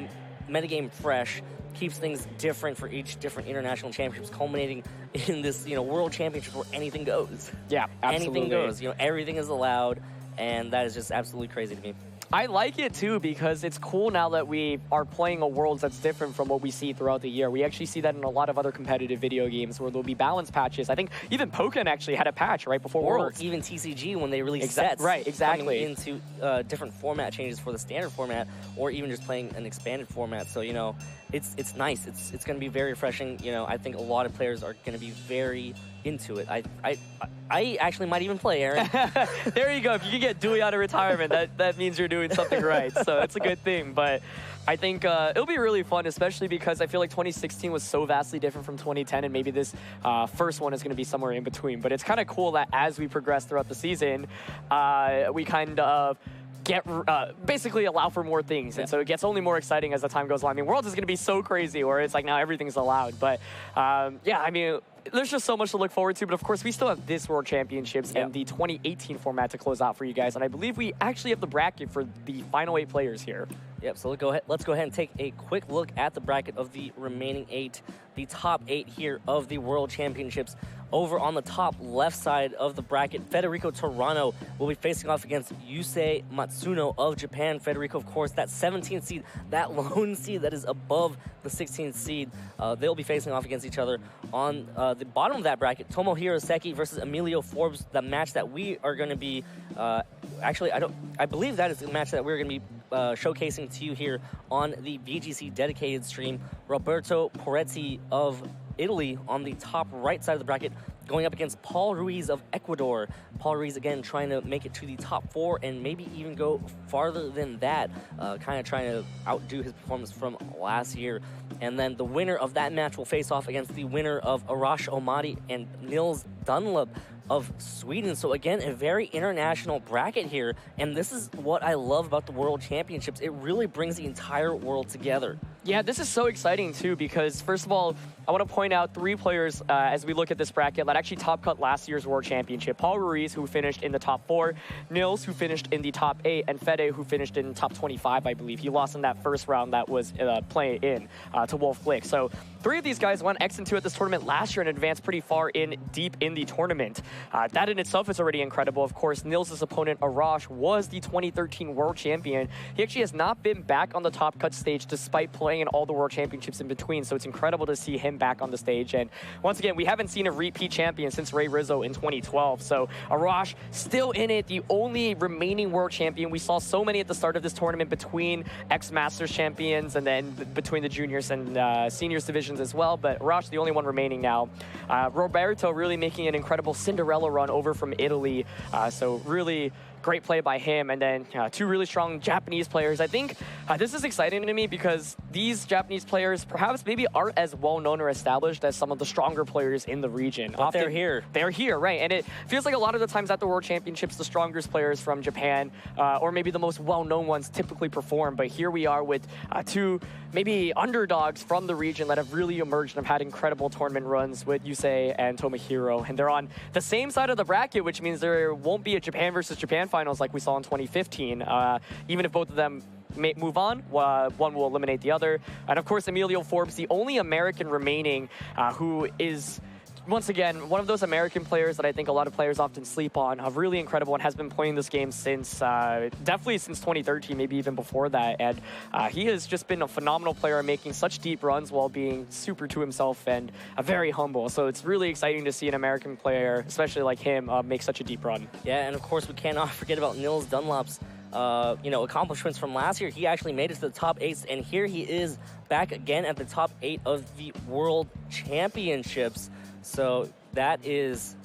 metagame fresh, keeps things different for each different international championships, culminating in this, you know, world championship where anything goes. Yeah, absolutely. Anything goes. You know, everything is allowed, and that is just absolutely crazy to me. I like it too because it's cool now that we are playing a world that's different from what we see throughout the year. We actually see that in a lot of other competitive video games where there'll be balance patches. I think even Pokémon actually had a patch right before Worlds. Or even TCG when they release sets. Right, exactly. Into different format changes for the standard format, or even just playing an expanded format. So, you know, it's nice. It's going to be very refreshing. You know, I think a lot of players are going to be very, into it. I actually might even play, Aaron. There you go. If you can get Dewey out of retirement, that means you're doing something right. So it's a good thing. But I think it'll be really fun, especially because I feel like 2016 was so vastly different from 2010, and maybe this first one is going to be somewhere in between. But it's kind of cool that as we progress throughout the season, we kind of basically allow for more things. And so it gets only more exciting as the time goes on. I mean, Worlds is going to be so crazy where it's like now everything's allowed. But yeah, I mean, there's just so much to look forward to. But of course, we still have this World Championships and the 2018 format to close out for you guys. And I believe we actually have the bracket for the final 8 players here. Yep, so let's go ahead and take a quick look at the bracket of the remaining 8, the top 8 here of the World Championships. Over on the top left side of the bracket, Federico Toronto will be facing off against Yusei Matsuno of Japan. Federico, of course, that 17th seed, that lone seed that is above the 16th seed. They'll be facing off against each other. On the bottom of that bracket, Tomohiro Seki versus Emilio Forbes, the match that we are going to be, I believe that is the match that we're going to be showcasing to you here on the VGC dedicated stream. Roberto Poretti of Italy on the top right side of the bracket going up against Paul Ruiz of Ecuador. Paul Ruiz, again, trying to make it to the top 4 and maybe even go farther than that, kind of trying to outdo his performance from last year. And then the winner of that match will face off against the winner of Arash Omadi and Nils Dunlop of Sweden. So again, a very international bracket here. And this is what I love about the World Championships. It really brings the entire world together. Yeah, this is so exciting too because first of all, I want to point out 3 players as we look at this bracket that actually top cut last year's World Championship. Paul Ruiz, who finished in the top 4, Nils, who finished in the top 8, and Fede, who finished in the top 25, I believe. He lost in that first round that was playing in to Wolf Glick. So 3 of these guys won X and 2 at this tournament last year and advanced pretty far in deep in the tournament. That in itself is already incredible. Of course, Nils' opponent, Arash, was the 2013 World Champion. He actually has not been back on the top cut stage despite playing in all the World Championships in between, so it's incredible to see him back on the stage. And once again, we haven't seen a repeat champion since Ray Rizzo in 2012, so Arash still in it, the only remaining world champion. We saw so many at the start of this tournament between ex-Masters champions and then between the juniors and seniors divisions as well, but Arash the only one remaining now. Roberto really making an incredible Cinderella run over from Italy, so really great play by him. And then 2 really strong Japanese players. I think this is exciting to me because these Japanese players perhaps maybe aren't as well known or established as some of the stronger players in the region. But they're here. They're here, right? And it feels like a lot of the times at the World Championships, the strongest players from Japan or maybe the most well-known ones typically perform. But here we are with 2 maybe underdogs from the region that have really emerged and have had incredible tournament runs with Yusei and Tomohiro. And they're on the same side of the bracket, which means there won't be a Japan versus Japan finals like we saw in 2015. Even if both of them move on, one will eliminate the other. And of course, Emilio Forbes, the only American remaining who is, once again, one of those American players that I think a lot of players often sleep on, really incredible and has been playing this game since, definitely since 2013, maybe even before that. And he has just been a phenomenal player, making such deep runs while being super to himself and very humble. So it's really exciting to see an American player, especially like him, make such a deep run. Yeah, and of course, we cannot forget about Nils Dunlop's accomplishments from last year. He actually made it to the top 8, and here he is back again at the top 8 of the World Championships. So that is,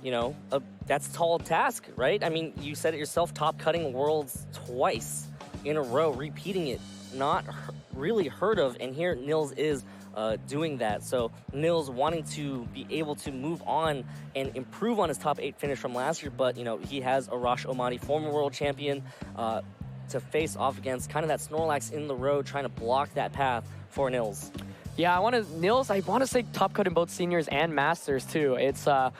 that's a tall task, right? I mean, you said it yourself, top cutting Worlds twice in a row, repeating it, not really heard of. And here Nils is doing that. So Nils wanting to be able to move on and improve on his top 8 finish from last year. But, he has Arash Omadi, former world champion, to face off against, kind of that Snorlax in the road, trying to block that path for Nils. Yeah, I want to say top cut in both seniors and masters too. It's there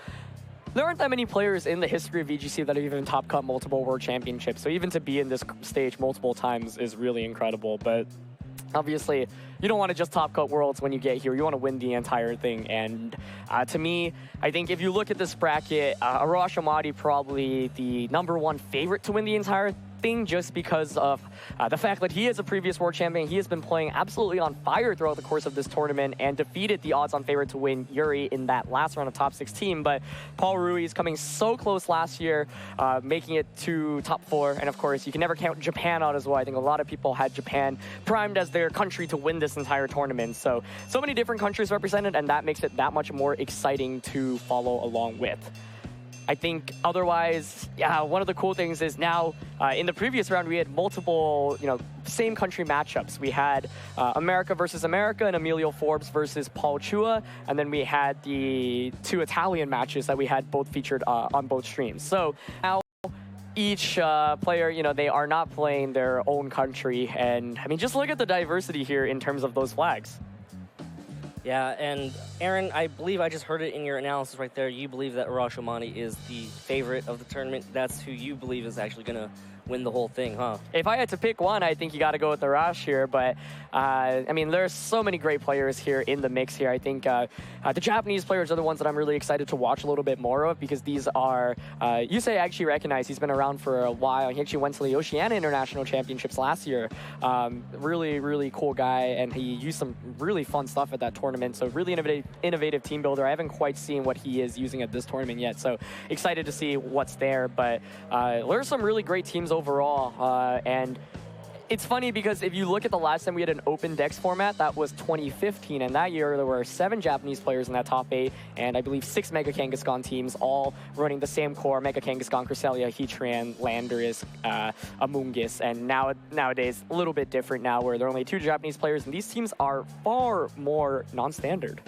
aren't that many players in the history of VGC that have even top cut multiple world championships. So even to be in this stage multiple times is really incredible. But obviously, you don't want to just top cut worlds when you get here. You want to win the entire thing. And to me, I think if you look at this bracket, Arash Omadi probably the #1 favorite to win the entire nothing just because of the fact that he is a previous world champion. He has been playing absolutely on fire throughout the course of this tournament and defeated the odds-on favorite to win Yuri in that last round of top 16. But Paul Ruiz coming so close last year, making it to top 4. And of course, you can never count Japan out as well. I think a lot of people had Japan primed as their country to win this entire tournament. So many different countries represented, and that makes it that much more exciting to follow along with. I think otherwise, yeah, one of the cool things is now in the previous round, we had multiple, same country matchups. We had America versus America and Emilio Forbes versus Paul Chua. And then we had the 2 Italian matches that we had both featured on both streams. So now each player, they are not playing their own country. And I mean, just look at the diversity here in terms of those flags. Yeah, and Aaron, I believe I just heard it in your analysis right there. You believe that Arash Omani is the favorite of the tournament. That's who you believe is actually going to win the whole thing, huh? If I had to pick one, I think you got to go with Arash here. But, I mean, there's so many great players here in the mix here. I think the Japanese players are the ones that I'm really excited to watch a little bit more of, because these are, Yusei I actually recognize. He's been around for a while. He actually went to the Oceania International Championships last year. Really, really cool guy, and he used some really fun stuff at that tournament. So really innovative team builder. I haven't quite seen what he is using at this tournament yet, so excited to see what's there. But there's some really great teams overall, and it's funny because if you look at the last time we had an open dex format, that was 2015, and that year there were 7 Japanese players in that top 8, and I believe 6 Mega Kangaskhan teams, all running the same core: Mega Kangaskhan, Cresselia, Heatran, Landorus, Amoonguss. And nowadays, a little bit different now, where there are only 2 Japanese players, and these teams are far more non-standard.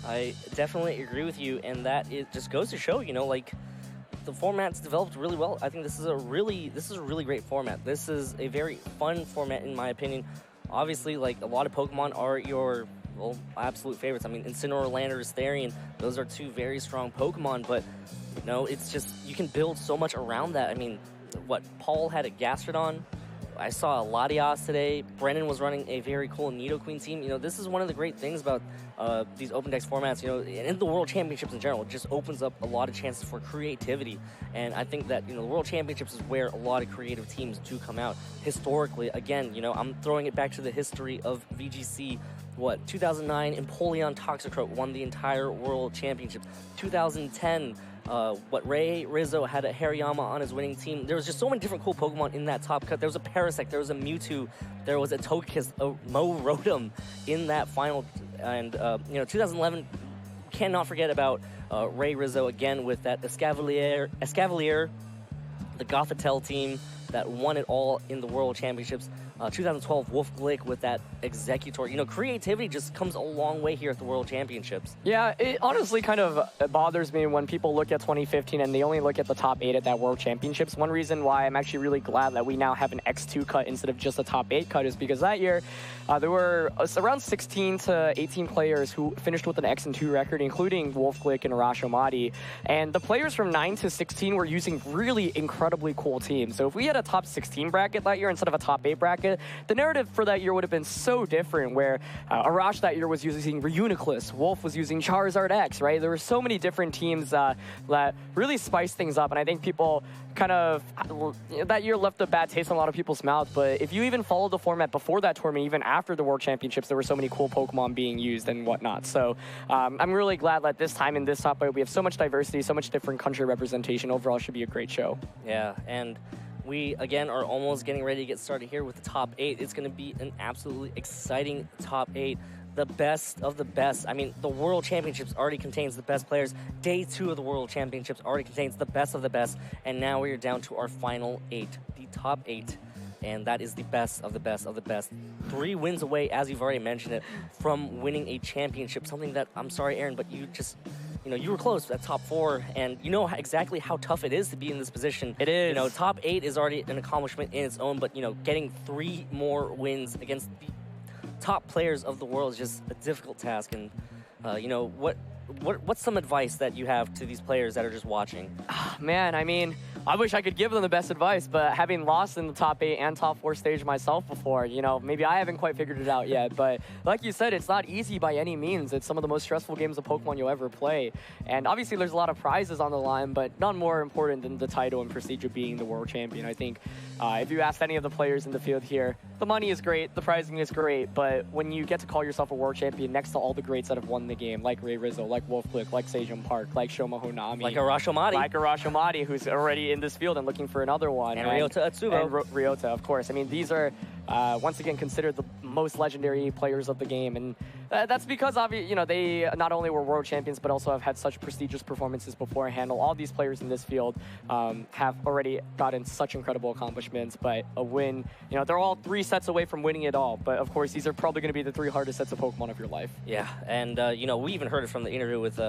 I definitely agree with you, and that it just goes to show, the format's developed really well. I think this is a really great format. This is a very fun format, in my opinion. Obviously, a lot of Pokemon are your absolute favorites. I mean, Incineroar, Landorus, Therian, those are 2 very strong Pokemon, but it's just, you can build so much around that. I mean, Paul had a Gastrodon. I saw a Latias today. Brendan was running a very cool Nidoqueen team. This is one of the great things about these open dex formats, and the World Championships in general. It just opens up a lot of chances for creativity. And I think that, the World Championships is where a lot of creative teams do come out. Historically, again, I'm throwing it back to the history of VGC. 2009, Empoleon Toxicroak won the entire World Championships. 2010, Ray Rizzo had a Hariyama on his winning team. There was just so many different cool Pokemon in that top cut. There was a Parasect, there was a Mewtwo, there was a Togekiss, a Rotom in that final. And 2011, cannot forget about Ray Rizzo again with that Escavalier, the Gothitelle team that won it all in the World Championships. 2012 Wolf Glick with that Executor. Creativity just comes a long way here at the World Championships. Yeah, it honestly kind of bothers me when people look at 2015 and they only look at the top 8 at that World Championships. One reason why I'm actually really glad that we now have an X2 cut instead of just a top 8 cut is because that year there were around 16 to 18 players who finished with an X and 2 record, including Wolf Glick and Arash Omadi. And the players from 9 to 16 were using really incredibly cool teams. So if we had a top 16 bracket that year instead of a top 8 bracket, the narrative for that year would have been so different, where Arash that year was using Reuniclus, Wolf was using Charizard X, right? There were so many different teams that really spiced things up, and I think people kind of, that year left a bad taste in a lot of people's mouths. But if you even follow the format before that tournament, even after the World Championships, there were so many cool Pokemon being used and whatnot. So I'm really glad that this time in this top 8, we have so much diversity, so much different country representation. Overall, it should be a great show. Yeah, and we, again, are almost getting ready to get started here with the top 8. It's going to be an absolutely exciting top 8. The best of the best. I mean, the World Championships already contains the best players. Day 2 of the World Championships already contains the best of the best. And now we are down to our final 8, the top 8. And that is the best of the best of the best. 3 wins away, as you've already mentioned it, from winning a championship. Something that, I'm sorry, Aaron, but you just... you were close at top 4, and you know exactly how tough it is to be in this position. It is. Top 8 is already an accomplishment in its own, but, getting 3 more wins against the top players of the world is just a difficult task. And, what's some advice that you have to these players that are just watching? Man, I mean, I wish I could give them the best advice, but having lost in the top 8 and top 4 stage myself before, you know, maybe I haven't quite figured it out yet. But like you said, it's not easy by any means. It's some of the most stressful games of Pokemon you'll ever play. And obviously there's a lot of prizes on the line, but none more important than the title and prestige of being the world champion. I think if you asked any of the players in the field here, the money is great, the prizing is great, but when you get to call yourself a world champion next to all the greats that have won the game, like Ray Rizzo, like Wolf Glick, like Sejong Park, like Shoma Honami, like Arashi Madi. Like Arashi Madi, who's already in this field and looking for another one. And Ryota Atsubo. And Ryota, of course. I mean, these are, once again, considered the most legendary players of the game. And that's because, you know, they not only were world champions, but also have had such prestigious performances beforehand. All these players in this field have already gotten such incredible accomplishments. But a win, you know, they're all 3 sets away from winning it all. But, of course, these are probably going to be the 3 hardest sets of Pokemon of your life. Yeah, and, you know, we even heard it from the interview with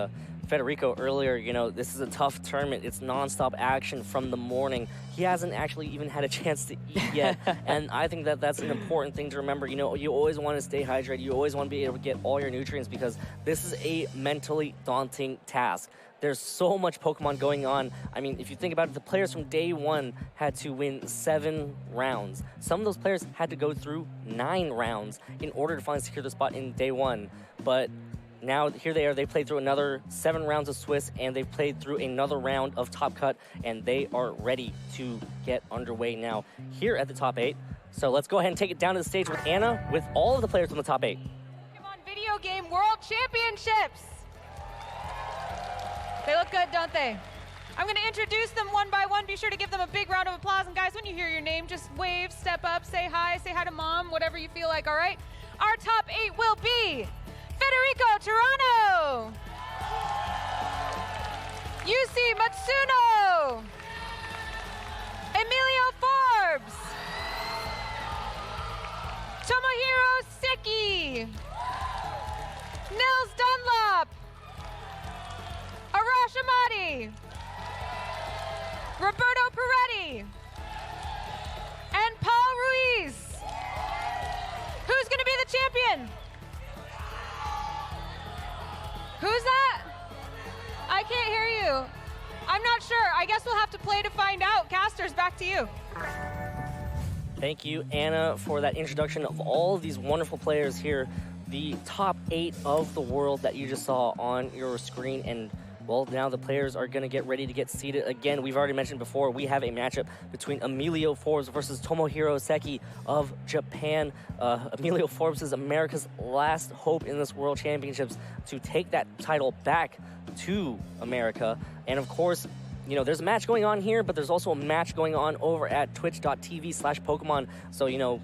Federico earlier. You know, this is a tough tournament. It's nonstop action from the morning. He hasn't actually even had a chance to eat yet, and I think that that's an important thing to remember. You know, you always want to stay hydrated. You always want to be able to get all your nutrients because this is a mentally daunting task. There's so much Pokemon going on. I mean, if you think about it, the players from day 1 had to win 7 rounds. Some of those players had to go through 9 rounds in order to finally secure the spot in day 1. But now, here they are. They played through another 7 rounds of Swiss, and they've played through another round of Top Cut, and they are ready to get underway now here at the top 8. So let's go ahead and take it down to the stage with Anna, with all of the players from the top 8. Pokemon Video Game World Championships. They look good, don't they? I'm going to introduce them one by one. Be sure to give them a big round of applause. And guys, when you hear your name, just wave, step up, say hi to Mom, whatever you feel like, all right? Our top 8 will be Federico Toronto, Yusi Matsuno, Emilio Forbes, Tomohiro Seki, Nils Dunlop, Arashi Madi, Roberto Peretti, and Paul Ruiz. Who's going to be the champion? Who's that? I can't hear you. I'm not sure. I guess we'll have to play to find out. Casters, back to you. Thank you, Anna, for that introduction of all of these wonderful players here. The top 8 of the world that you just saw on your screen. And, well, now the players are going to get ready to get seated. Again, we've already mentioned before, we have a matchup between Emilio Forbes versus Tomohiro Seki of Japan. Emilio Forbes is America's last hope in this World Championships to take that title back to America. And, of course, you know, there's a match going on here, but there's also a match going on over at twitch.tv/Pokemon. So, you know,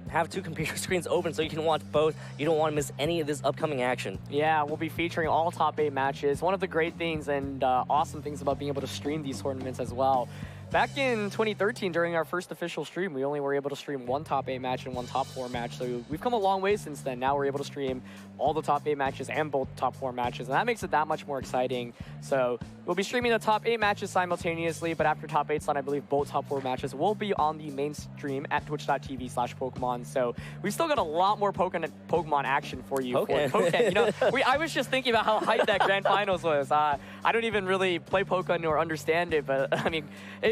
have 2 computer screens open so you can watch both. You don't want to miss any of this upcoming action. Yeah, we'll be featuring all top 8 matches. One of the great things and awesome things about being able to stream these tournaments as well. Back in 2013, during our first official stream, we only were able to stream 1 top 8 match and 1 top 4 match. So we've come a long way since then. Now we're able to stream all the top 8 matches and both top 4 matches, and that makes it that much more exciting. So we'll be streaming the top 8 matches simultaneously, but after top 8's done, I believe both top 4 matches will be on the main stream at twitch.tv/Pokemon. So we've still got a lot more Pokemon action for you. You know, I was just thinking about how hyped that Grand Finals was. I don't even really play Pokemon or understand it, but I mean,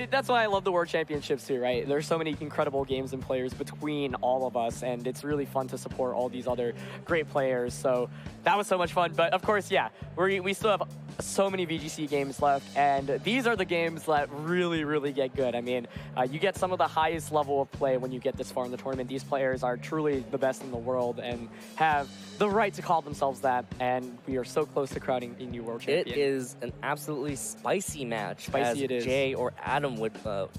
that's why I love the World Championships too, right? There's so many incredible games and players between all of us, and it's really fun to support all these other great players. So that was so much fun. But of course, yeah, we still have so many VGC games left, and these are the games that really, really get good. I mean, you get some of the highest level of play when you get this far in the tournament. These players are truly the best in the world and have the right to call themselves that, and we are so close to crowning a new world champion. It is an absolutely spicy match, Spicy as it is. Jay or Adam would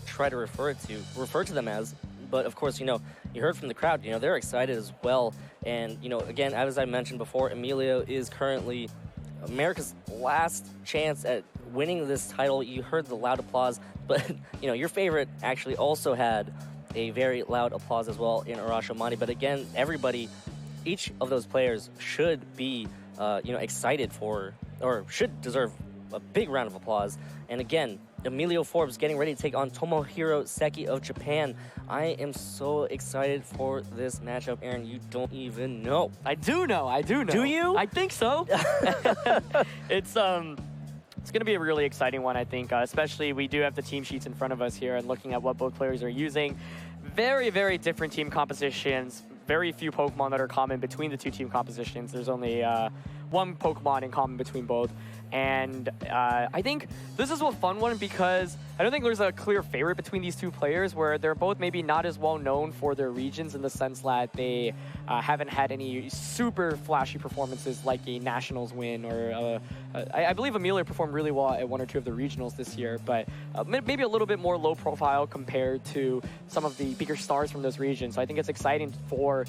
try to refer to them as. But of course, you know, you heard from the crowd, you know, they're excited as well. And, you know, again, as I mentioned before, Emilio is currently America's last chance at winning this title. You heard the loud applause, but, you know, your favorite actually also had a very loud applause as well in Arashi Madi. But again, everybody, each of those players should be, you know, excited for, or should deserve a big round of applause. And again, Emilio Forbes getting ready to take on Tomohiro Seki of Japan. I am so excited for this matchup, Aaron. You don't even know. I do know. Do you? I think so. It's It's going to be a really exciting one, I think, especially we do have the team sheets in front of us here and looking at what both players are using. Very, very different team compositions. Very few Pokemon that are common between the two team compositions. There's only one Pokemon in common between both. And I think this is a fun one because I don't think there's a clear favorite between these two players where they're both maybe not as well known for their regions in the sense that they haven't had any super flashy performances like a Nationals win or I believe Amelia performed really well at one or two of the regionals this year, but maybe a little bit more low profile compared to some of the bigger stars from those regions. So I think it's exciting for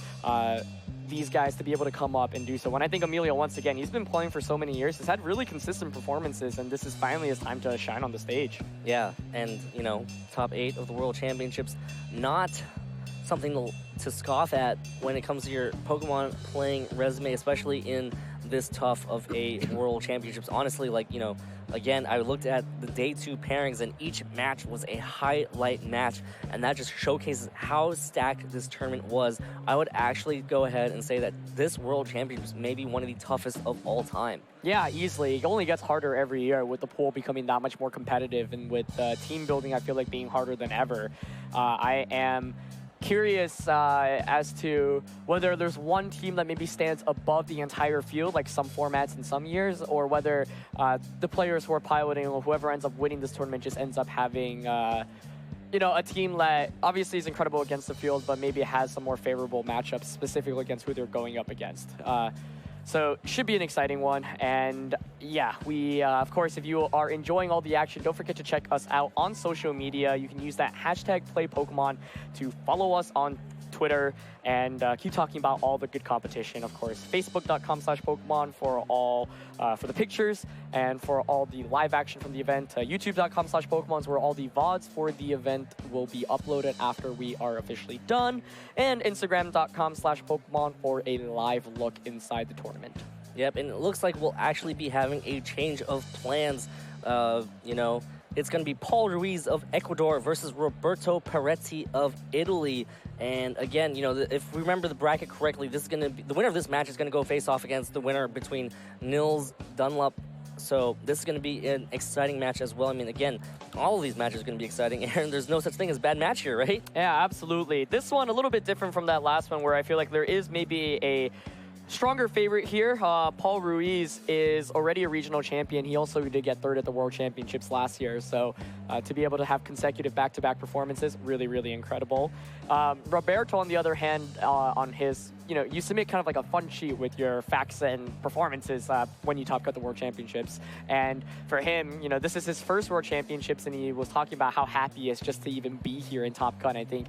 these guys to be able to come up and do so. And I think Emilio, once again, he's been playing for so many years, has had really consistent performances, and this is finally his time to shine on the stage. Yeah, and, you know, top 8 of the World Championships, not something to scoff at when it comes to your Pokemon playing resume, especially in this tough of a World Championships. Honestly, like, you know, again, I looked at the day 2 pairings, and each match was a highlight match, and that just showcases how stacked this tournament was. I would actually go ahead and say that this World Championships may be one of the toughest of all time. Yeah, easily. It only gets harder every year with the pool becoming that much more competitive, and with team building, I feel like being harder than ever. I am curious as to whether there's one team that maybe stands above the entire field, like some formats in some years, or whether the players who are piloting or whoever ends up winning this tournament just ends up having you know, a team that obviously is incredible against the field, but maybe has some more favorable matchups specifically against who they're going up against. So should be an exciting one. And yeah, we, of course, if you are enjoying all the action, don't forget to check us out on social media. You can use that hashtag #PlayPokemon to follow us on Twitter and keep talking about all the good competition. Of course, Facebook.com/Pokemon for all for the pictures and for all the live action from the event. YouTube.com/Pokemon is where all the VODs for the event will be uploaded after we are officially done. And Instagram.com/Pokemon for a live look inside the tournament. Yep, and it looks like we'll actually be having a change of plans. You know, it's going to be Paul Ruiz of Ecuador versus Roberto Peretti of Italy. And again, you know, if we remember the bracket correctly, this is going to be the winner of this match is going to go face off against the winner between Nils Dunlop. So this is going to be an exciting match as well. I mean, again, all of these matches are going to be exciting, and there's no such thing as bad match here, right? Yeah, absolutely. This one a little bit different from that last one, where I feel like there is maybe a stronger favorite here. Paul Ruiz is already a regional champion. He also did get 3rd at the World Championships last year. So to be able to have consecutive back-to-back performances, really, really incredible. Roberto, on the other hand, on his, you know, you submit kind of like a fun sheet with your facts and performances when you top cut the World Championships. And for him, you know, this is his first World Championships, and he was talking about how happy he is just to even be here in top cut. I think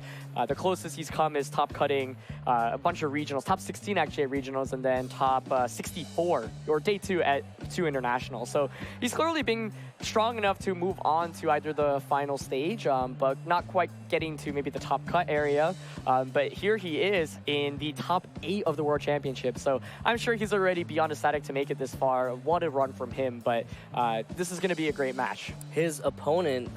the closest he's come is top cutting a bunch of regionals, top 16 actually at regionals, and then top 64 or day 2 at 2 internationals. So he's clearly being strong enough to move on to either the final stage, but not quite getting to maybe the top cut area. But here he is in the top 8 of the World Championship. So I'm sure he's already beyond ecstatic to make it this far. What a run from him, but this is going to be a great match. His opponent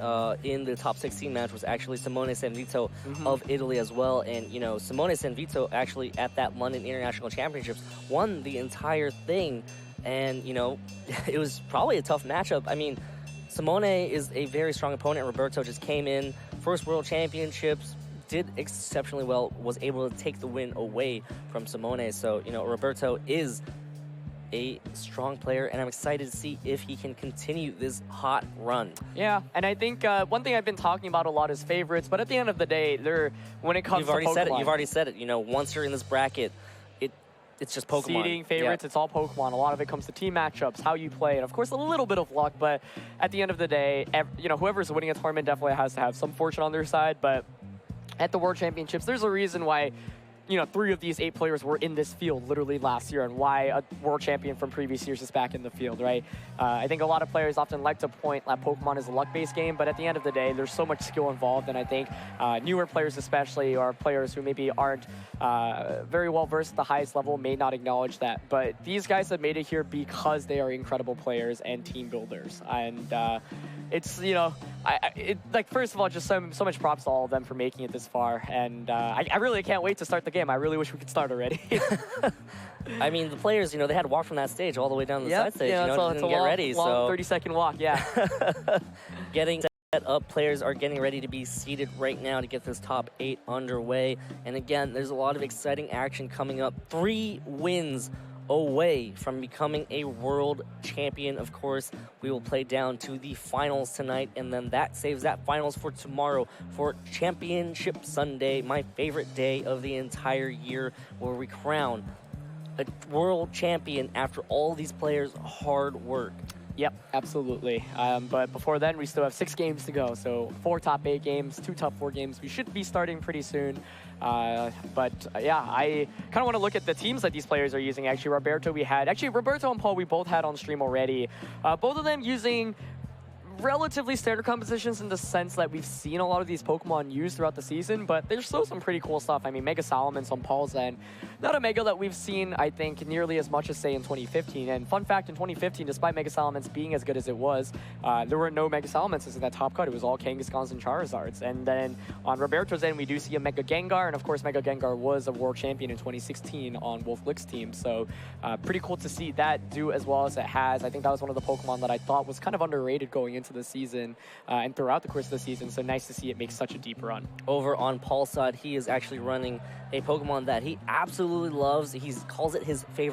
in the top 16 match was actually Simone Sanvito of Italy as well. And, you know, Simone Sanvito actually at that London International Championships won the entire thing. And, you know, it was probably a tough matchup. I mean, Simone is a very strong opponent. Roberto just came in, first World Championships, did exceptionally well, was able to take the win away from Simone. So, you know, Roberto is a strong player, and I'm excited to see if he can continue this hot run. Yeah, and I think one thing I've been talking about a lot is favorites, but at the end of the day, when it comes to Pokemon, You've already said it. You know, once you're in this bracket, it's just Pokemon. Seeding, favorites, It's all Pokemon. A lot of it comes to team matchups, how you play, and of course a little bit of luck, but at the end of the day, you know, whoever's winning a tournament definitely has to have some fortune on their side, but at the World Championships, there's a reason why, you know, 3 of these 8 players were in this field literally last year, and why a world champion from previous years is back in the field, right? I think a lot of players often like to point that Pokemon is a luck-based game, but at the end of the day, there's so much skill involved, and I think newer players especially, or players who maybe aren't very well versed at the highest level, may not acknowledge that. But these guys have made it here because they are incredible players and team builders. And it's, you know, like, first of all, just so much props to all of them for making it this far, and I really can't wait to start the game. I really wish we could start already. I mean, the players, they had to walk from that stage all the way down to the side stage, it's to get ready. Long 30-second walk, yeah. Getting set up, players are getting ready to be seated right now to get this top 8 underway. And again, there's a lot of exciting action coming up. 3 wins away from becoming a world champion. Of course, we will play down to the finals tonight, and then that saves that finals for tomorrow for Championship Sunday, my favorite day of the entire year, where we crown a world champion after all these players' hard work. Yep, absolutely. But before then, we still have 6 games to go. So 4 top 8 games, 2 top 4 games. We should be starting pretty soon. Yeah, I kind of want to look at the teams that these players are using. Actually, Roberto and Paul, we both had on stream already. Both of them using relatively standard compositions in the sense that we've seen a lot of these Pokemon used throughout the season, but there's still some pretty cool stuff. I mean, Mega Salamence on Paul's end, not a Mega that we've seen, I think, nearly as much as, say, in 2015. And fun fact, in 2015, despite Mega Salamence being as good as it was, there were no Mega Salamences in that top cut. It was all Kangaskhan's and Charizards. And then on Roberto's end, we do see a Mega Gengar, and of course, Mega Gengar was a world champion in 2016 on Wolf Lick's team. So pretty cool to see that do as well as it has. I think that was one of the Pokemon that I thought was kind of underrated going into the season and throughout the course of the season, so nice to see it make such a deep run. Over on Paul's side, he is actually running a Pokemon that he absolutely loves. He calls it his favorite